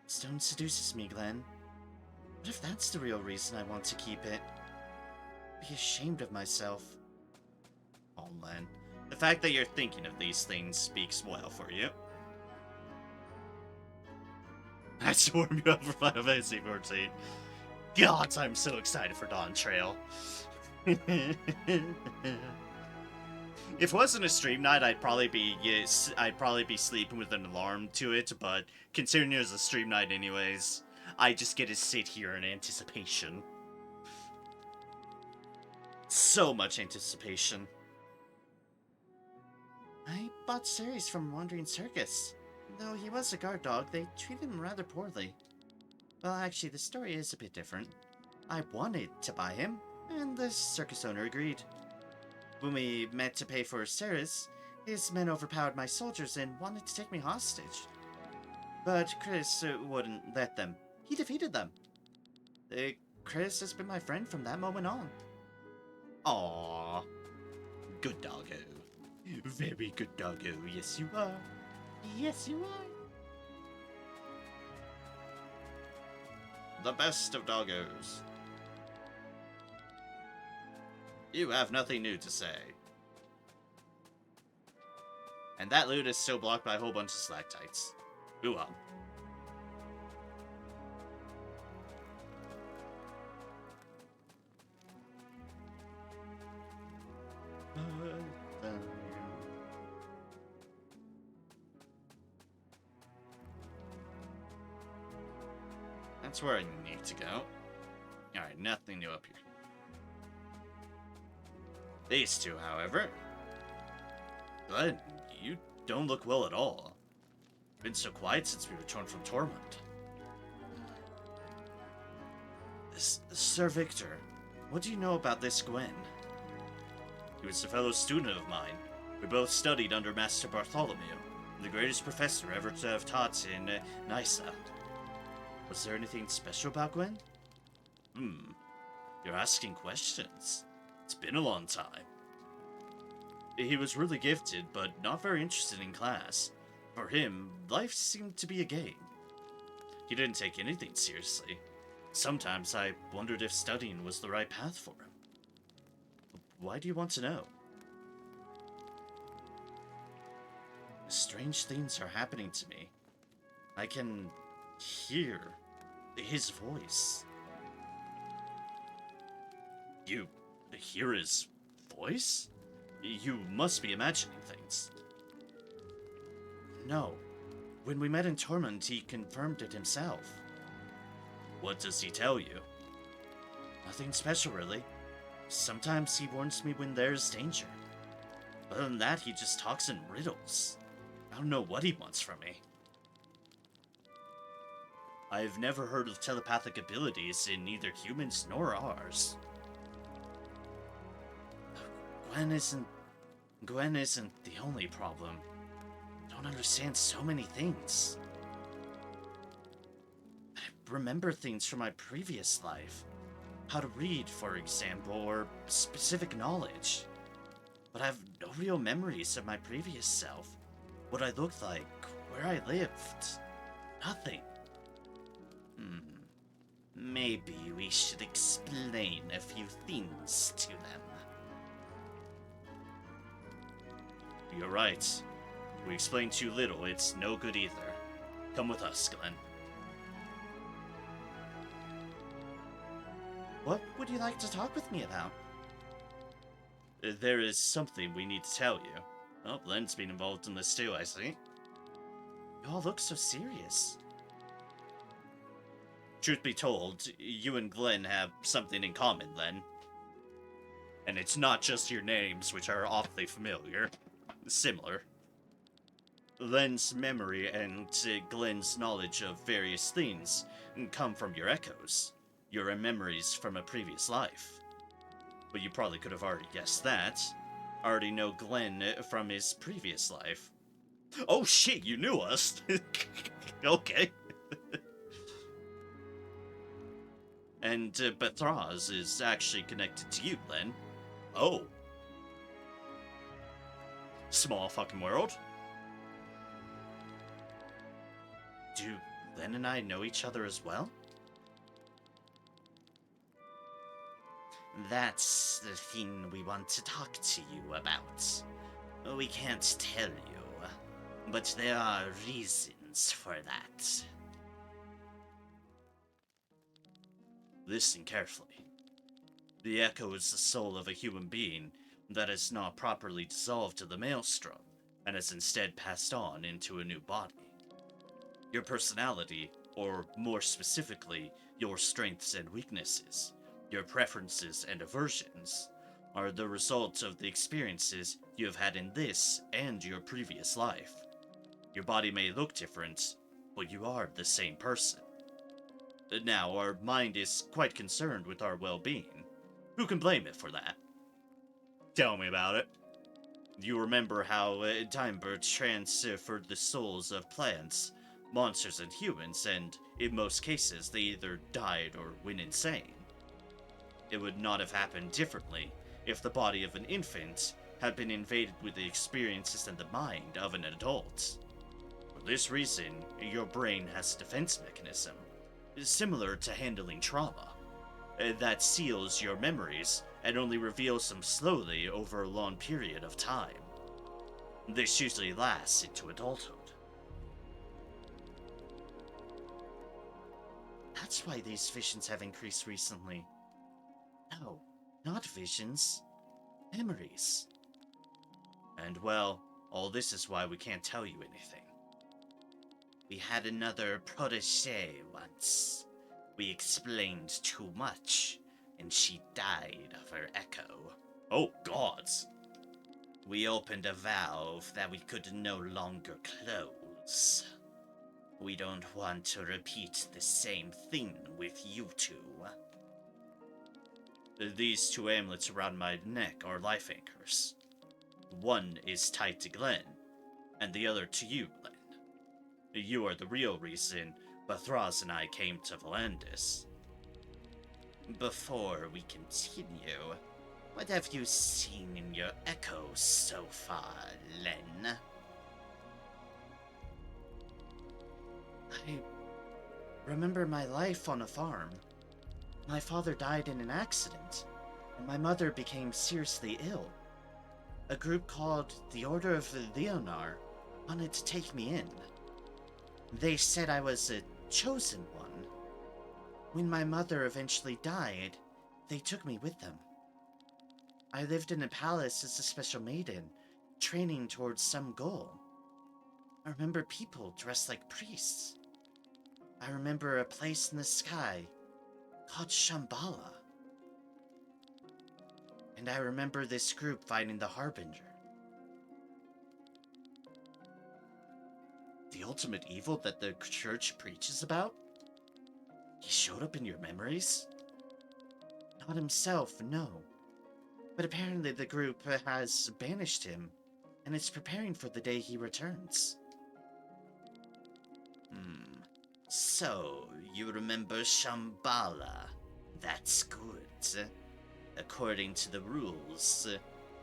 Stone seduces me, Glenn. What if that's the real reason I want to keep it? I'd be ashamed of myself. Oh, Len. The fact that you're thinking of these things speaks well for you. I swarm you up for Final Fantasy 14. God, I'm so excited for Dawn Trail. If it wasn't a stream night, I'd probably be sleeping with an alarm to it, but considering it was a stream night anyways, I just get to sit here in anticipation. So much anticipation. I bought Ceres from Wandering Circus. Though he was a guard dog, they treated him rather poorly. Well, actually, the story is a bit different. I wanted to buy him, and the circus owner agreed. When we met to pay for Ceres, his men overpowered my soldiers and wanted to take me hostage. But Chris wouldn't let them. He defeated them. Chris has been my friend from that moment on. Aww. Good doggo. Very good doggo. Yes, you are. Yes, you are. the best of doggos. You have nothing new to say. And that loot is still blocked by a whole bunch of stalactites. Ooh, That's where I need to go. Alright, nothing new up here. These two, however. Glenn, you don't look well at all. Been so quiet since we returned from Torment. Sir Victor, what do you know about this Gwen? He was a fellow student of mine. We both studied under Master Bartholomew, the greatest professor ever to have taught in Nysa. Was there anything special about Gwen? You're asking questions. It's been a long time. He was really gifted, but not very interested in class. For him, life seemed to be a game. He didn't take anything seriously. Sometimes I wondered if studying was the right path for him. Why do you want to know? Strange things are happening to me. I can hear his voice. You hear his voice? You must be imagining things. No. When we met in Torment, he confirmed it himself. What does he tell you? Nothing special, really. Sometimes he warns me when there's danger. Other than that, he just talks in riddles. I don't know what he wants from me. I've never heard of telepathic abilities in neither humans nor ours. Gwen isn't the only problem. I don't understand so many things. I remember things from my previous life. How to read, for example, or specific knowledge. But I have no real memories of my previous self. What I looked like, where I lived. Nothing. Maybe we should explain a few things to them. You're right. We explain too little, it's no good either. Come with us, Glenn. What would you like to talk with me about? There is something we need to tell you. Oh, Glenn's been involved in this too, I see. You all look so serious. Truth be told, you and Glenn have something in common, Len. And it's not just your names, which are awfully familiar. Similar. Len's memory and Glenn's knowledge of various things come from your echoes. Your memories from a previous life. But you probably could have already guessed that. Already know Glenn from his previous life. Oh shit, you knew us! Okay. And Bethraz is actually connected to you, Len. Oh. Small fucking world. Do Len and I know each other as well? That's the thing we want to talk to you about. We can't tell you, but there are reasons for that. Listen carefully. The Echo is the soul of a human being that is not properly dissolved to the maelstrom, and is instead passed on into a new body. Your personality, or more specifically, your strengths and weaknesses, your preferences and aversions, are the result of the experiences you have had in this and your previous life. Your body may look different, but you are the same person. Now, our mind is quite concerned with our well-being. Who can blame it for that? Tell me about it. You remember how Timebird transferred the souls of plants, monsters, and humans, and in most cases they either died or went insane. It would not have happened differently if the body of an infant had been invaded with the experiences and the mind of an adult. For this reason, your brain has a defense mechanism. similar to handling trauma. That seals your memories and only reveals them slowly over a long period of time. This usually lasts into adulthood. That's why these visions have increased recently. No, not visions. Memories. And well, all this is why we can't tell you anything. We had another protege once. We explained too much, and she died of her echo. Oh, gods! We opened a valve that we could no longer close. We don't want to repeat the same thing with you two. These two amulets around my neck are life anchors. One is tied to Glenn, and the other to you, Glenn. You are the real reason Bathraz and I came to Volandis. Before we continue, what have you seen in your echo so far, Len? I remember my life on a farm. My father died in an accident, and my mother became seriously ill. A group called the Order of Leonar wanted to take me in. They said I was a chosen one. When my mother eventually died, they took me with them. I lived in a palace as a special maiden, training towards some goal. I remember people dressed like priests. I remember a place in the sky called Shambhala. And I remember this group fighting the Harbinger. The ultimate evil that the church preaches about? He showed up in your memories? Not himself, no. But apparently the group has banished him, and is preparing for the day he returns. So, you remember Shambhala? That's good. According to the rules,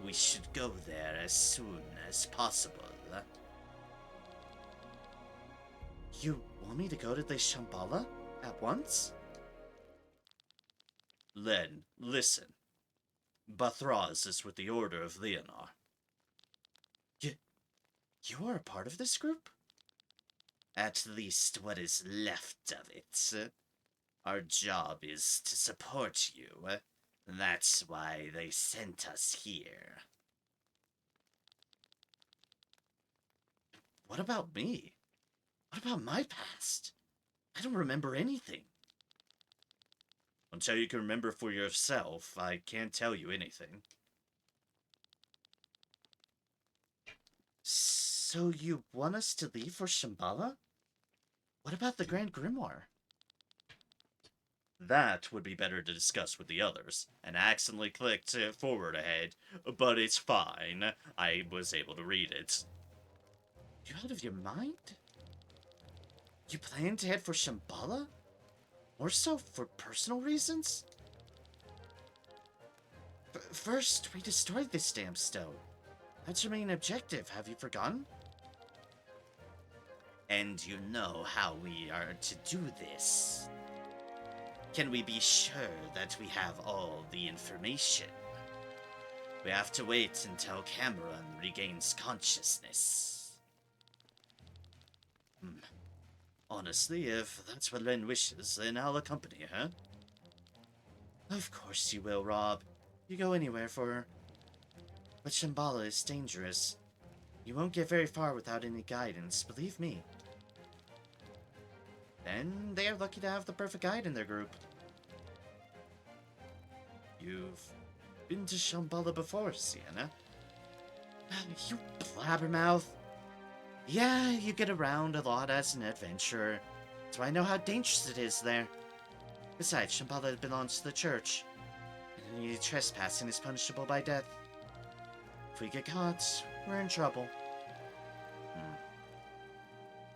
we should go there as soon as possible. You want me to go to the Shambhala at once? Len, listen. Bathraz is with the Order of Leonar. You are a part of this group? At least what is left of it. Our job is to support you. That's why they sent us here. What about me? What about my past? I don't remember anything. Until you can remember for yourself, I can't tell you anything. So you want us to leave for Shambhala? What about the Grand Grimoire? That would be better to discuss with the others, and I accidentally clicked forward ahead, but it's fine. I was able to read it. You out of your mind? You plan to head for Shambhala? More so for personal reasons? First, we destroyed this damn stone. That's your main objective, have you forgotten? And you know how we are to do this. Can we be sure that we have all the information? We have to wait until Cameron regains consciousness. Honestly, if that's what Len wishes, then I'll accompany her. Of course you will, Rob. You go anywhere for her. But Shambhala is dangerous. You won't get very far without any guidance, believe me. And they are lucky to have the perfect guide in their group. You've been to Shambhala before, Sienna. You blabbermouth. Yeah, you get around a lot as an adventurer, so I know how dangerous it is there. Besides, Shambhala belongs to the church, and any trespassing is punishable by death. If we get caught, we're in trouble.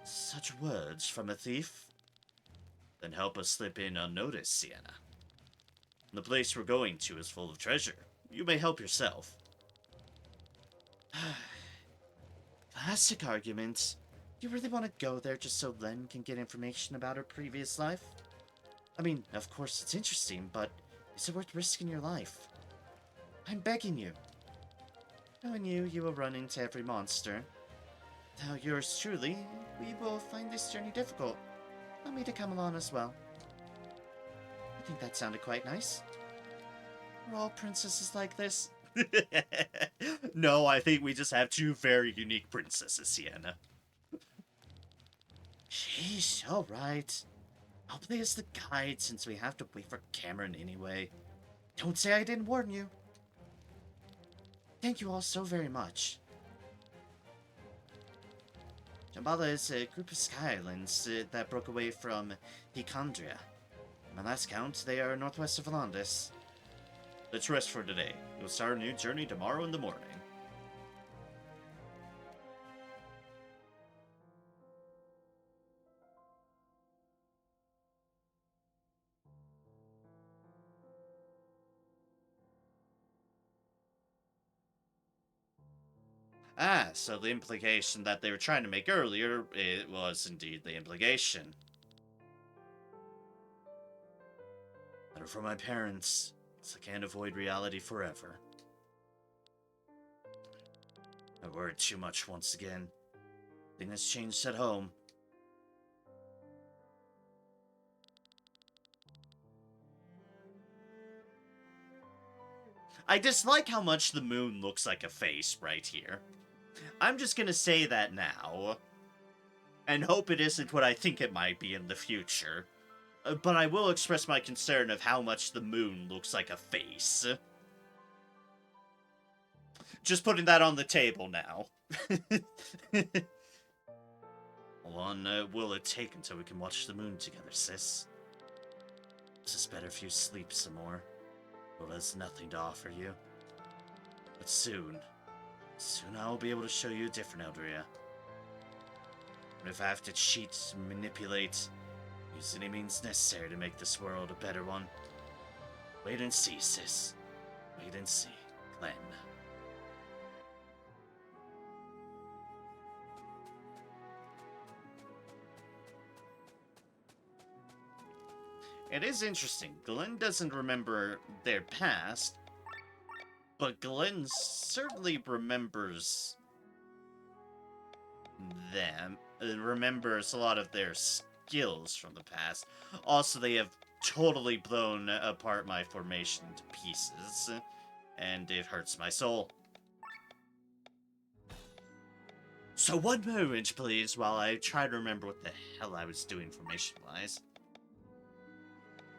Such words from a thief? Then help us slip in unnoticed, Sienna. The place we're going to is full of treasure. You may help yourself. Classic argument. You really want to go there just so Len can get information about her previous life? I mean, of course it's interesting, but is it worth risking your life? I'm begging you. Knowing you, you will run into every monster. Now yours truly, we will find this journey difficult. Allow me to come along as well. I think that sounded quite nice. Are all princesses like this? No, I think we just have two very unique princesses, Sienna. Sheesh, alright. I'll play as the guide since we have to wait for Cameron anyway. Don't say I didn't warn you. Thank you all so very much. Shambhala is a group of sky islands that broke away from Hecondria. At my last count, they are northwest of Volantis. Let's rest for today. We'll start a new journey tomorrow in the morning. Ah, so the implication that they were trying to make earlier, it was indeed the implication. Letter from my parents, so I can't avoid reality forever. I worried too much once again. Things has changed at home. I dislike how much the moon looks like a face right here. I'm just gonna say that now. And hope it isn't what I think it might be in the future. But I will express my concern of how much the moon looks like a face. Just putting that on the table now. How long will it take until we can watch the moon together, sis? It's just better if you sleep some more. Well, there's nothing to offer you. But soon I will be able to show you a different Eldria. And if I have to cheat, manipulate, use any means necessary to make this world a better one, wait and see, sis. Wait and see. Glenn. It is interesting. Glenn doesn't remember their past, but Glenn certainly remembers them. Remembers a lot of their skills from the past. Also, they have totally blown apart my formation to pieces, and it hurts my soul. So one moment, please, while I try to remember what the hell I was doing formation-wise.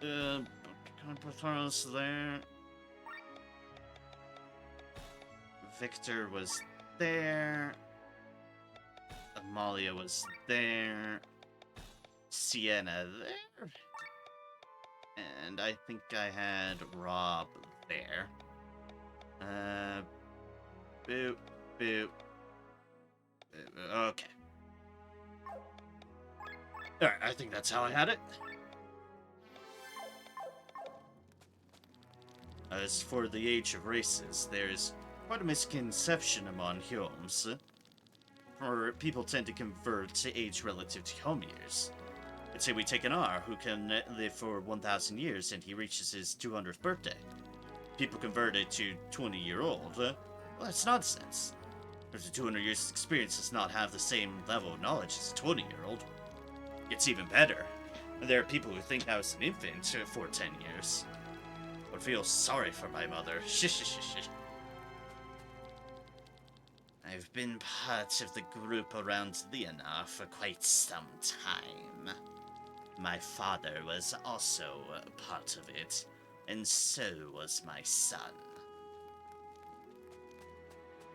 Can I put us there? Victor was there. Amalia was there. Sienna there. And I think I had Rob there. Boop, boop. Okay. Alright, I think that's how I had it. As for the age of races, there's quite a misconception among Hyoms. For people tend to convert to age relative to home years. Let's say we take an R who can live for 1,000 years and he reaches his 200th birthday. People convert it to 20-year-old. Well, that's nonsense. If a 200 years experience does not have the same level of knowledge as a 20-year-old. It's even better. There are people who think I was an infant for 10 years. Would feel sorry for my mother. I've been part of the group around Leonard for quite some time. My father was also part of it, and so was my son.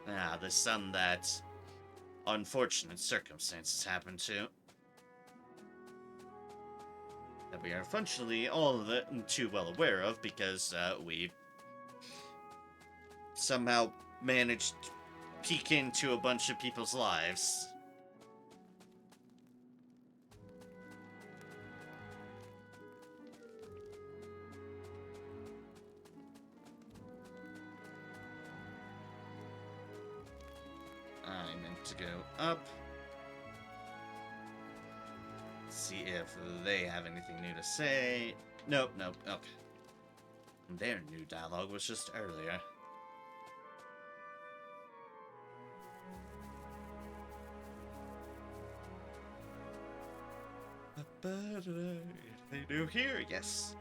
Ah, the son that unfortunate circumstances happened to. That we are functionally all too well aware of because we somehow managed to peek into a bunch of people's lives. I meant to go up. see if they have anything new to say. Nope, nope, okay. Their new dialogue was just earlier. They do here, yes.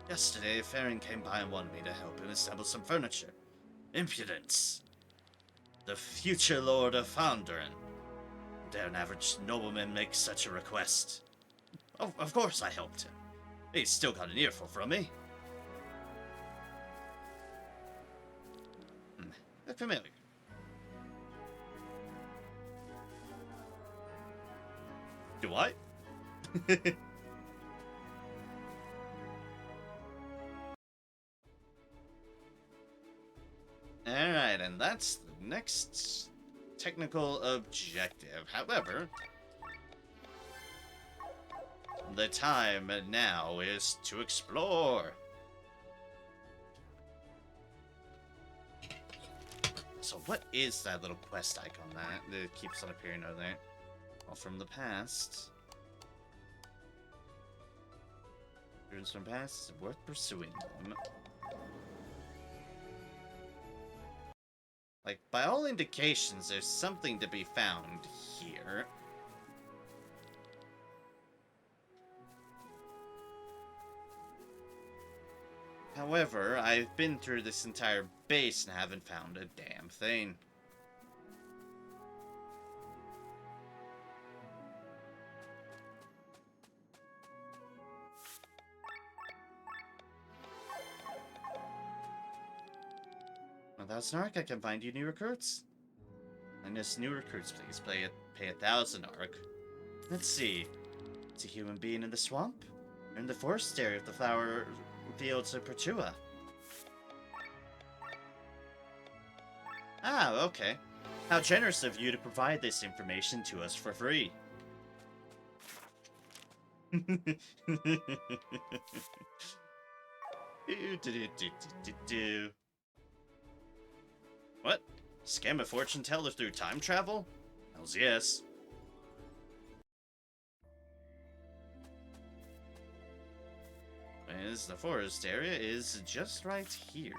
Yesterday, Farron came by and wanted me to help him assemble some furniture. Impudence. The future Lord of Foundering. Dare an average nobleman make such a request? Of course I helped him. He's still got an earful from me. Familiar. Do I? Alright, and that's the next technical objective. However, the time now is to explore. So what is that little quest icon that keeps on appearing over there? Well, from the past. From the past, is worth pursuing them. Like, by all indications, there's something to be found here. However, I've been through this entire base and haven't found a damn thing. Without Snark, I can find you new recruits. And as new recruits, please pay 1,000 arc. Let's see. It's a human being in the swamp? Or in the forest area of the flower fields of Pertua? Ah, okay. How generous of you to provide this information to us for free. What? Scam a fortune teller through time travel? Hells yes. As the forest area is just right here.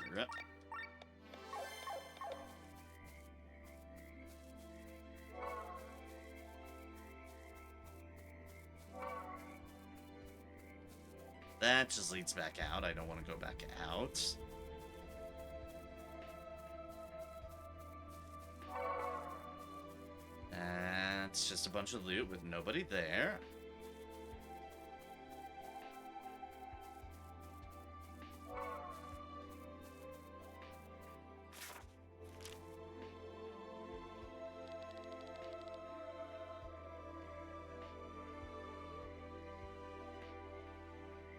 That just leads back out. I don't want to go back out. That's just a bunch of loot with nobody there.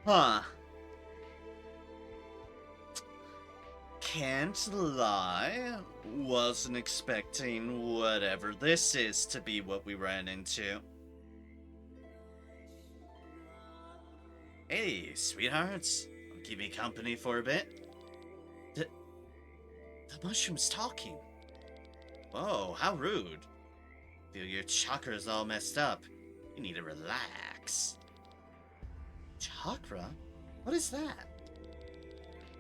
Huh. Can't lie. Wasn't expecting whatever this is to be what we ran into. Hey, sweethearts. Keep me company for a bit. The mushroom's talking. Whoa, how rude. Feel your chakras all messed up. You need to relax. Chakra? What is that?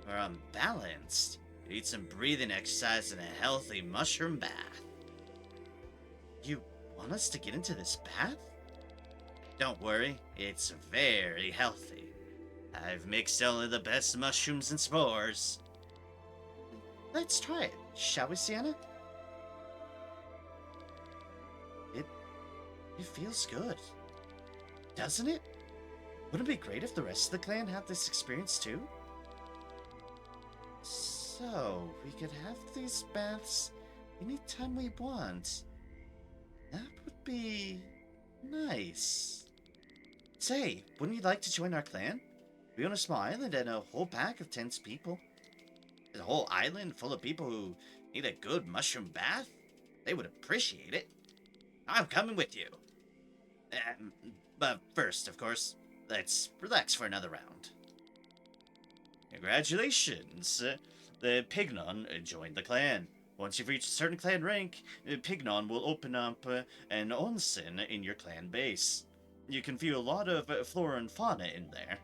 We're unbalanced. You need some breathing exercise and a healthy mushroom bath. You want us to get into this bath? Don't worry, it's very healthy. I've mixed only the best mushrooms and spores. Let's try it, shall we, Sienna? It feels good. Doesn't it? Wouldn't it be great if the rest of the clan had this experience too? So, we could have these baths anytime we want. That would be nice. Say, wouldn't you like to join our clan? We own a small island and a whole pack of tense people. A whole island full of people who need a good mushroom bath? They would appreciate it. I'm coming with you. But first, of course, let's relax for another round. Congratulations! The Pignon joined the clan. Once you've reached a certain clan rank, Pignon will open up an onsen in your clan base. you can view a lot of flora and fauna in there.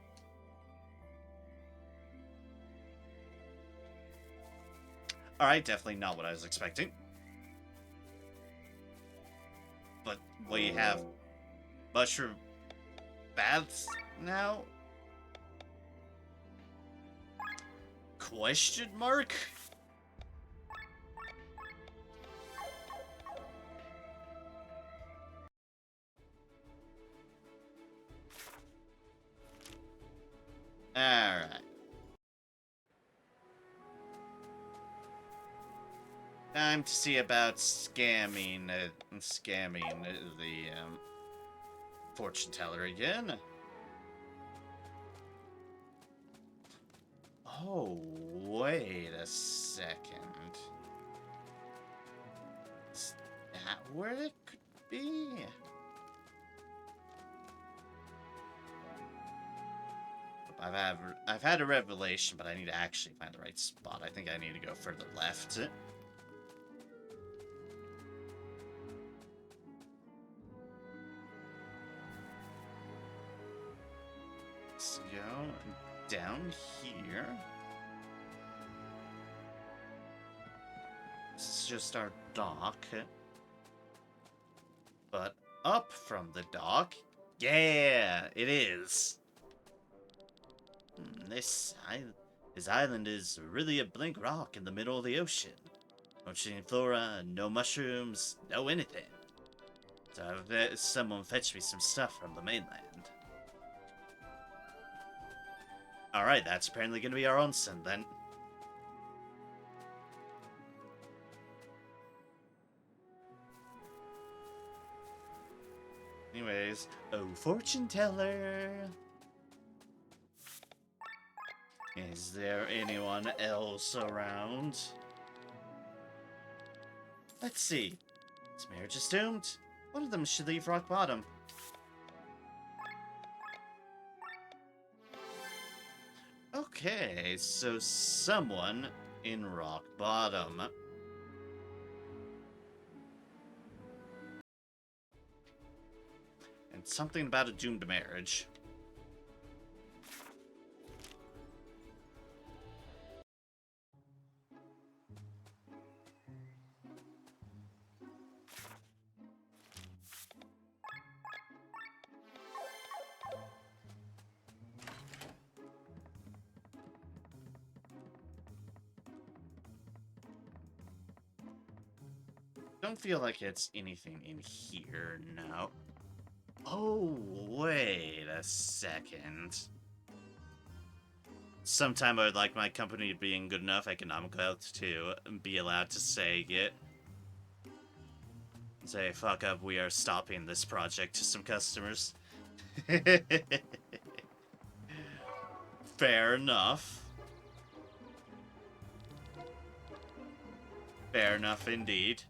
Alright, definitely not what I was expecting. But we have mushroom baths now? Question mark? Alright. Time to see about scamming the fortune teller again. Oh, wait a second. Is that where it could be? I've had a revelation, but I need to actually find the right spot. I think I need to go further left. Let's go down here. This is just our dock. But up from the dock? Yeah, it is. This island is really a blank rock in the middle of the ocean. No ocean flora, no mushrooms, no anything. So I've had someone fetch me some stuff from the mainland. Alright, that's apparently going to be our onsen then. Anyways, oh fortune teller. Is there anyone else around? Let's see. This marriage is doomed. One of them should leave Rock Bottom. Okay, so someone in Rock Bottom. And something about a doomed marriage. Don't feel like it's anything in here now. Oh, wait a second. Sometime I would like my company being good enough economical to be allowed to say it. Say, fuck up, we are stopping this project to some customers. Fair enough. Fair enough indeed.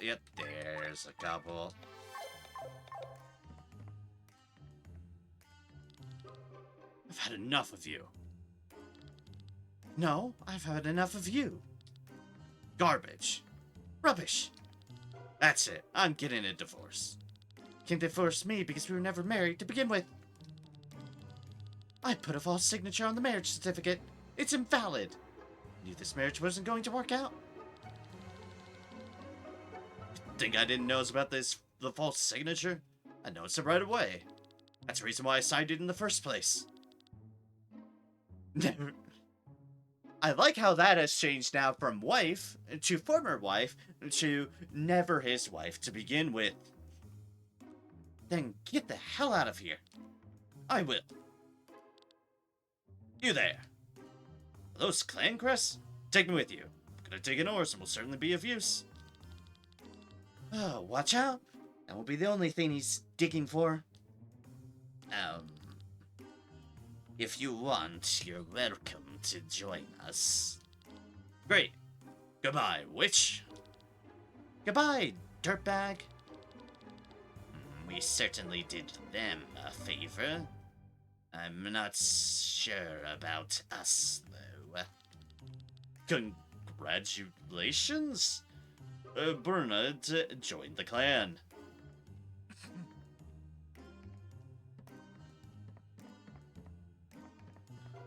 Yep, there's a couple. I've had enough of you. No, I've had enough of you. Garbage. Rubbish. That's it. I'm getting a divorce. Can't divorce me because we were never married to begin with. I put a false signature on the marriage certificate. It's invalid. Knew this marriage wasn't going to work out. Think I didn't know about the false signature? I noticed it right away. That's the reason why I signed it in the first place. Never. I like how that has changed now from wife to former wife to never his wife to begin with. Then get the hell out of here. I will. You there. Are those clan crests? Take me with you. I'm gonna take an oars and will certainly be of use. Oh, watch out. That won't be the only thing he's digging for. If you want, you're welcome to join us. Great. Goodbye, witch. Goodbye, dirtbag. We certainly did them a favor. I'm not sure about us, though. Congratulations. Bernard joined the clan.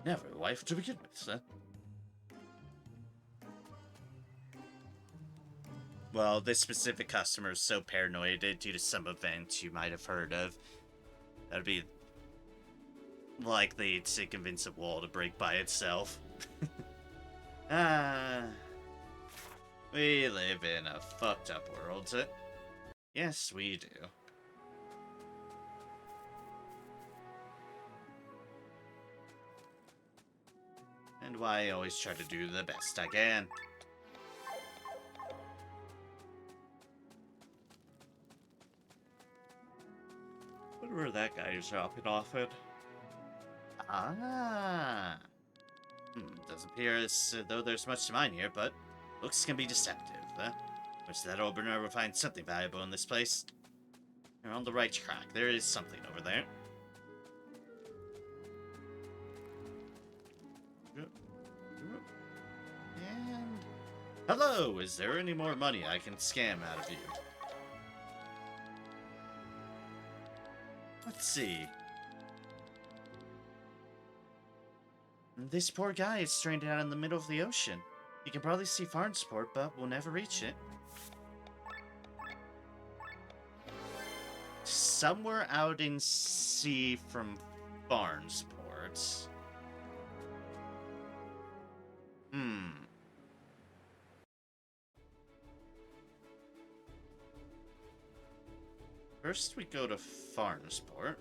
Never a wife to begin with, sir. Well, this specific customer is so paranoid due to some event you might have heard of. That'd be likely to convince a wall to break by itself. Ah, We live in a fucked up world. yes, we do. And why I always try to do the best I can. Wonder where that guy is dropping off at. Ah. Doesn't appear as though there's much to mine here, but looks can be deceptive. Wish that opener would find something valuable in this place. You're on the right track. There is something over there. And... hello! Is there any more money I can scam out of you? Let's see. This poor guy is stranded out in the middle of the ocean. You can probably see Farnsport, but we'll never reach it. Somewhere out in sea from Farnsport. First we go to Farnsport,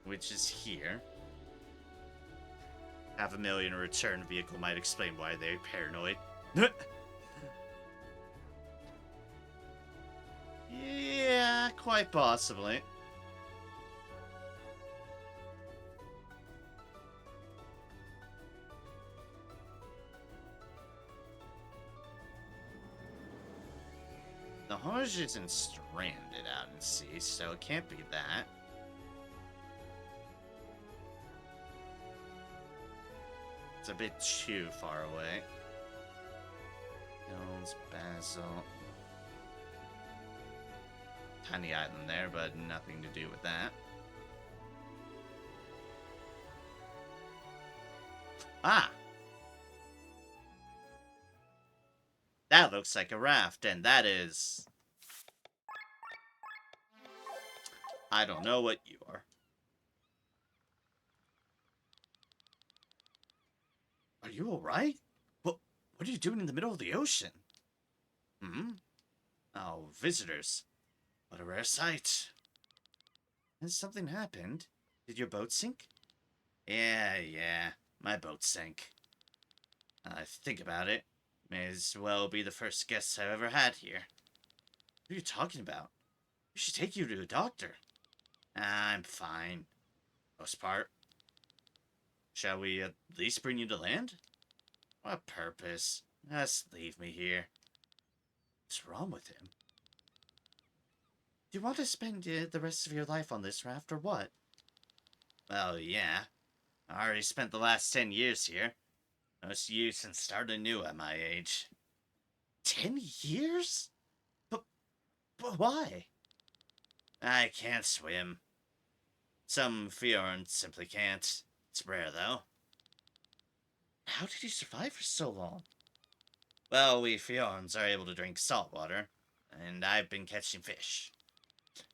which is here. $500,000 return vehicle might explain why they're paranoid. Yeah, quite possibly. The Hajj isn't stranded out in sea, so it can't be that. It's a bit too far away. Hills, Basil. Tiny island there, but nothing to do with that. Ah! That looks like a raft, and that is... I don't know what you are. Are you alright? What are you doing in the middle of the ocean? Oh, visitors. What a rare sight. Has something happened? Did your boat sink? Yeah, my boat sank. Think about it. May as well be the first guests I've ever had here. What are you talking about? We should take you to a doctor. I'm fine. Most part. Shall we at least bring you to land? What purpose? Just leave me here. What's wrong with him? Do you want to spend the rest of your life on this raft or what? Well, yeah. I already spent the last 10 years here. No use in starting anew at my age. 10 years? But why? I can't swim. Some Fjords simply can't. It's rare, though. How did you survive for so long? Well, we Fjords are able to drink salt water, and I've been catching fish.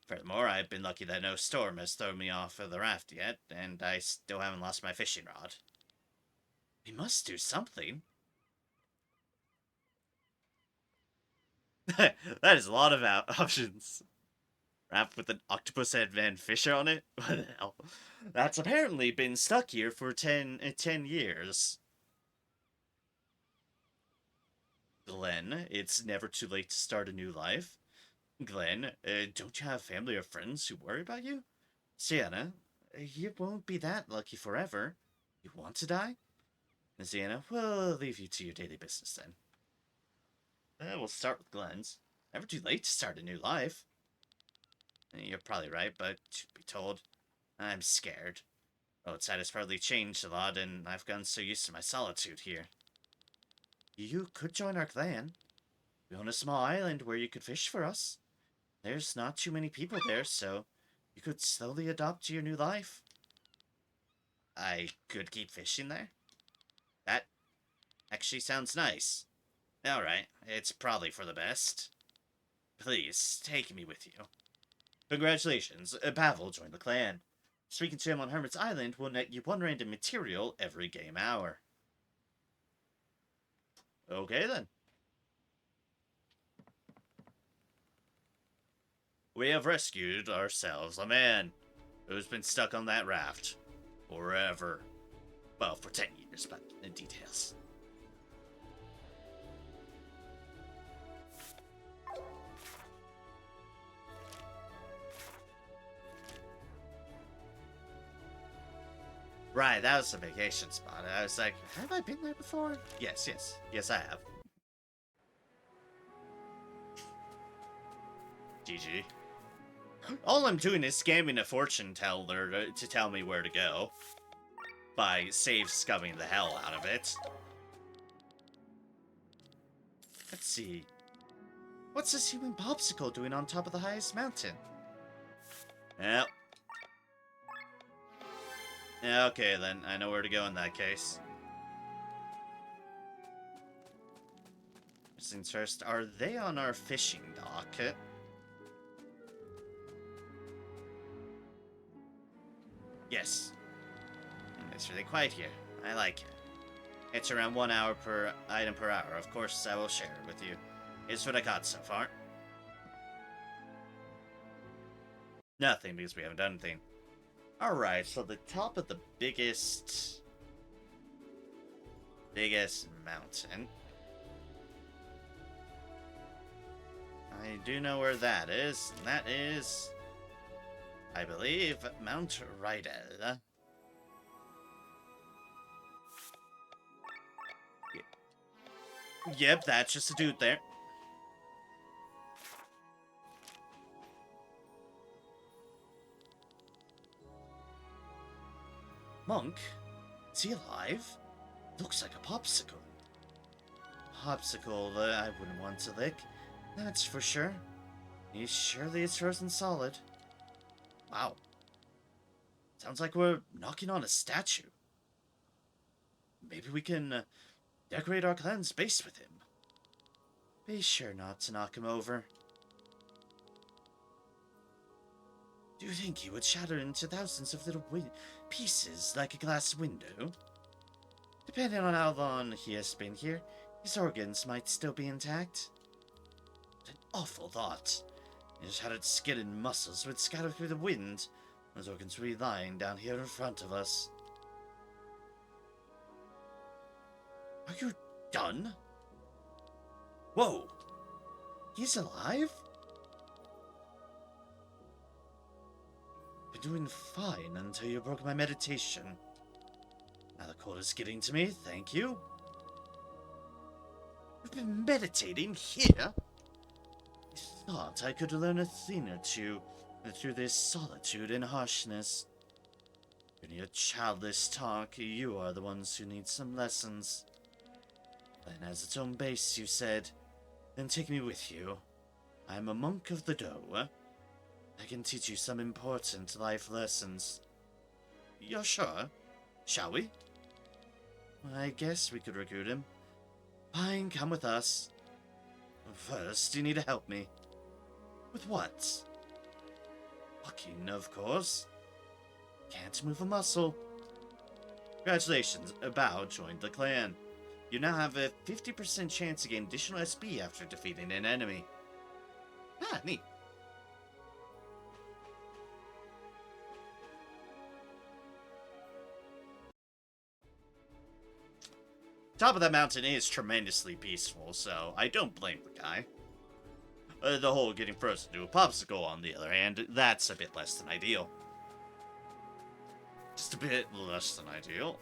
Furthermore, I've been lucky that no storm has thrown me off of the raft yet, and I still haven't lost my fishing rod. We must do something. That is a lot of options. Raft with an octopus head Van Fisher on it? What the hell? That's apparently been stuck here for 10 years. Glenn, it's never too late to start a new life. Glenn, don't you have family or friends who worry about you? Sienna, you won't be that lucky forever. You want to die? Sienna, we'll leave you to your daily business then. We'll start with Glenn's. Never too late to start a new life. You're probably right, but truth be told, I'm scared. Outside has probably changed a lot, and I've gotten so used to my solitude here. You could join our clan. We own a small island where you could fish for us. There's not too many people there, so you could slowly adopt to your new life. I could keep fishing there? That actually sounds nice. Alright, it's probably for the best. Please, take me with you. Congratulations, Pavel joined the clan. Speaking to him on Hermit's Island will net you 1 random material every game hour. Okay then. We have rescued ourselves a man who's been stuck on that raft forever. Well, for 10 years, but in details. Right, that was a vacation spot. I was like, have I been there before? Yes, I have. GG. All I'm doing is scamming a fortune teller to tell me where to go. By save scumming the hell out of it. Let's see. What's this human popsicle doing on top of the highest mountain? Yep. Yeah, okay then. I know where to go in that case. First things first, are they on our fishing dock? Yes. It's really quiet here. I like it. It's around 1 hour per item per hour. Of course, I will share it with you. It's what I got so far. Nothing, because we haven't done anything. Alright, so the top of the biggest mountain. I do know where that is, and that is, I believe, Mount Rydell. Yep, that's just a dude there. Monk? Is he alive? Looks like a popsicle. Popsicle that I wouldn't want to lick, that's for sure. Surely it's frozen solid. Wow. Sounds like we're knocking on a statue. Maybe we can decorate our clan's base with him. Be sure not to knock him over. Do you think he would shatter into thousands of little pieces like a glass window? Depending on how long he has been here, his organs might still be intact. What an awful thought. His shattered skin and muscles would scatter through the wind. Those organs would be lying down here in front of us. Are you done? Whoa! He's alive? Been doing fine until you broke my meditation. Now the cold is getting to me, thank you. You've been meditating here? I thought I could learn a thing or two through this solitude and harshness. In your childless talk, you are the ones who need some lessons. Then has its own base, you said. Then take me with you. I am a monk of the Doe. I can teach you some important life lessons. You're sure? Shall we? I guess we could recruit him. Fine, come with us. First, you need to help me. With what? Walking, of course. Can't move a muscle. Congratulations, Bao joined the clan. You now have a 50% chance to gain additional SP after defeating an enemy. Ah, neat. Top of that mountain is tremendously peaceful, so I don't blame the guy. The whole getting frozen to a popsicle, on the other hand, that's a bit less than ideal. Just a bit less than ideal.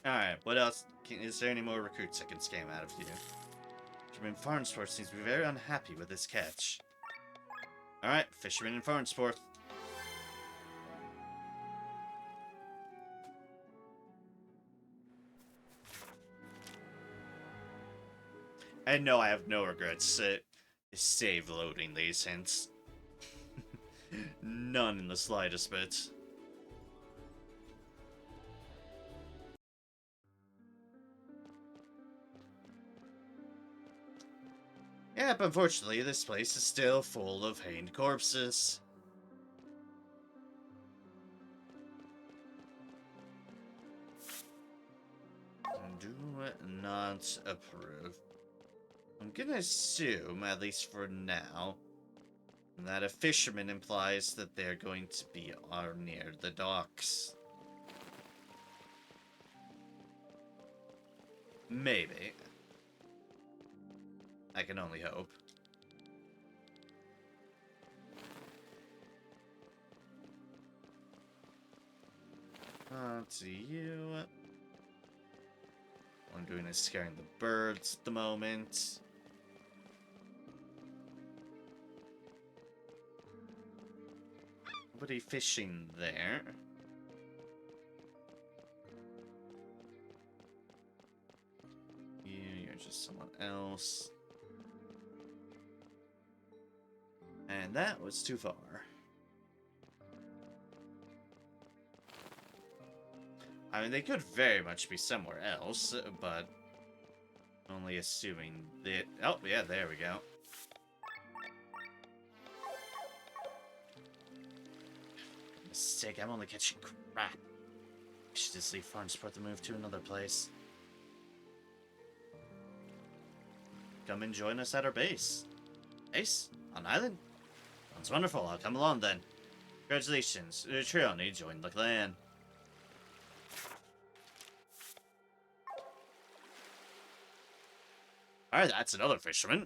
Alright, what else? Is there any more recruits I can scam out of you? Fisherman Farnsworth seems to be very unhappy with this catch. Alright, Fisherman in Farnsworth. And no, I have no regrets. Save loading these hints. None in the slightest bit. Yep, unfortunately, this place is still full of hanged corpses. Do not approve. I'm gonna assume, at least for now, that a fisherman implies that they're going to be near the docks. Maybe. I can only hope. To you. All I'm doing is scaring the birds at the moment. Nobody fishing there. You're just someone else. And that was too far. I mean, they could very much be somewhere else, but only assuming that... Oh, yeah, there we go. For mistake, I'm only catching crap. I should just leave Farnsworth and move to another place. Come and join us at our base. Base? On island? Sounds wonderful, I'll come along then. Congratulations, Trione joined the clan. Alright, that's another fisherman.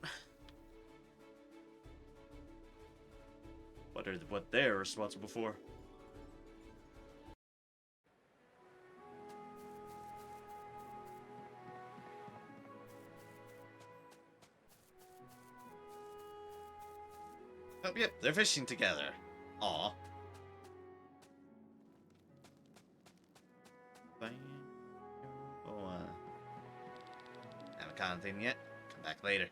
What they're responsible for. Oh, yep, they're fishing together. Aw. Oh, haven't caught anything yet. Come back later.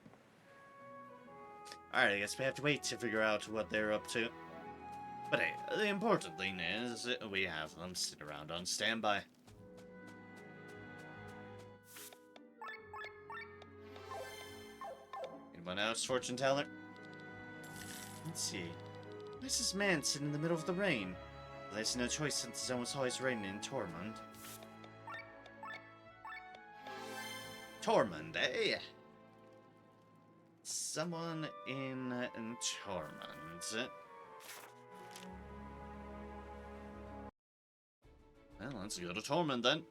Alright, I guess we have to wait to figure out what they're up to. But hey, the important thing is we have them sit around on standby. Anyone else, fortune teller? Let's see. Why is this man sitting in the middle of the rain? Well, there's no choice since it's almost always raining in Tormund. Tormund, eh? Someone in Tormund. Well, let's go to Tormund then.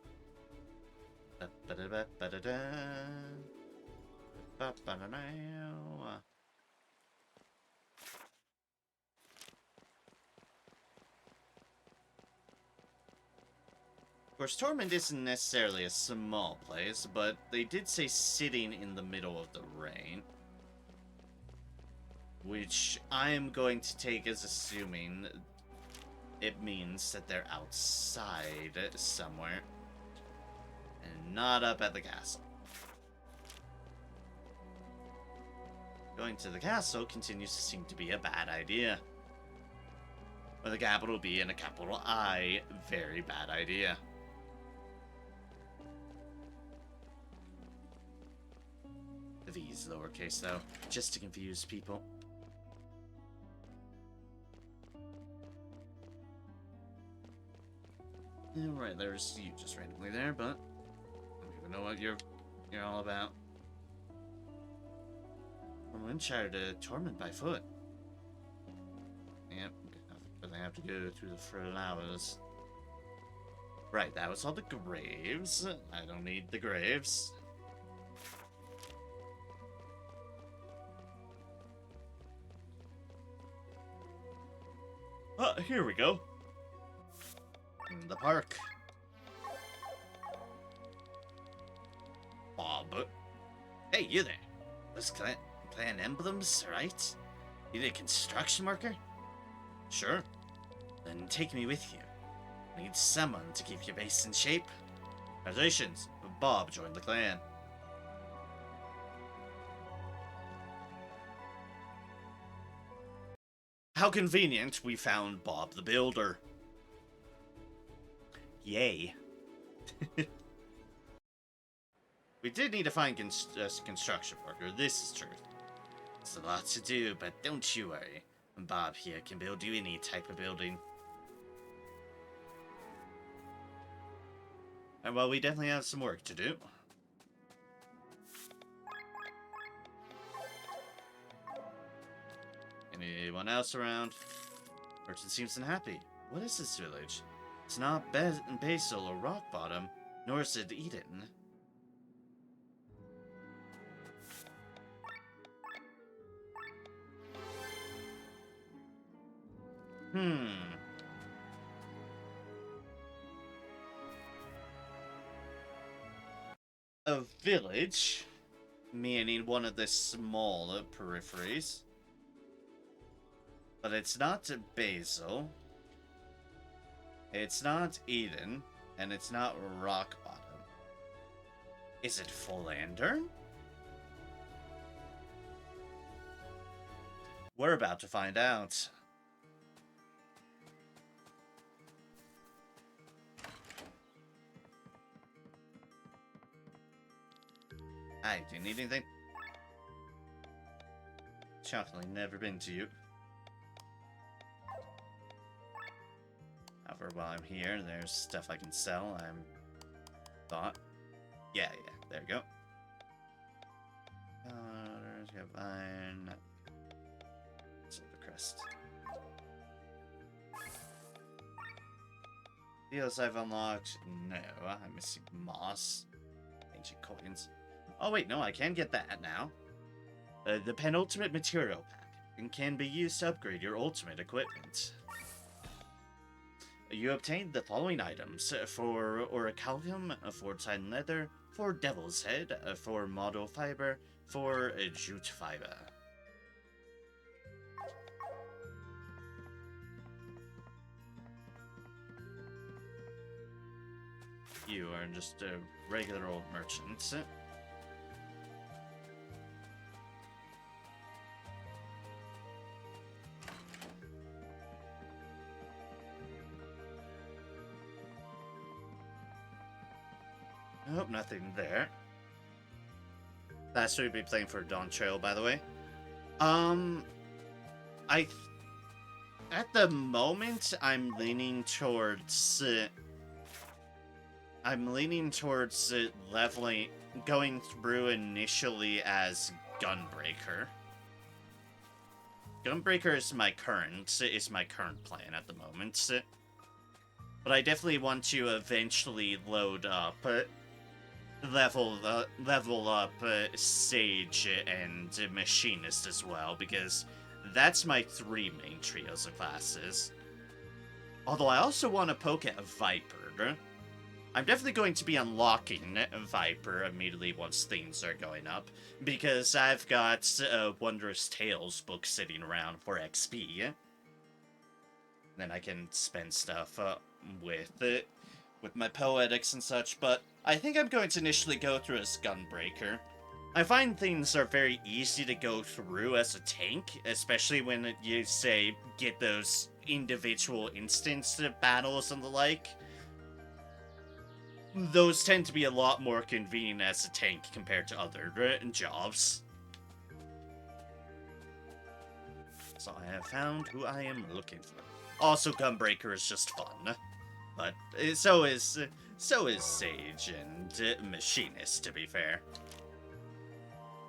Of course, Tormund isn't necessarily a small place, but they did say sitting in the middle of the rain. Which I am going to take as assuming it means that they're outside somewhere. And not up at the castle. Going to the castle continues to seem to be a bad idea. With a capital B and a capital I, very bad idea. The V is lowercase though, just to confuse people. Alright, there's you just randomly there, but I don't even know what you're all about. From Windshire to Tormund by foot. Yep, but they have to go through the flowers. Right, that was all the graves. I don't need the graves. Here we go. In the park. Bob. Hey, you there. Those clan emblems, right? You need a construction worker? Sure. Then take me with you. I need someone to keep your base in shape. Congratulations, Bob joined the clan. How convenient we found Bob the Builder. Yay. We did need to find construction worker, this is true. It's a lot to do, but don't you worry. Bob here can build you any type of building. And well, we definitely have some work to do. Anyone else around? Merchant seems unhappy. What is this village? It's not Basil or Rock Bottom, nor is it Eden. A village, meaning one of the smaller peripheries. But it's not Basil. It's not Eden. And it's not Rock Bottom. Is it Philander? We're about to find out. Hi, do you need anything? Shockingly, never been to you. However, while I'm here, there's stuff I can sell. Thought. Yeah, there you go. Iron. Silver crest. Deals I've unlocked. No, I'm missing moss. Ancient coins. Oh wait, no, I can get that now. The penultimate material pack and can be used to upgrade your ultimate equipment. You obtained the following items for orichalcum, for titan leather, for devil's head, for model fiber, for jute fiber. You are just a regular old merchant. Nope, nothing there. That's who we'd be playing for Dawntrail, by the way. At the moment, I'm leaning towards leveling, going through initially as Gunbreaker. Gunbreaker is my current plan at the moment. But I definitely want to eventually load up, level up Sage and Machinist as well, because that's my 3 main trios of classes. Although I also want to poke at Viper. I'm definitely going to be unlocking Viper immediately once things are going up, because I've got a Wondrous Tales book sitting around for XP. Then I can spend stuff with my poetics and such, but I think I'm going to initially go through as Gunbreaker. I find things are very easy to go through as a tank, especially when you, say, get those individual instance battles and the like. Those tend to be a lot more convenient as a tank compared to other jobs. So I have found who I am looking for. Also, Gunbreaker is just fun. But so is Sage and Machinist, to be fair.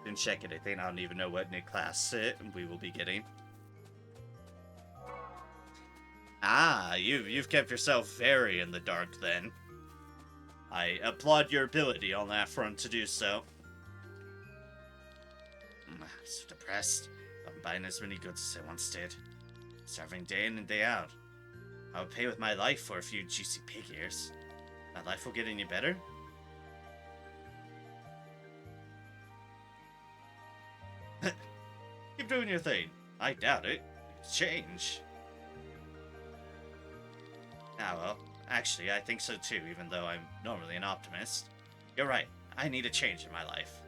Didn't check anything. I don't even know what new class we will be getting. Ah, you've kept yourself very in the dark then. I applaud your ability on that front to do so. I'm so depressed. I'm buying as many goods as I once did. Starving day in and day out. I would pay with my life for a few juicy pig ears. My life will get any better? Keep doing your thing. I doubt it. It's change. Ah, well, actually, I think so too, even though I'm normally an optimist. You're right. I need a change in my life.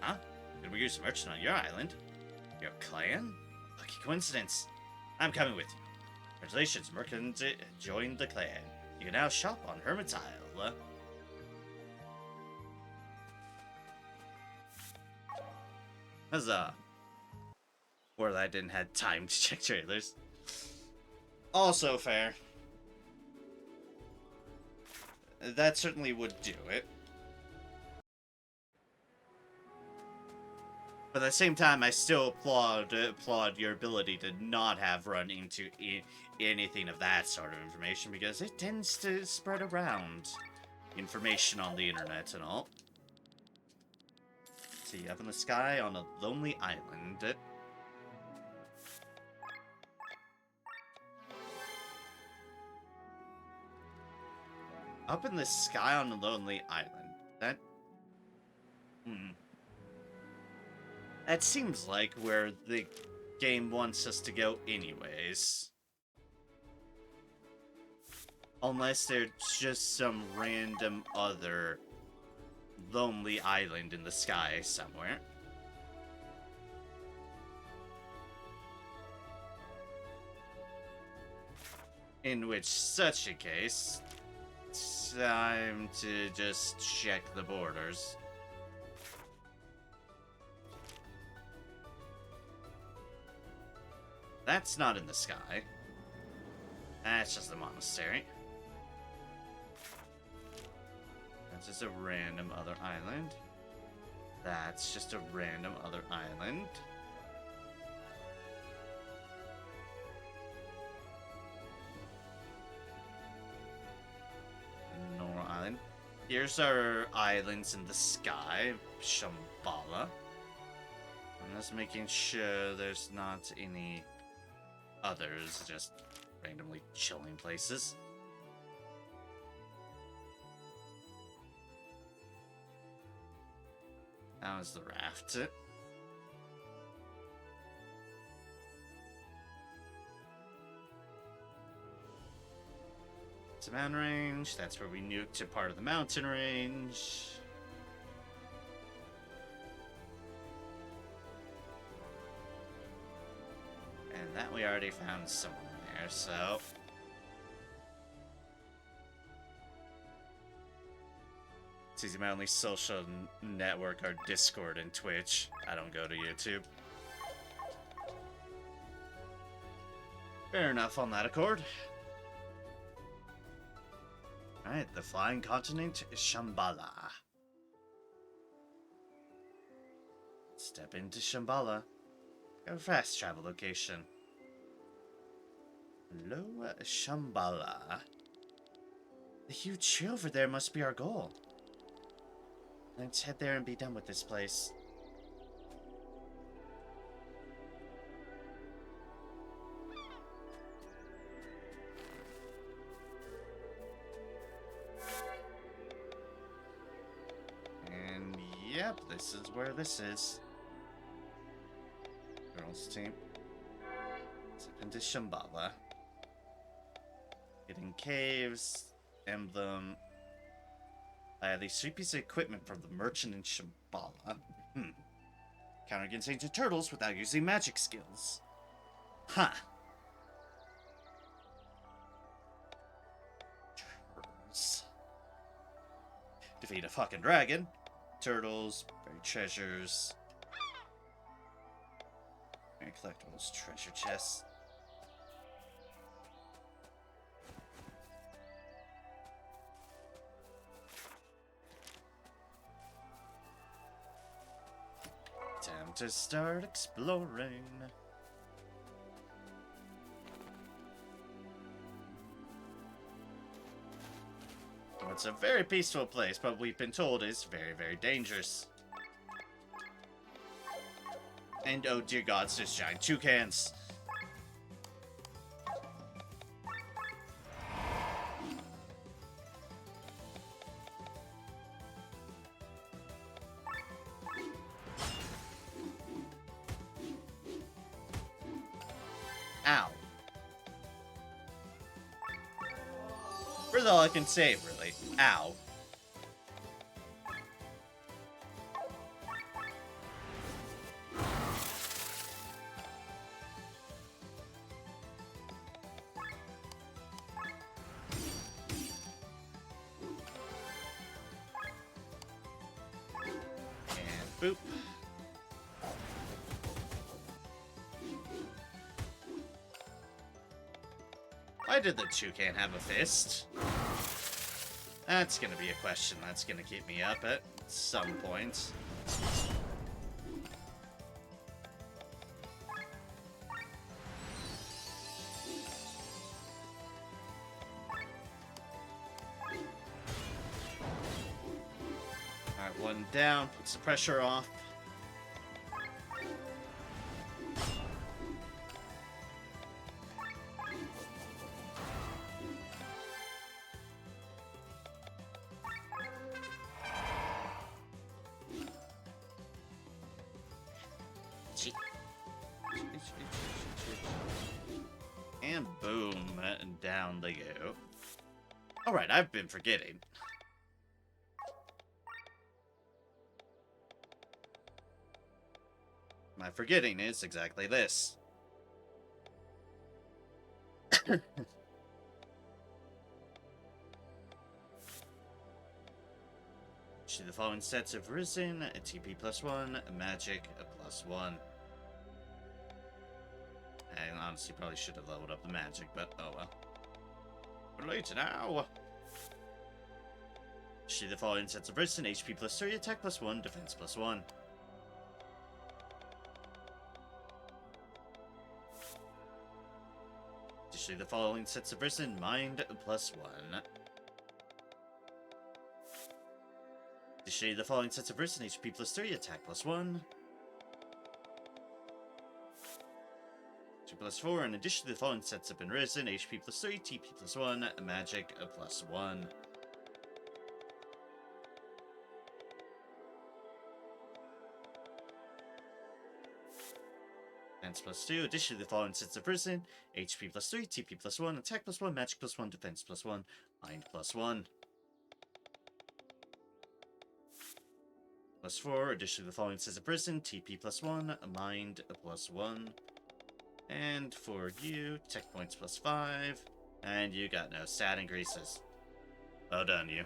Huh? Did we use a merchant on your island? Your clan? Lucky coincidence. I'm coming with you. Congratulations, Merchant joined the clan. You can now shop on Hermit's Isle. Huzzah. Or that I didn't have time to check trailers. Also fair. That certainly would do it. But at the same time, I still applaud your ability to not have run into anything of that sort of information, because it tends to spread around information on the internet and all. See, up in the sky on a lonely island. Up in the sky on a lonely island. That... That seems like where the game wants us to go anyways. Unless there's just some random other lonely island in the sky somewhere. In which such a case, it's time to just check the borders. That's not in the sky. That's just the monastery. That's just a random other island. That's just a random other island. Normal island. Here's our islands in the sky. Shambhala. I'm just making sure there's not any others just randomly chilling places. That was the raft. It's a mountain range. That's where we nuked a part of the mountain range. And that we already found someone there, so... It's easy, my only social network are Discord and Twitch. I don't go to YouTube. Fair enough on that accord. Alright, the flying continent is Shambhala. Step into Shambhala. A fast travel location. Hello, Shambhala. The huge tree over there must be our goal. Let's head there and be done with this place. And yep, this is where this is. Girls team. Step into Shambhala. Hidden caves, emblem. I have these sweet pieces of equipment from the merchant in Shambhala. Counter against ancient turtles without using magic skills. Huh. Turtles. Defeat a fucking dragon. Turtles, buried treasures. And collectibles, treasure chests. Time to start exploring. Well, it's a very peaceful place, but we've been told it's very, very dangerous. And oh dear God, there's giant toucans. Ow. That's all I can say, really. Ow. Why did the toucan have a fist? That's gonna be a question that's gonna keep me up at some point. Alright, one down, puts the pressure off. And boom, and down they go. Alright, I've been forgetting. My forgetting is exactly this. The following sets have risen: a TP +1, a magic, a +1. I honestly probably should have leveled up the magic, but oh well. We're late now! The following sets have risen: HP +3, attack +1, defense +1. The following sets have risen: mind +1. The following sets have risen: HP +3, attack +1. 2 +4. In addition to the following sets have been risen: HP +3, TP +1, magic +1. Defense +2. Additionally, the following sets have risen: HP +3, TP +1, attack +1, magic +1, defense +1, mind +1. +4. Additionally, the following sets have risen: TP +1, mind +1. And for you, tech points +5. And you got no stat increases. Well done, you.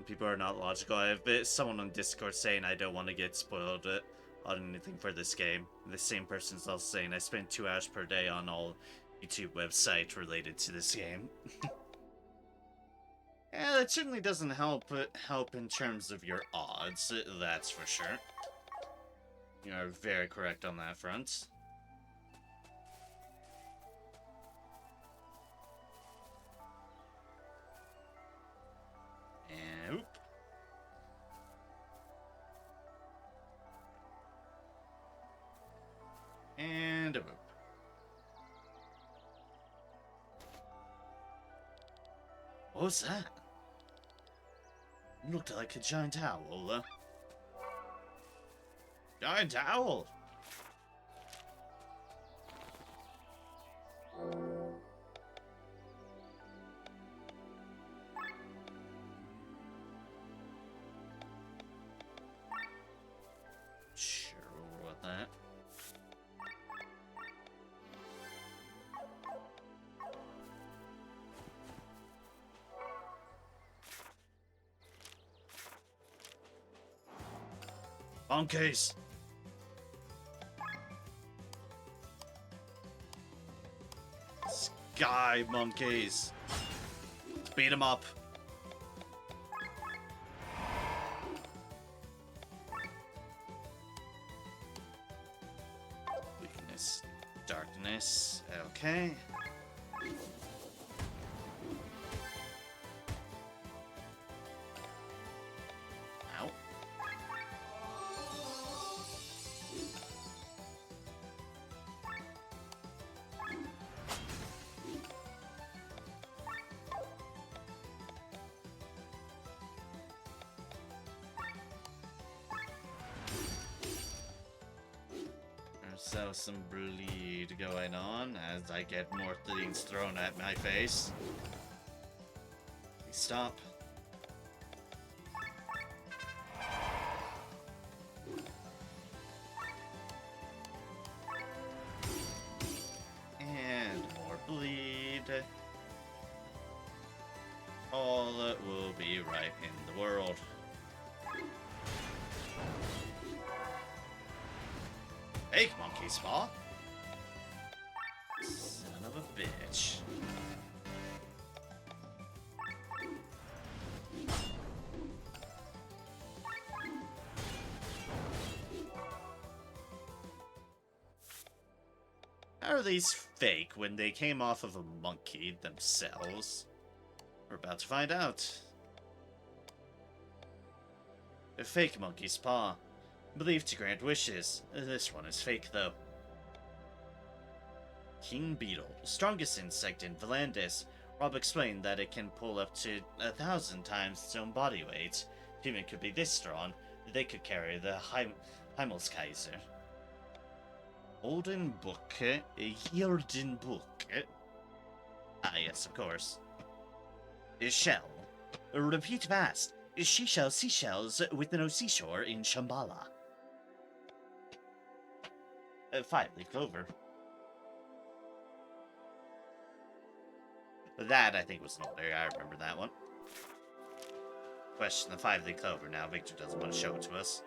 People are not logical. I have someone on Discord saying I don't want to get spoiled on anything for this game. The same person's also saying I spend 2 hours per day on all YouTube websites related to this game. Yeah, that certainly doesn't help in terms of your odds, that's for sure. You are very correct on that front. And oop. And a boop. What was that? It looked like a giant owl. Giant owl! Sure, what that? Monkeys! Sky monkeys! Let's beat them up! Weakness. Darkness. Okay. Ow. So some bleed going on as I get more things thrown at my face. Please stop. And more bleed. All will be right in the world. Fake monkey spa? bitch. How are these fake when they came off of a monkey themselves? We're about to find out. A fake monkey's paw. Believed to grant wishes. This one is fake, though. King beetle. Strongest insect in Volandes. Rob explained that it can pull up to 1,000 times its own body weight. If human could be this strong, they could carry the Himmelskaiser. Oldenbucke, Hildenbucke. Ah, yes, of course. Shell. Repeat fast. She sells seashells with no seashore in Shambhala. 5-leaf clover. That, I think, was an older. I remember that one. Question the 5-leaf clover now. Victor doesn't want to show it to us.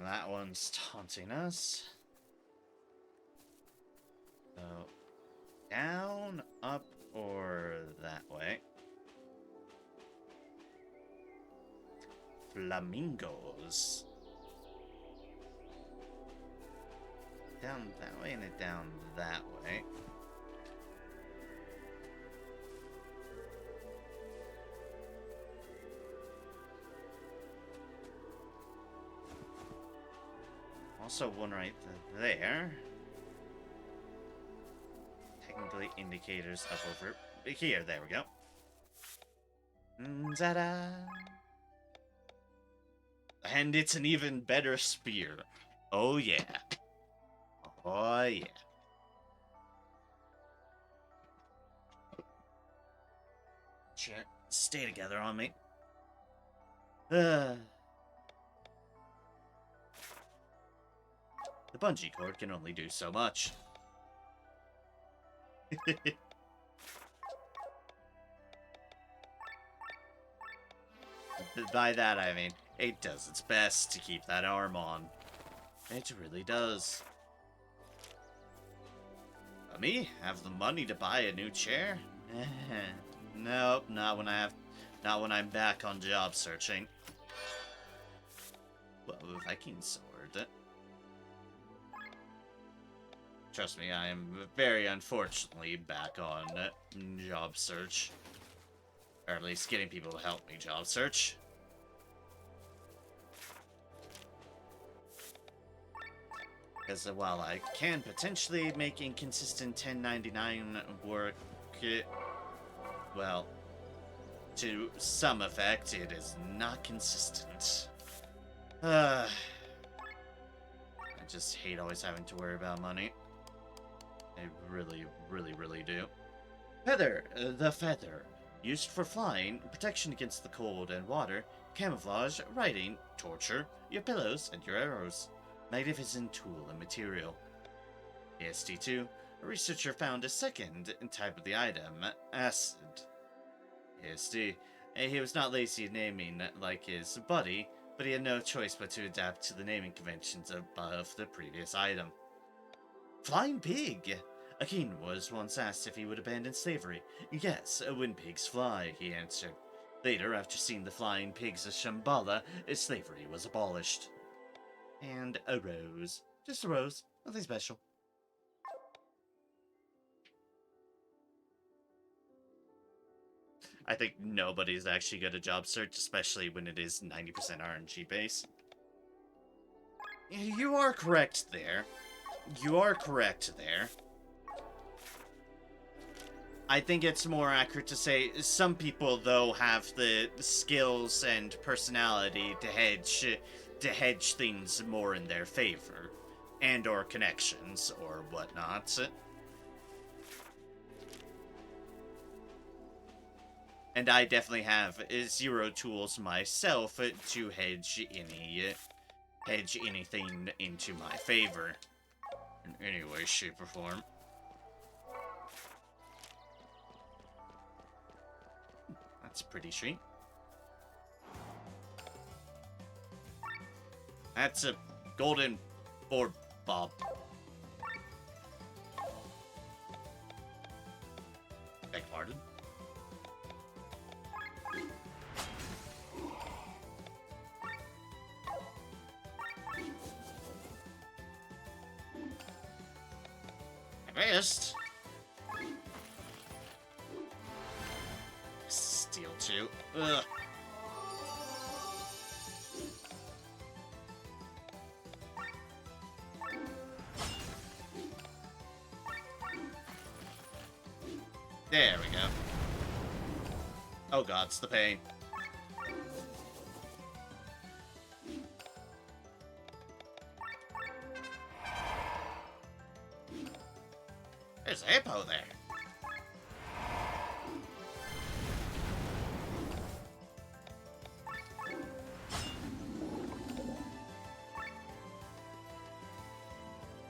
That one's taunting us. So, down, up, or that way? Flamingos. Down that way and it down that way. Also one right there. Technically indicators up over here. There we go. Ta-da! And it's an even better spear. Oh yeah. Oh yeah. Shit. Stay together on me. The bungee cord can only do so much. By that I mean, it does its best to keep that arm on. It really does. Me? Have the money to buy a new chair? Nope, not when I'm back on job searching. Well, a Viking sword. Trust me, I am very unfortunately back on job search. Or at least getting people to help me job search. Because while I can potentially make inconsistent 1099 work, well, to some effect, it is not consistent. I just hate always having to worry about money. I really, really, really do. Feather, the feather. Used for flying, protection against the cold and water, camouflage, writing, torture, your pillows, and your arrows. Magnificent tool and material. ASD2, a researcher found a second type of the item, acid. ASD, he was not lazy in naming like his buddy, but he had no choice but to adapt to the naming conventions above the previous item. Flying pig! Akin was once asked if he would abandon slavery. Yes, when pigs fly, he answered. Later, after seeing the flying pigs of Shambhala, slavery was abolished. And a rose. Just a rose. Nothing special. I think nobody's actually good at job search, especially when it is 90% RNG base. You are correct there. You are correct there. I think it's more accurate to say some people, though, have the skills and personality to hedge things more in their favor, and or connections or whatnot. And I definitely have zero tools myself to hedge anything into my favor in any way, shape, or form. That's a pretty treat. That's a golden orb bob. Beg pardon? I missed. Steal 2. Ugh. There we go. Oh god, it's the pain. There's a hippo there.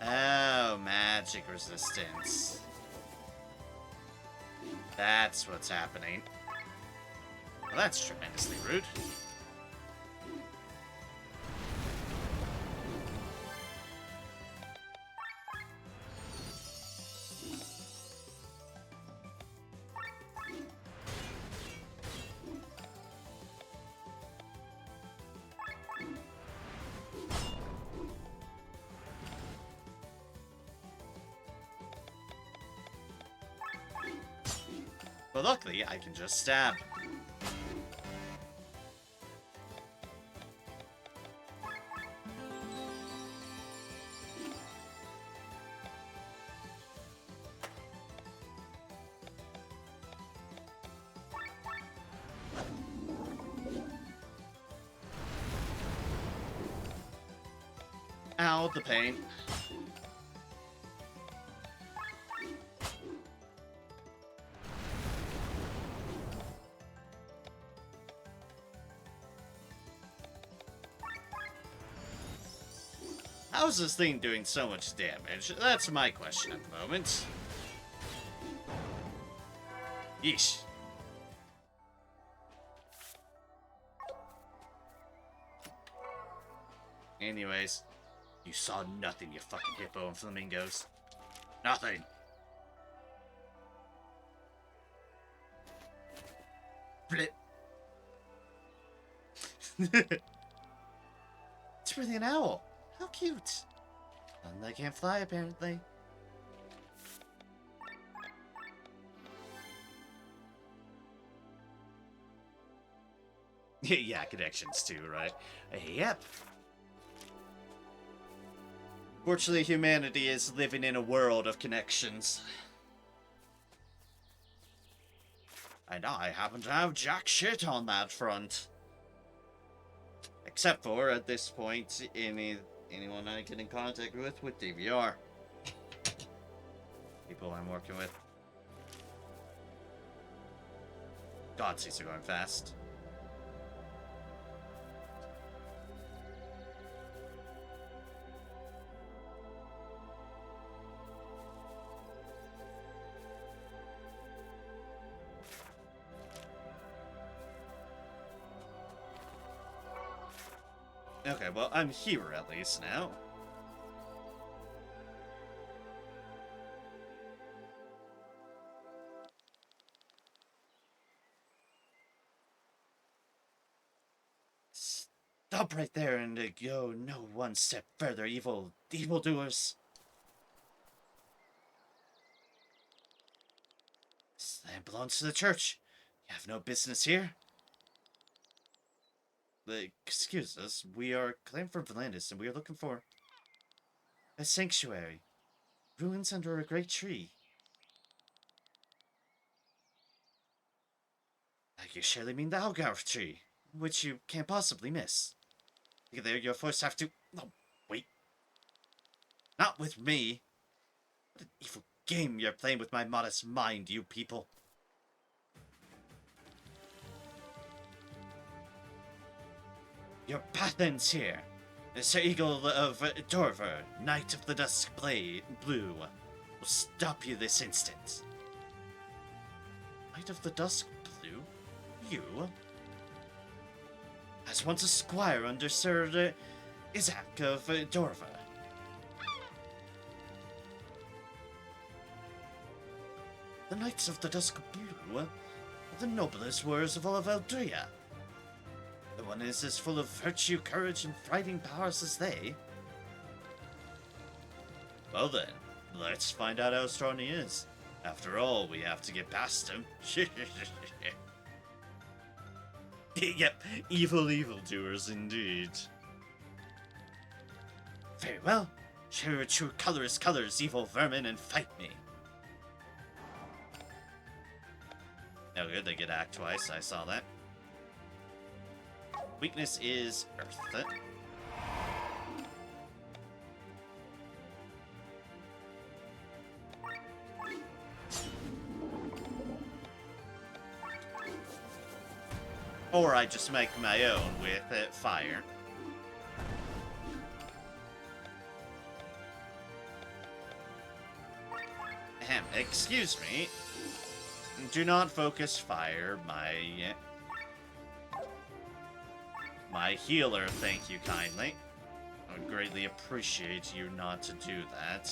Oh, magic resistance. That's what's happening. Well, that's tremendously rude. But luckily, I can just stab. Ow, the pain. How's this thing doing so much damage? That's my question at the moment. Yeesh. Anyways, you saw nothing, you fucking hippo and flamingos. Nothing. Flip. It's really an owl. How cute. And they can't fly, apparently. Yeah, connections too, right? Yep. Fortunately, humanity is living in a world of connections. And I happen to have jack shit on that front. Except for, at this point, anyone I get in contact with DVR. People I'm working with. God, these are going fast. Okay, well, I'm here at least now. Stop right there and go no one step further, evildoers. This land belongs to the church. You have no business here. Excuse us, we are claimed from Volantis, and we are looking for a sanctuary. Ruins under a great tree. You surely mean the Algarve tree, which you can't possibly miss. There, you'll first have to... Oh, wait. Not with me. What an evil game you're playing with my modest mind, you people. Your path ends here. Sir Eagle of Dorver, Knight of the Dusk Blue, will stop you this instant. Knight of the Dusk Blue? You? As once a squire under Sir Isaac of Dorva. The Knights of the Dusk Blue are the noblest warriors of all of Eldria. No one is as full of virtue, courage, and fighting powers as they. Well then, let's find out how strong he is. After all, we have to get past him. Yep, evil evildoers indeed. Very well. Show your true colors, evil vermin, and fight me. Oh good, they get act twice, I saw that. Weakness is Earth. Or I just make my own with fire. Ahem, excuse me. Do not focus fire, my healer, thank you kindly. I would greatly appreciate you not to do that.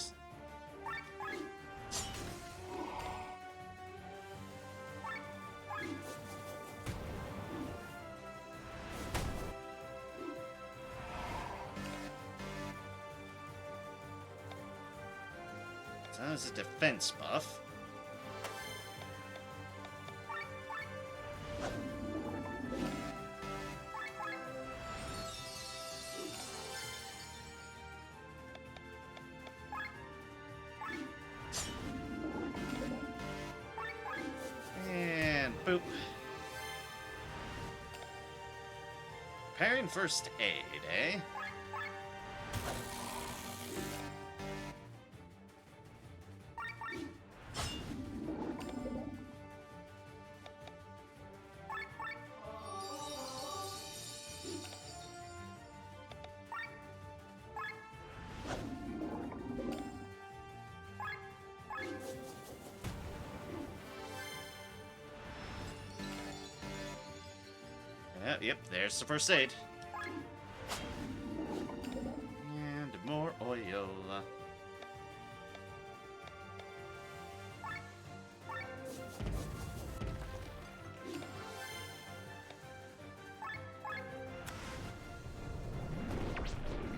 So that was a defense buff. Boop. Preparing first aid, eh? Yep, there's the first aid. And more oil.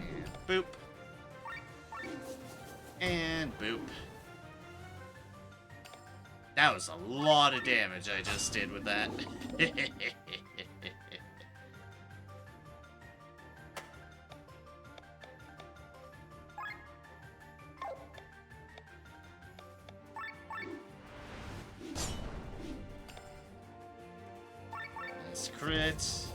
And boop. And boop. That was a lot of damage I just did with that. Crit.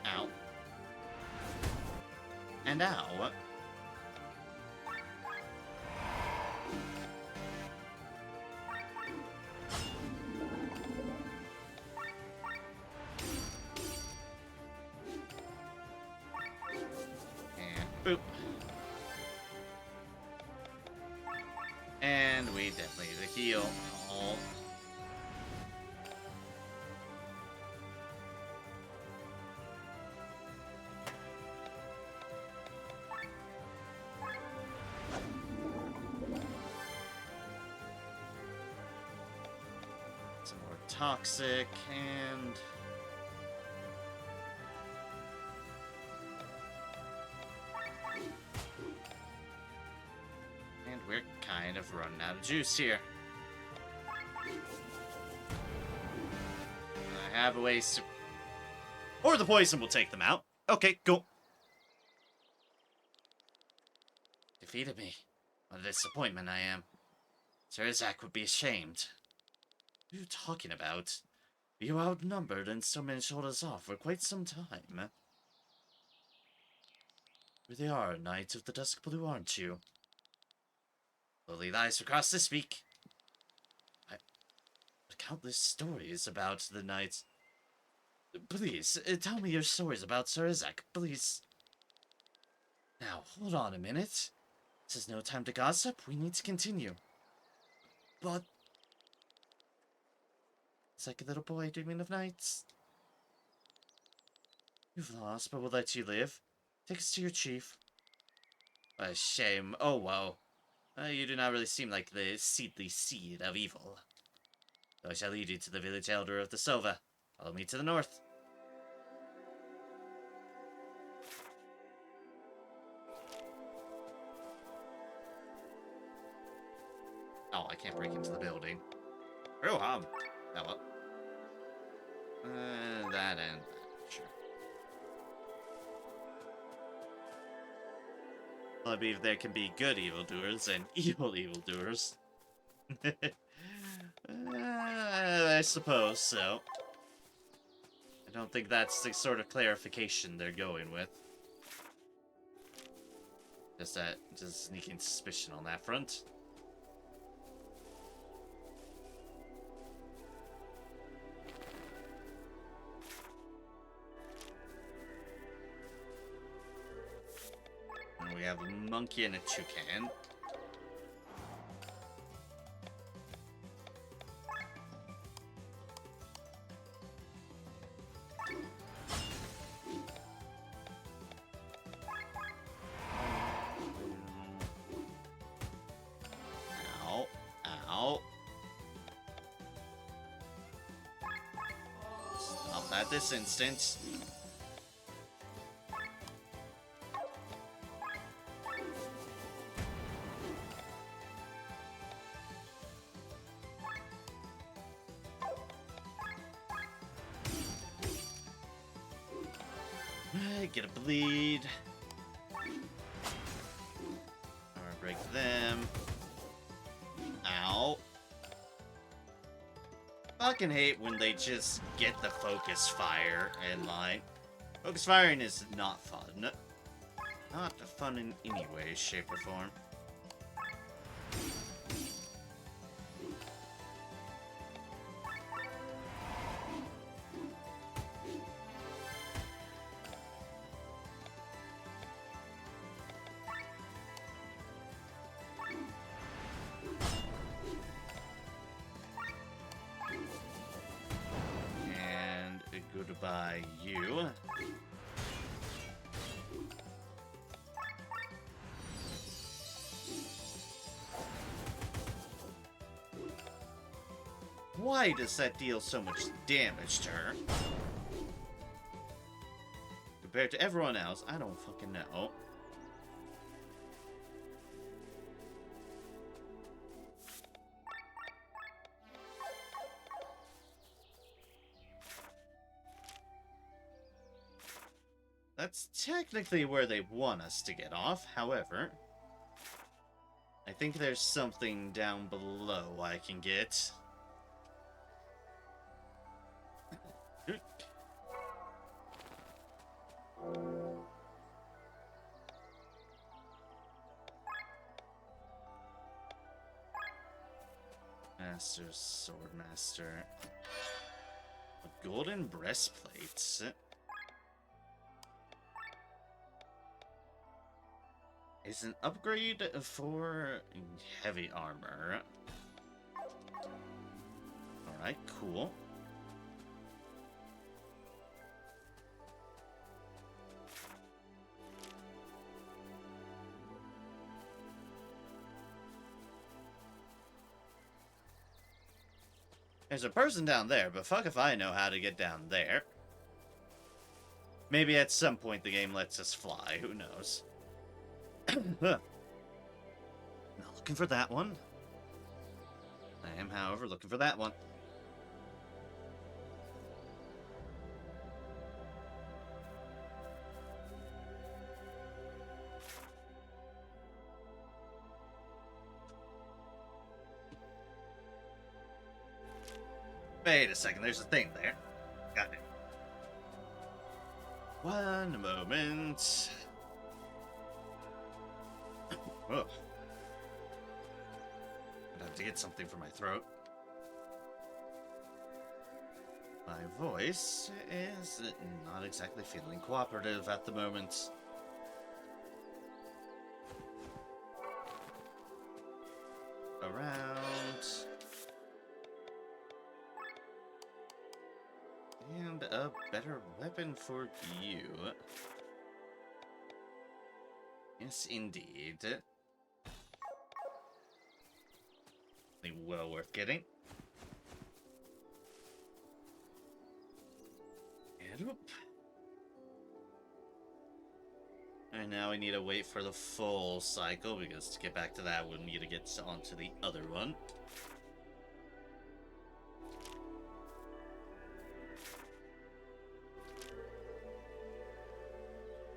Ow. And ow. Boop. And we definitely need to heal. Oh. Some more toxic and... we're kind of running out of juice here. I have a ways to... Or the poison will take them out. Okay, go. Defeated me. What a disappointment I am. Sir Isaac would be ashamed. What are you talking about? You outnumbered and so many shoulders off for quite some time. Really are a Knight of the Dusk Blue, aren't you? Slowly lies across this week. I countless stories about the knights. Please, tell me your stories about Sir Isaac, please. Now, hold on a minute. This is no time to gossip. We need to continue. but... It's like a little boy dreaming of nights. You've lost, but we'll let you live. Take us to your chief. A shame. Oh, wow. You do not really seem like the seedly seed of evil. So I shall lead you to the village elder of the Sova. Follow me to the north. Oh, I can't break into the building. Roham! Oh, well. That and... Sure. I believe there can be good evildoers and evil evildoers. I suppose so. I don't think that's the sort of clarification they're going with. Just sneaking suspicion on that front. And we have a monkey and a toucan. Ow. Ow. Stop at this instant. Get a bleed. Or break them. Ow. Fucking hate when they just get the focus fire in line. Focus firing is not fun. Not fun in any way, shape, or form. Goodbye, you. Why does that deal so much damage to her? Compared to everyone else, I don't fucking know. That's technically where they want us to get off, however. I think there's something down below I can get. Master, Swordmaster. A golden breastplate. Is an upgrade for heavy armor. Alright, cool. There's a person down there, but fuck if I know how to get down there. Maybe at some point the game lets us fly, who knows. Not looking for that one. I am, however, looking for that one. Wait a second, there's a thing there. Got it. One moment. Ugh. I'd have to get something for my throat. My voice is not exactly feeling cooperative at the moment. Around. And a better weapon for you. Yes, indeed. Well worth getting. And whoop. And now we need to wait for the full cycle, because to get back to that, we'll need to get onto the other one.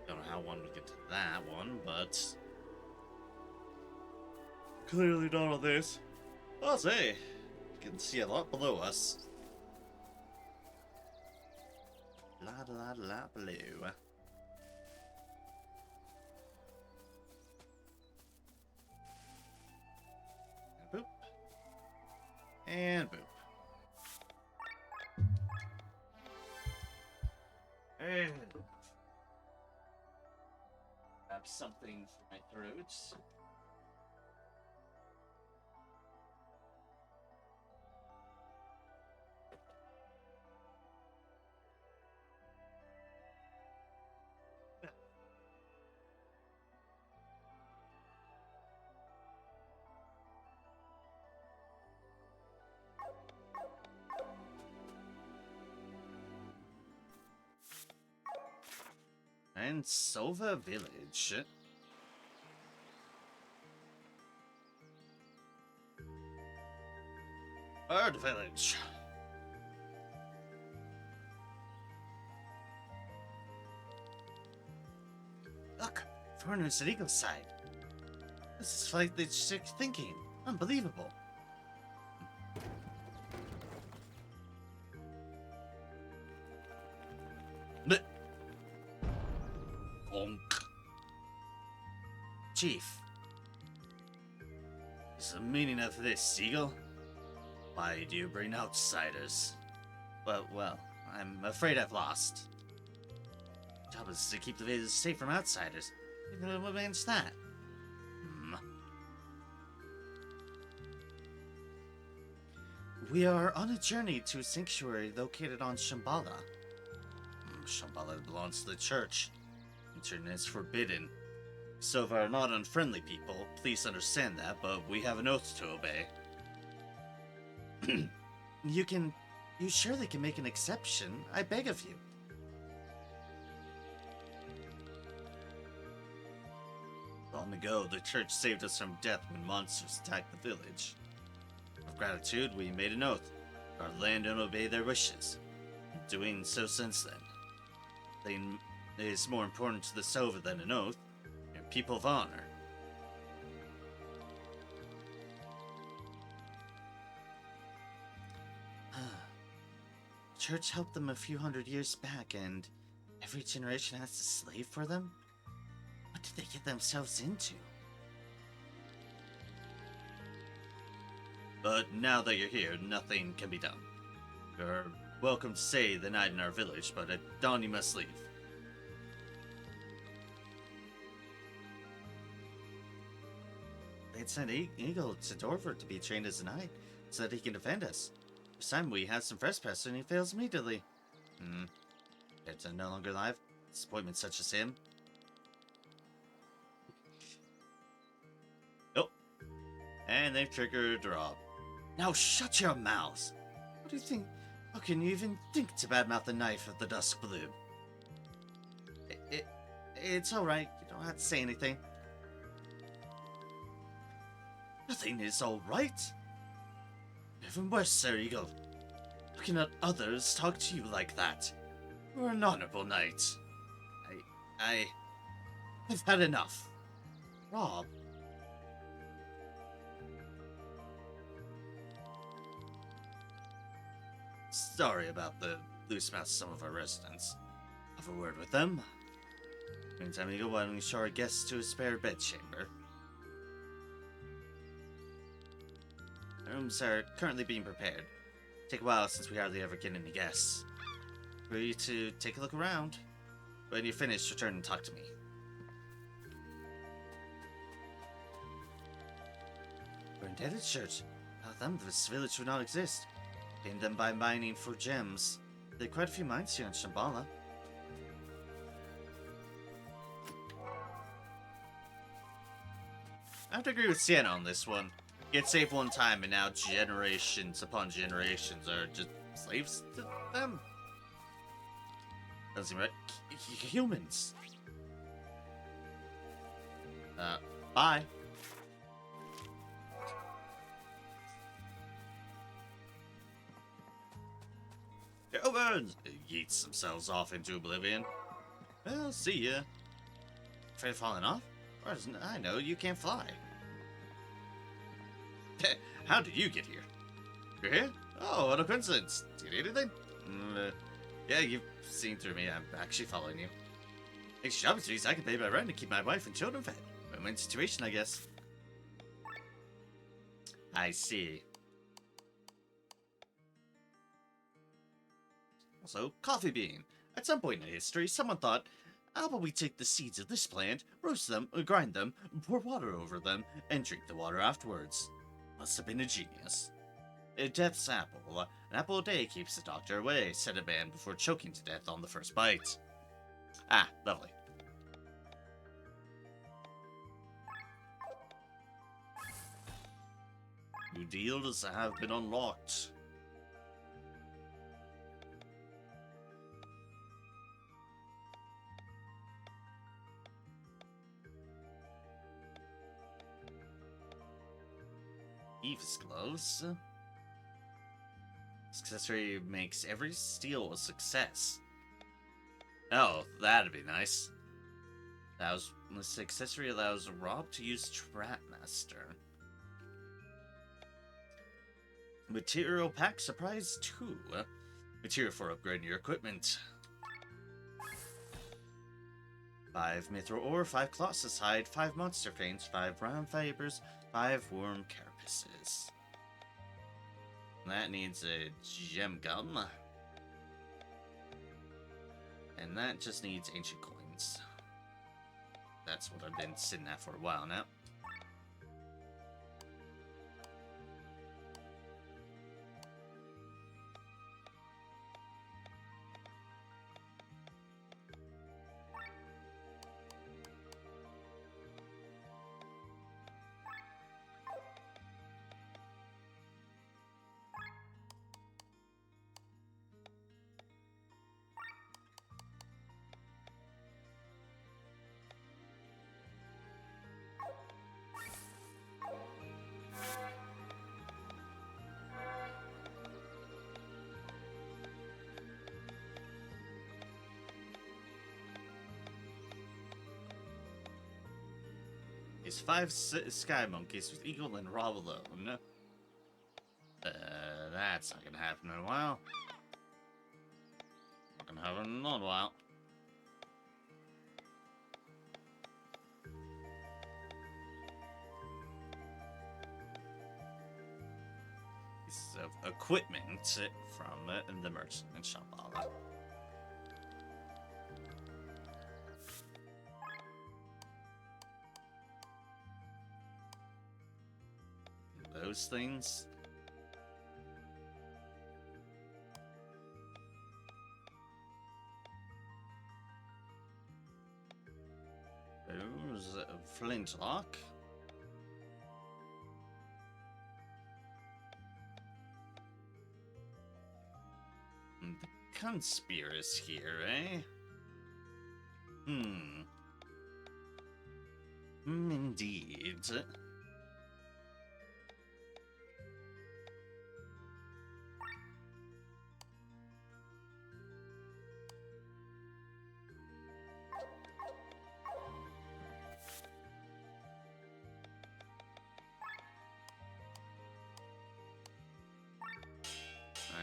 Don't know how one would get to that one, but clearly not on this. I'll say, you can see a lot below us. La la la blue. Boop. And boop. And have something for my throat. And Sova Village. Bird Village. Look, foreigners at Eagle Side. This is like the chick thinking. Unbelievable. Blech. Bonk. Chief. What's the meaning of this, Seagull? Why do you bring outsiders? Well, I'm afraid I've lost. Job is to keep the village safe from outsiders. What means that? We are on a journey to a sanctuary located on Shambhala. Shambhala belongs to the church. Entering is forbidden. Sova are not unfriendly people, please understand that, but we have an oath to obey. You surely can make an exception, I beg of you. Long ago, the church saved us from death when monsters attacked the village. Of gratitude, we made an oath, guard land and obey their wishes. Doing so since then. Nothing is more important to the Sova than an oath. You're people of honor. Church helped them a few hundred years back, and every generation has to slave for them? What did they get themselves into? But now that you're here, nothing can be done. You're welcome to stay the night in our village, but at dawn you must leave. They had sent Eagle to Dorford to be trained as a knight, so that he can defend us. This time we have some fresh press and he fails immediately. It's no longer alive. Disappointment such as him. Oh. And they've triggered Rob. Now shut your mouths! What do you think? How can you even think to badmouth the knife of the Dusk Blue? It's alright. You don't have to say anything. Nothing is alright. Even worse, Sir Eagle. How can not others talk to you like that? You're an honorable knight. I've had enough. Rob. Sorry about the loose mouth of some of our residents. Have a word with them. Meantime, Eagle, why don't you show our guests to a spare bedchamber? The rooms are currently being prepared. Take a while since we hardly ever get any guests. For you to take a look around. When you're finished, return and talk to me. We're indebted, church. Without them, this village would not exist. Gained them by mining for gems. There are quite a few mines here in Shambhala. I have to agree with Sienna on this one. Get saved one time, and now generations upon generations are just slaves to them. Doesn't seem right. Humans. Bye. Humans! Yeets themselves off into oblivion. Well, see ya. Afraid of falling off? Or doesn't I know you can't fly? How did you get here? You're here? Oh, what a coincidence. Do you need anything? Yeah, you've seen through me. I'm actually following you. Extra opportunities, I can pay my rent to keep my wife and children fed. Win-win situation, I guess. I see. Also, coffee bean. At some point in history, someone thought, how about we take the seeds of this plant, roast them, grind them, pour water over them, and drink the water afterwards. Must have been a genius. Death's apple. An apple a day keeps the doctor away, said a man before choking to death on the first bite. Ah, lovely. New deals have been unlocked. Eve's gloves. This accessory makes every steal a success. Oh, that'd be nice. This accessory allows Rob to use Trapmaster. Material pack surprise 2. Material for upgrading your equipment. 5 mithril ore, 5 colossus hide, 5 monster veins, 5 round fibers, 5 worm carapaces. That needs a gem gum. And that just needs ancient coins. That's what I've been sitting at for a while now. Is 5 sky monkeys with Eagle and Rob alone. That's not gonna happen in a while. Not gonna happen in a while. Piece of equipment from the merchant in Shambhala. Those things. There's a flintlock. The conspiracy here, eh? Indeed.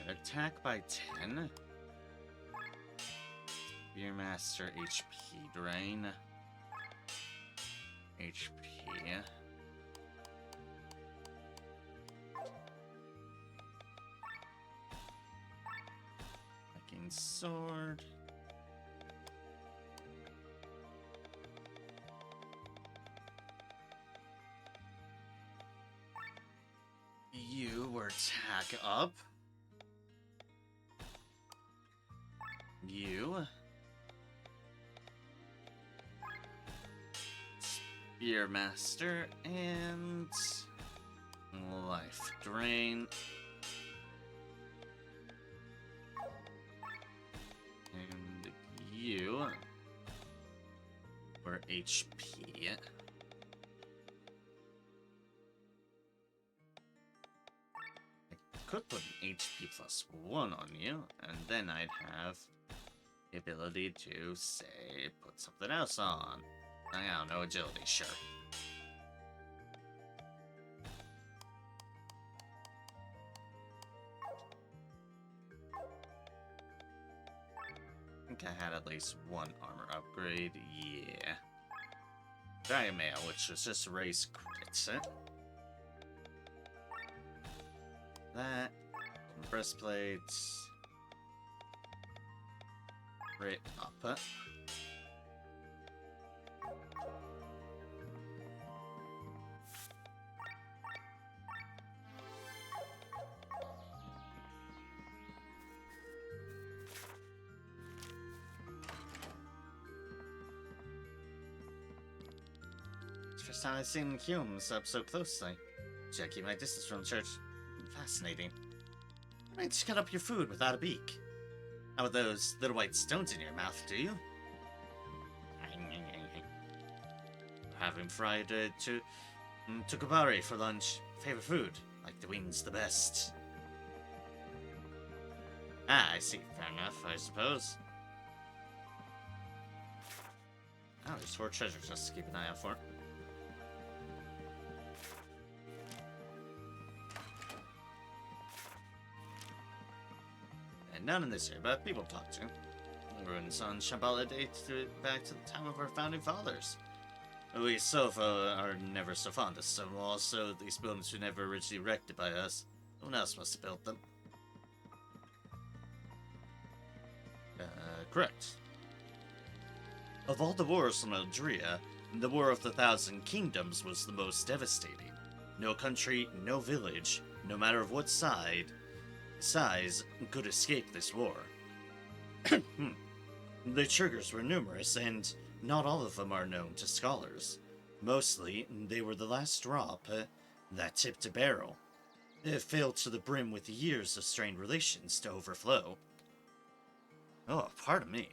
Attack by 10. Beermaster HP drain. HP. Viking sword. You were attack up. you. Spearmaster and life drain. And you for HP. I could put an HP plus 1 on you, and then I'd have the ability to, say, put something else on. I don't know, agility, sure. I think I had at least one armor upgrade, yeah. Giant Mail, which was just raise crits. That, breastplate, right up. First time I've seen humans up so closely. Should I keep my distance from the church? Fascinating. You might cut up your food without a beak. How about those little white stones in your mouth, do you? Having fried tukabari for lunch. Favorite food. Like the wings the best. Ah, I see. Fair enough, I suppose. Oh, there's 4 treasures just to keep an eye out for. And none in this area, but people talk to. Ruins on Shambhala date back to the time of our founding fathers. We Sofa are never so fond of stone walls, so these buildings were never originally erected by us. Someone else must have built them. Correct. Of all the wars on Eldria, the War of the Thousand Kingdoms was the most devastating. No country, no village, no matter of what size, could escape this war. The triggers were numerous, and not all of them are known to scholars. Mostly, they were the last drop that tipped a barrel. It filled to the brim with years of strained relations to overflow. Oh, pardon me.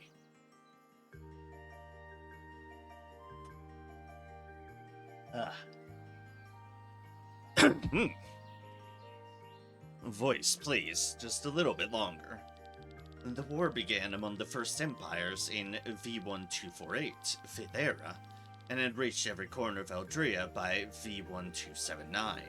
Voice, please, just a little bit longer. The war began among the First Empires in V1248, 5th Era, and had reached every corner of Eldria by V1279.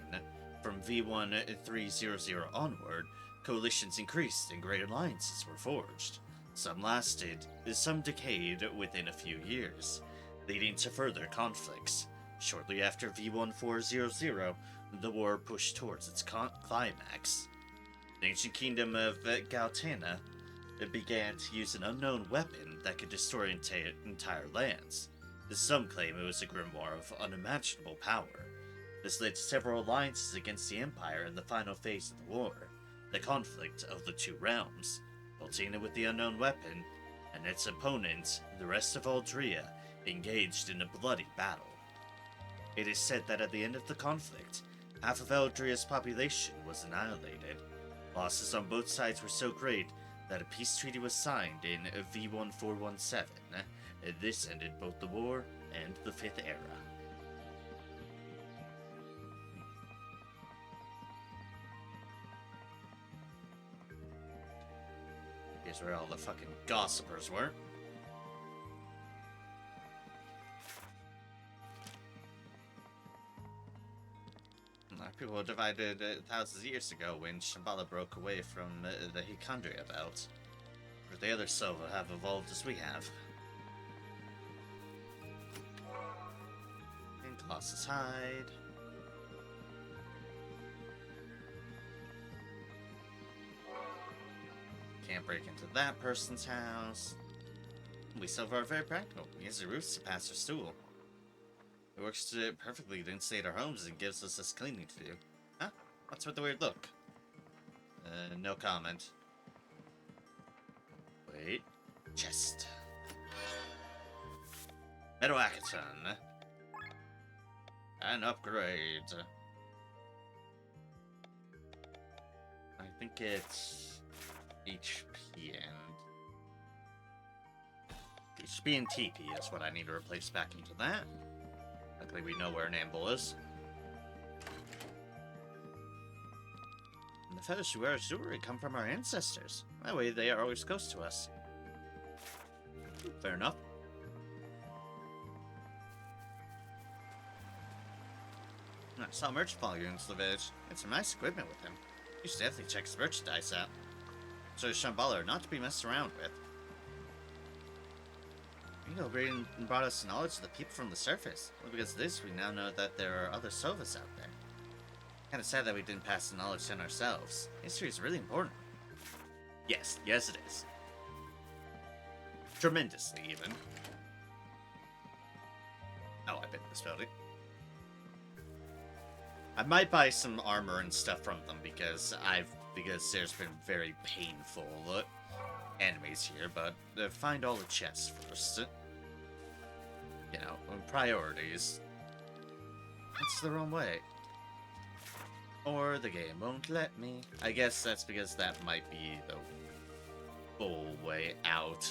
From V1300 onward, coalitions increased and great alliances were forged. Some lasted, some decayed within a few years, leading to further conflicts. Shortly after V1400, the war pushed towards its climax. The ancient kingdom of Gautena began to use an unknown weapon that could destroy entire lands. Some claim it was a grimoire of unimaginable power. This led to several alliances against the Empire in the final phase of the war, the conflict of the two realms. Galtina with the unknown weapon, and its opponent, the rest of Aldria, engaged in a bloody battle. It is said that at the end of the conflict, half of Eldria's population was annihilated. Losses on both sides were so great that a peace treaty was signed in V1417. This ended both the war and the 5th Era. Here's where all the fucking gossipers were. Our people were divided thousands of years ago when Shambhala broke away from the Hikandria belt. But the other Sova have evolved as we have. And Colossus Hide. Can't break into that person's house. We Sova are very practical. We use the roofs to pass our stool. It works perfectly to insulate our homes and gives us this cleaning to do. Huh? What's with the weird look? No comment. Wait. Chest. Metal-Akaton. An upgrade. I think it's HP and TP is what I need to replace back into that. Luckily we know where an amble is. And the feathers we wear as jewelry come from our ancestors. That way they are always close to us. Fair enough. I saw a merchant follow you into the village. Had some nice equipment with him. You should definitely check his merchandise out. So is Shambhala not to be messed around with. Ringo brought us knowledge of the people from the surface. Well, because of this, we now know that there are other Sovas out there. Kinda sad that we didn't pass the knowledge on ourselves. History is really important. Yes, yes it is. Tremendously, even. Oh, I bet misspelled it. I might buy some armor and stuff from them because there's been very painful enemies here, but find all the chests first. You know, priorities. It's the wrong way. Or the game won't let me. I guess that's because that might be the full way out.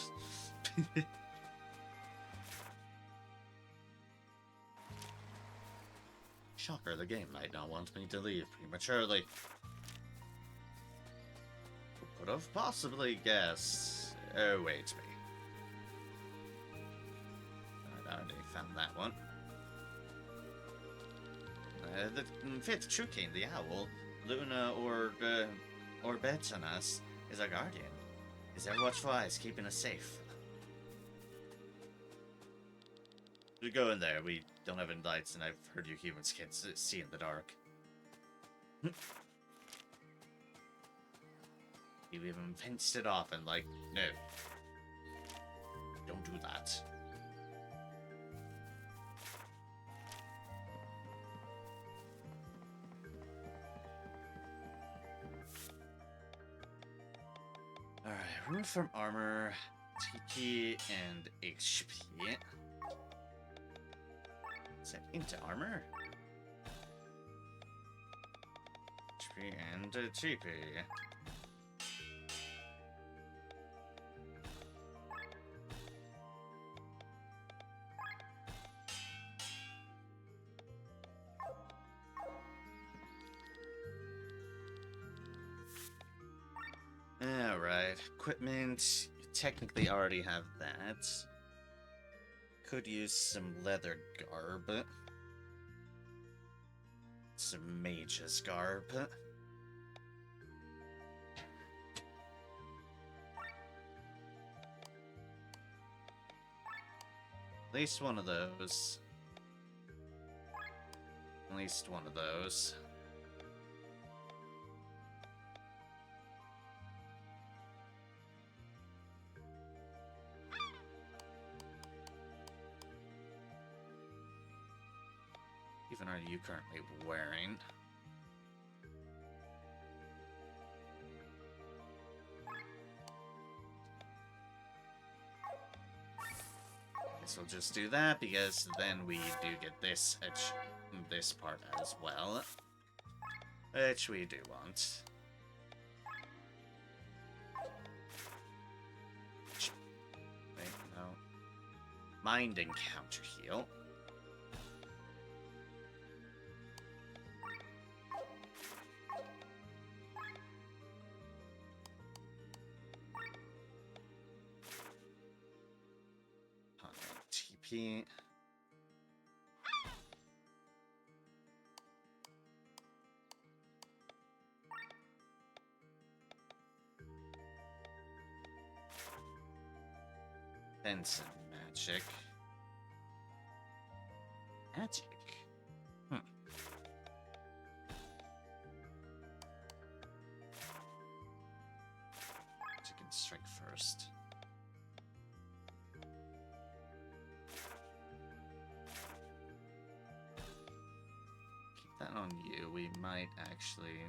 Shocker, the game might not want me to leave prematurely. Who could have possibly guessed? Oh, wait me. I already found that one. The fifth Truecain, the owl, Luna or Betanas, is our guardian. His ever watchful eyes keeping us safe. We go in there. We don't have any lights, and I've heard you humans can't see in the dark. You even fenced it off and like, no. Don't do that. Alright, room from armor, TP, and HP. Set into armor. HP and TP. Alright, equipment. You technically already have that. Could use some leather garb. Some mage's garb. At least one of those. At least one of those. Even are you currently wearing? Guess we'll just do that because then we do get this part as well, which we do want. Wait, no. Mind encounter heal. TP. Benson magic. Magic. Magic and strike first. That on you, we might actually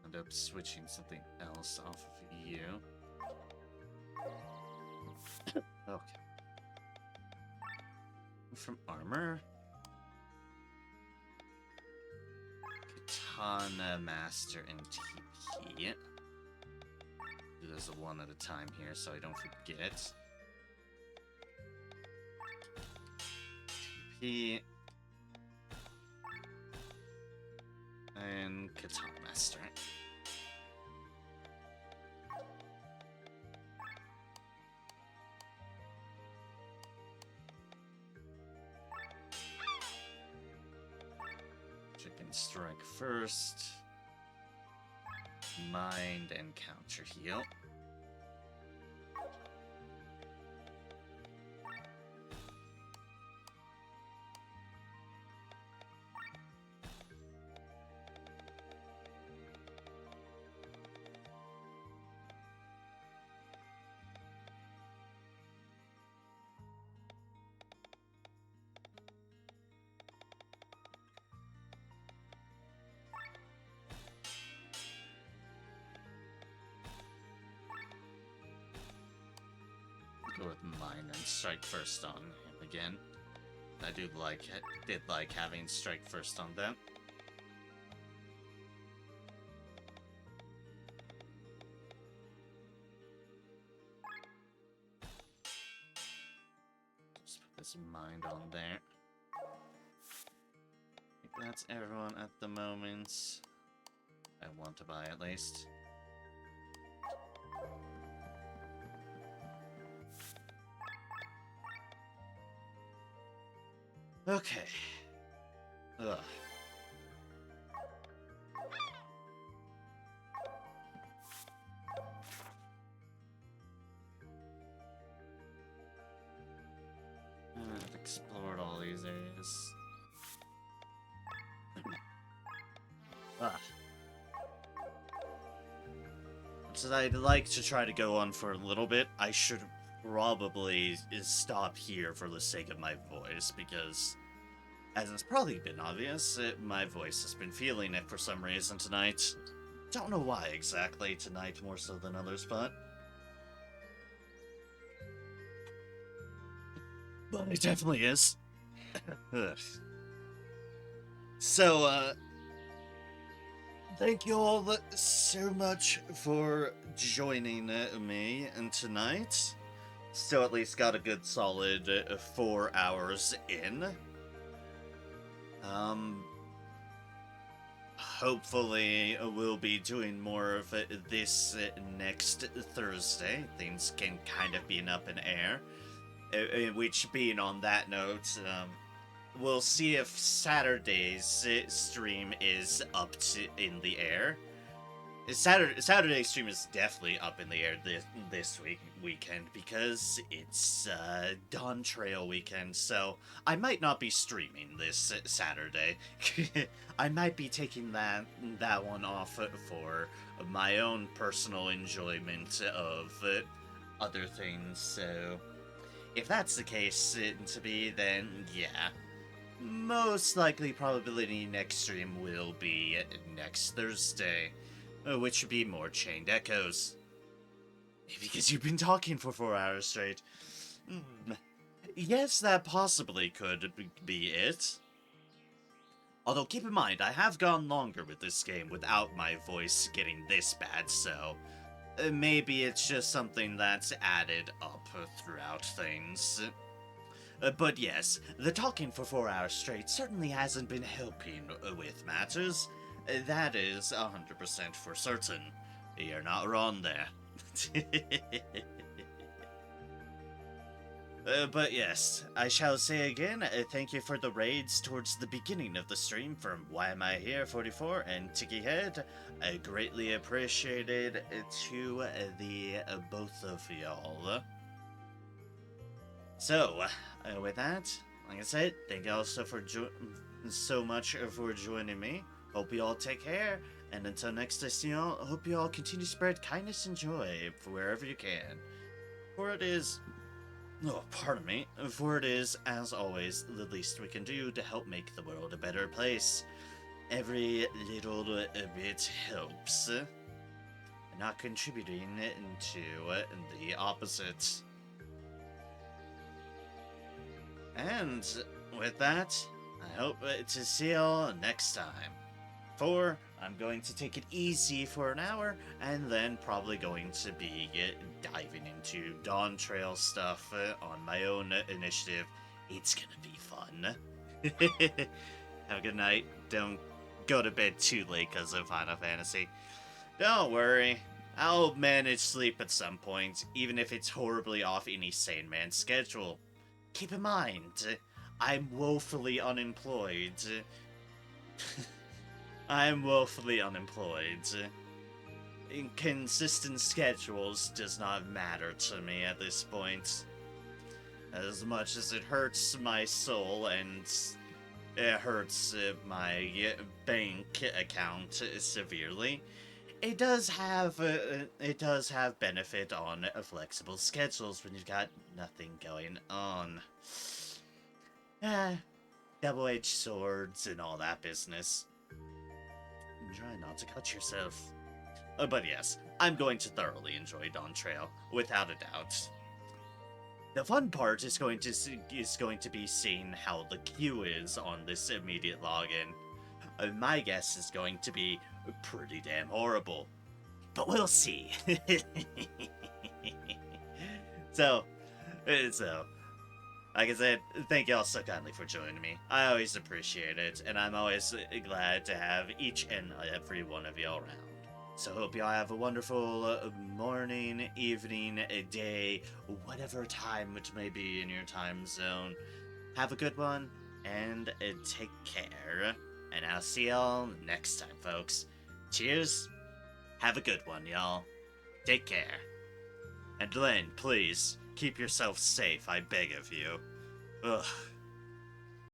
end up switching something else off of you. Okay. From armor. Katana Master and TP. Do this one at a time here so I don't forget. TP. And Katana Master. Chicken Strike first. Mind and counter heal. Go with mine and strike first on him again. I did like having strike first on them. Just put this mind on there. I think that's everyone at the moment. I want to buy at least. Okay. Ugh. I've explored all these areas. Ah. So I'd like to try to go on for a little bit. I should probably stop here for the sake of my voice, because, as it's probably been obvious, my voice has been feeling it for some reason tonight. Don't know why exactly tonight more so than others, but it definitely is. So, thank you all so much for joining me tonight. Still at least got a good solid 4 hours in. Hopefully we'll be doing more of this next Thursday. Things can kind of be up in air. Which, being on that note, we'll see if Saturday's stream is in the air. Saturday's stream is definitely up in the air this weekend, because it's Dawn Trail weekend, so I might not be streaming this Saturday. I might be taking that one off for my own personal enjoyment of other things, so if that's the case to be, then yeah. Most likely probability next stream will be next Thursday, which would be more Chained Echoes. Because you've been talking for 4 hours straight. Yes, that possibly could be it. Although, keep in mind, I have gone longer with this game without my voice getting this bad, so maybe it's just something that's added up throughout things. But yes, the talking for 4 hours straight certainly hasn't been helping with matters. That is 100% for certain. You're not wrong there. But yes, I shall say again, thank you for the raids towards the beginning of the stream from Why Am I Here 44 and Tiki Head. I greatly appreciated to the both of y'all. So, with that, like I said, thank you all so much for joining me. Hope you all take care, and until next I see y'all, hope you all continue to spread kindness and joy for wherever you can. For it is, as always, the least we can do to help make the world a better place. Every little bit helps. Not contributing to the opposite. And with that, I hope to see y'all next time. For I'm going to take it easy for an hour, and then probably going to be diving into Dawn Trail stuff on my own initiative. It's gonna be fun. Have a good night. Don't go to bed too late because of Final Fantasy. Don't worry. I'll manage sleep at some point, even if it's horribly off any sane man's schedule. Keep in mind, I'm woefully unemployed. I'm woefully unemployed. Inconsistent schedules does not matter to me at this point. As much as it hurts my soul and it hurts my bank account severely, it does have benefit on flexible schedules when you've got nothing going on. Double-edged swords and all that business. Try not to cut yourself. But yes, I'm going to thoroughly enjoy Dawn Trail, without a doubt. The fun part is going to be seeing how the queue is on this immediate login. My guess is going to be pretty damn horrible, but we'll see. so, like I said, thank y'all so kindly for joining me. I always appreciate it, and I'm always glad to have each and every one of y'all around. So hope y'all have a wonderful morning, evening, day, whatever time it may be in your time zone. Have a good one, and take care. And I'll see y'all next time, folks. Cheers. Have a good one, y'all. Take care. And Len, please, keep yourself safe, I beg of you. Ugh.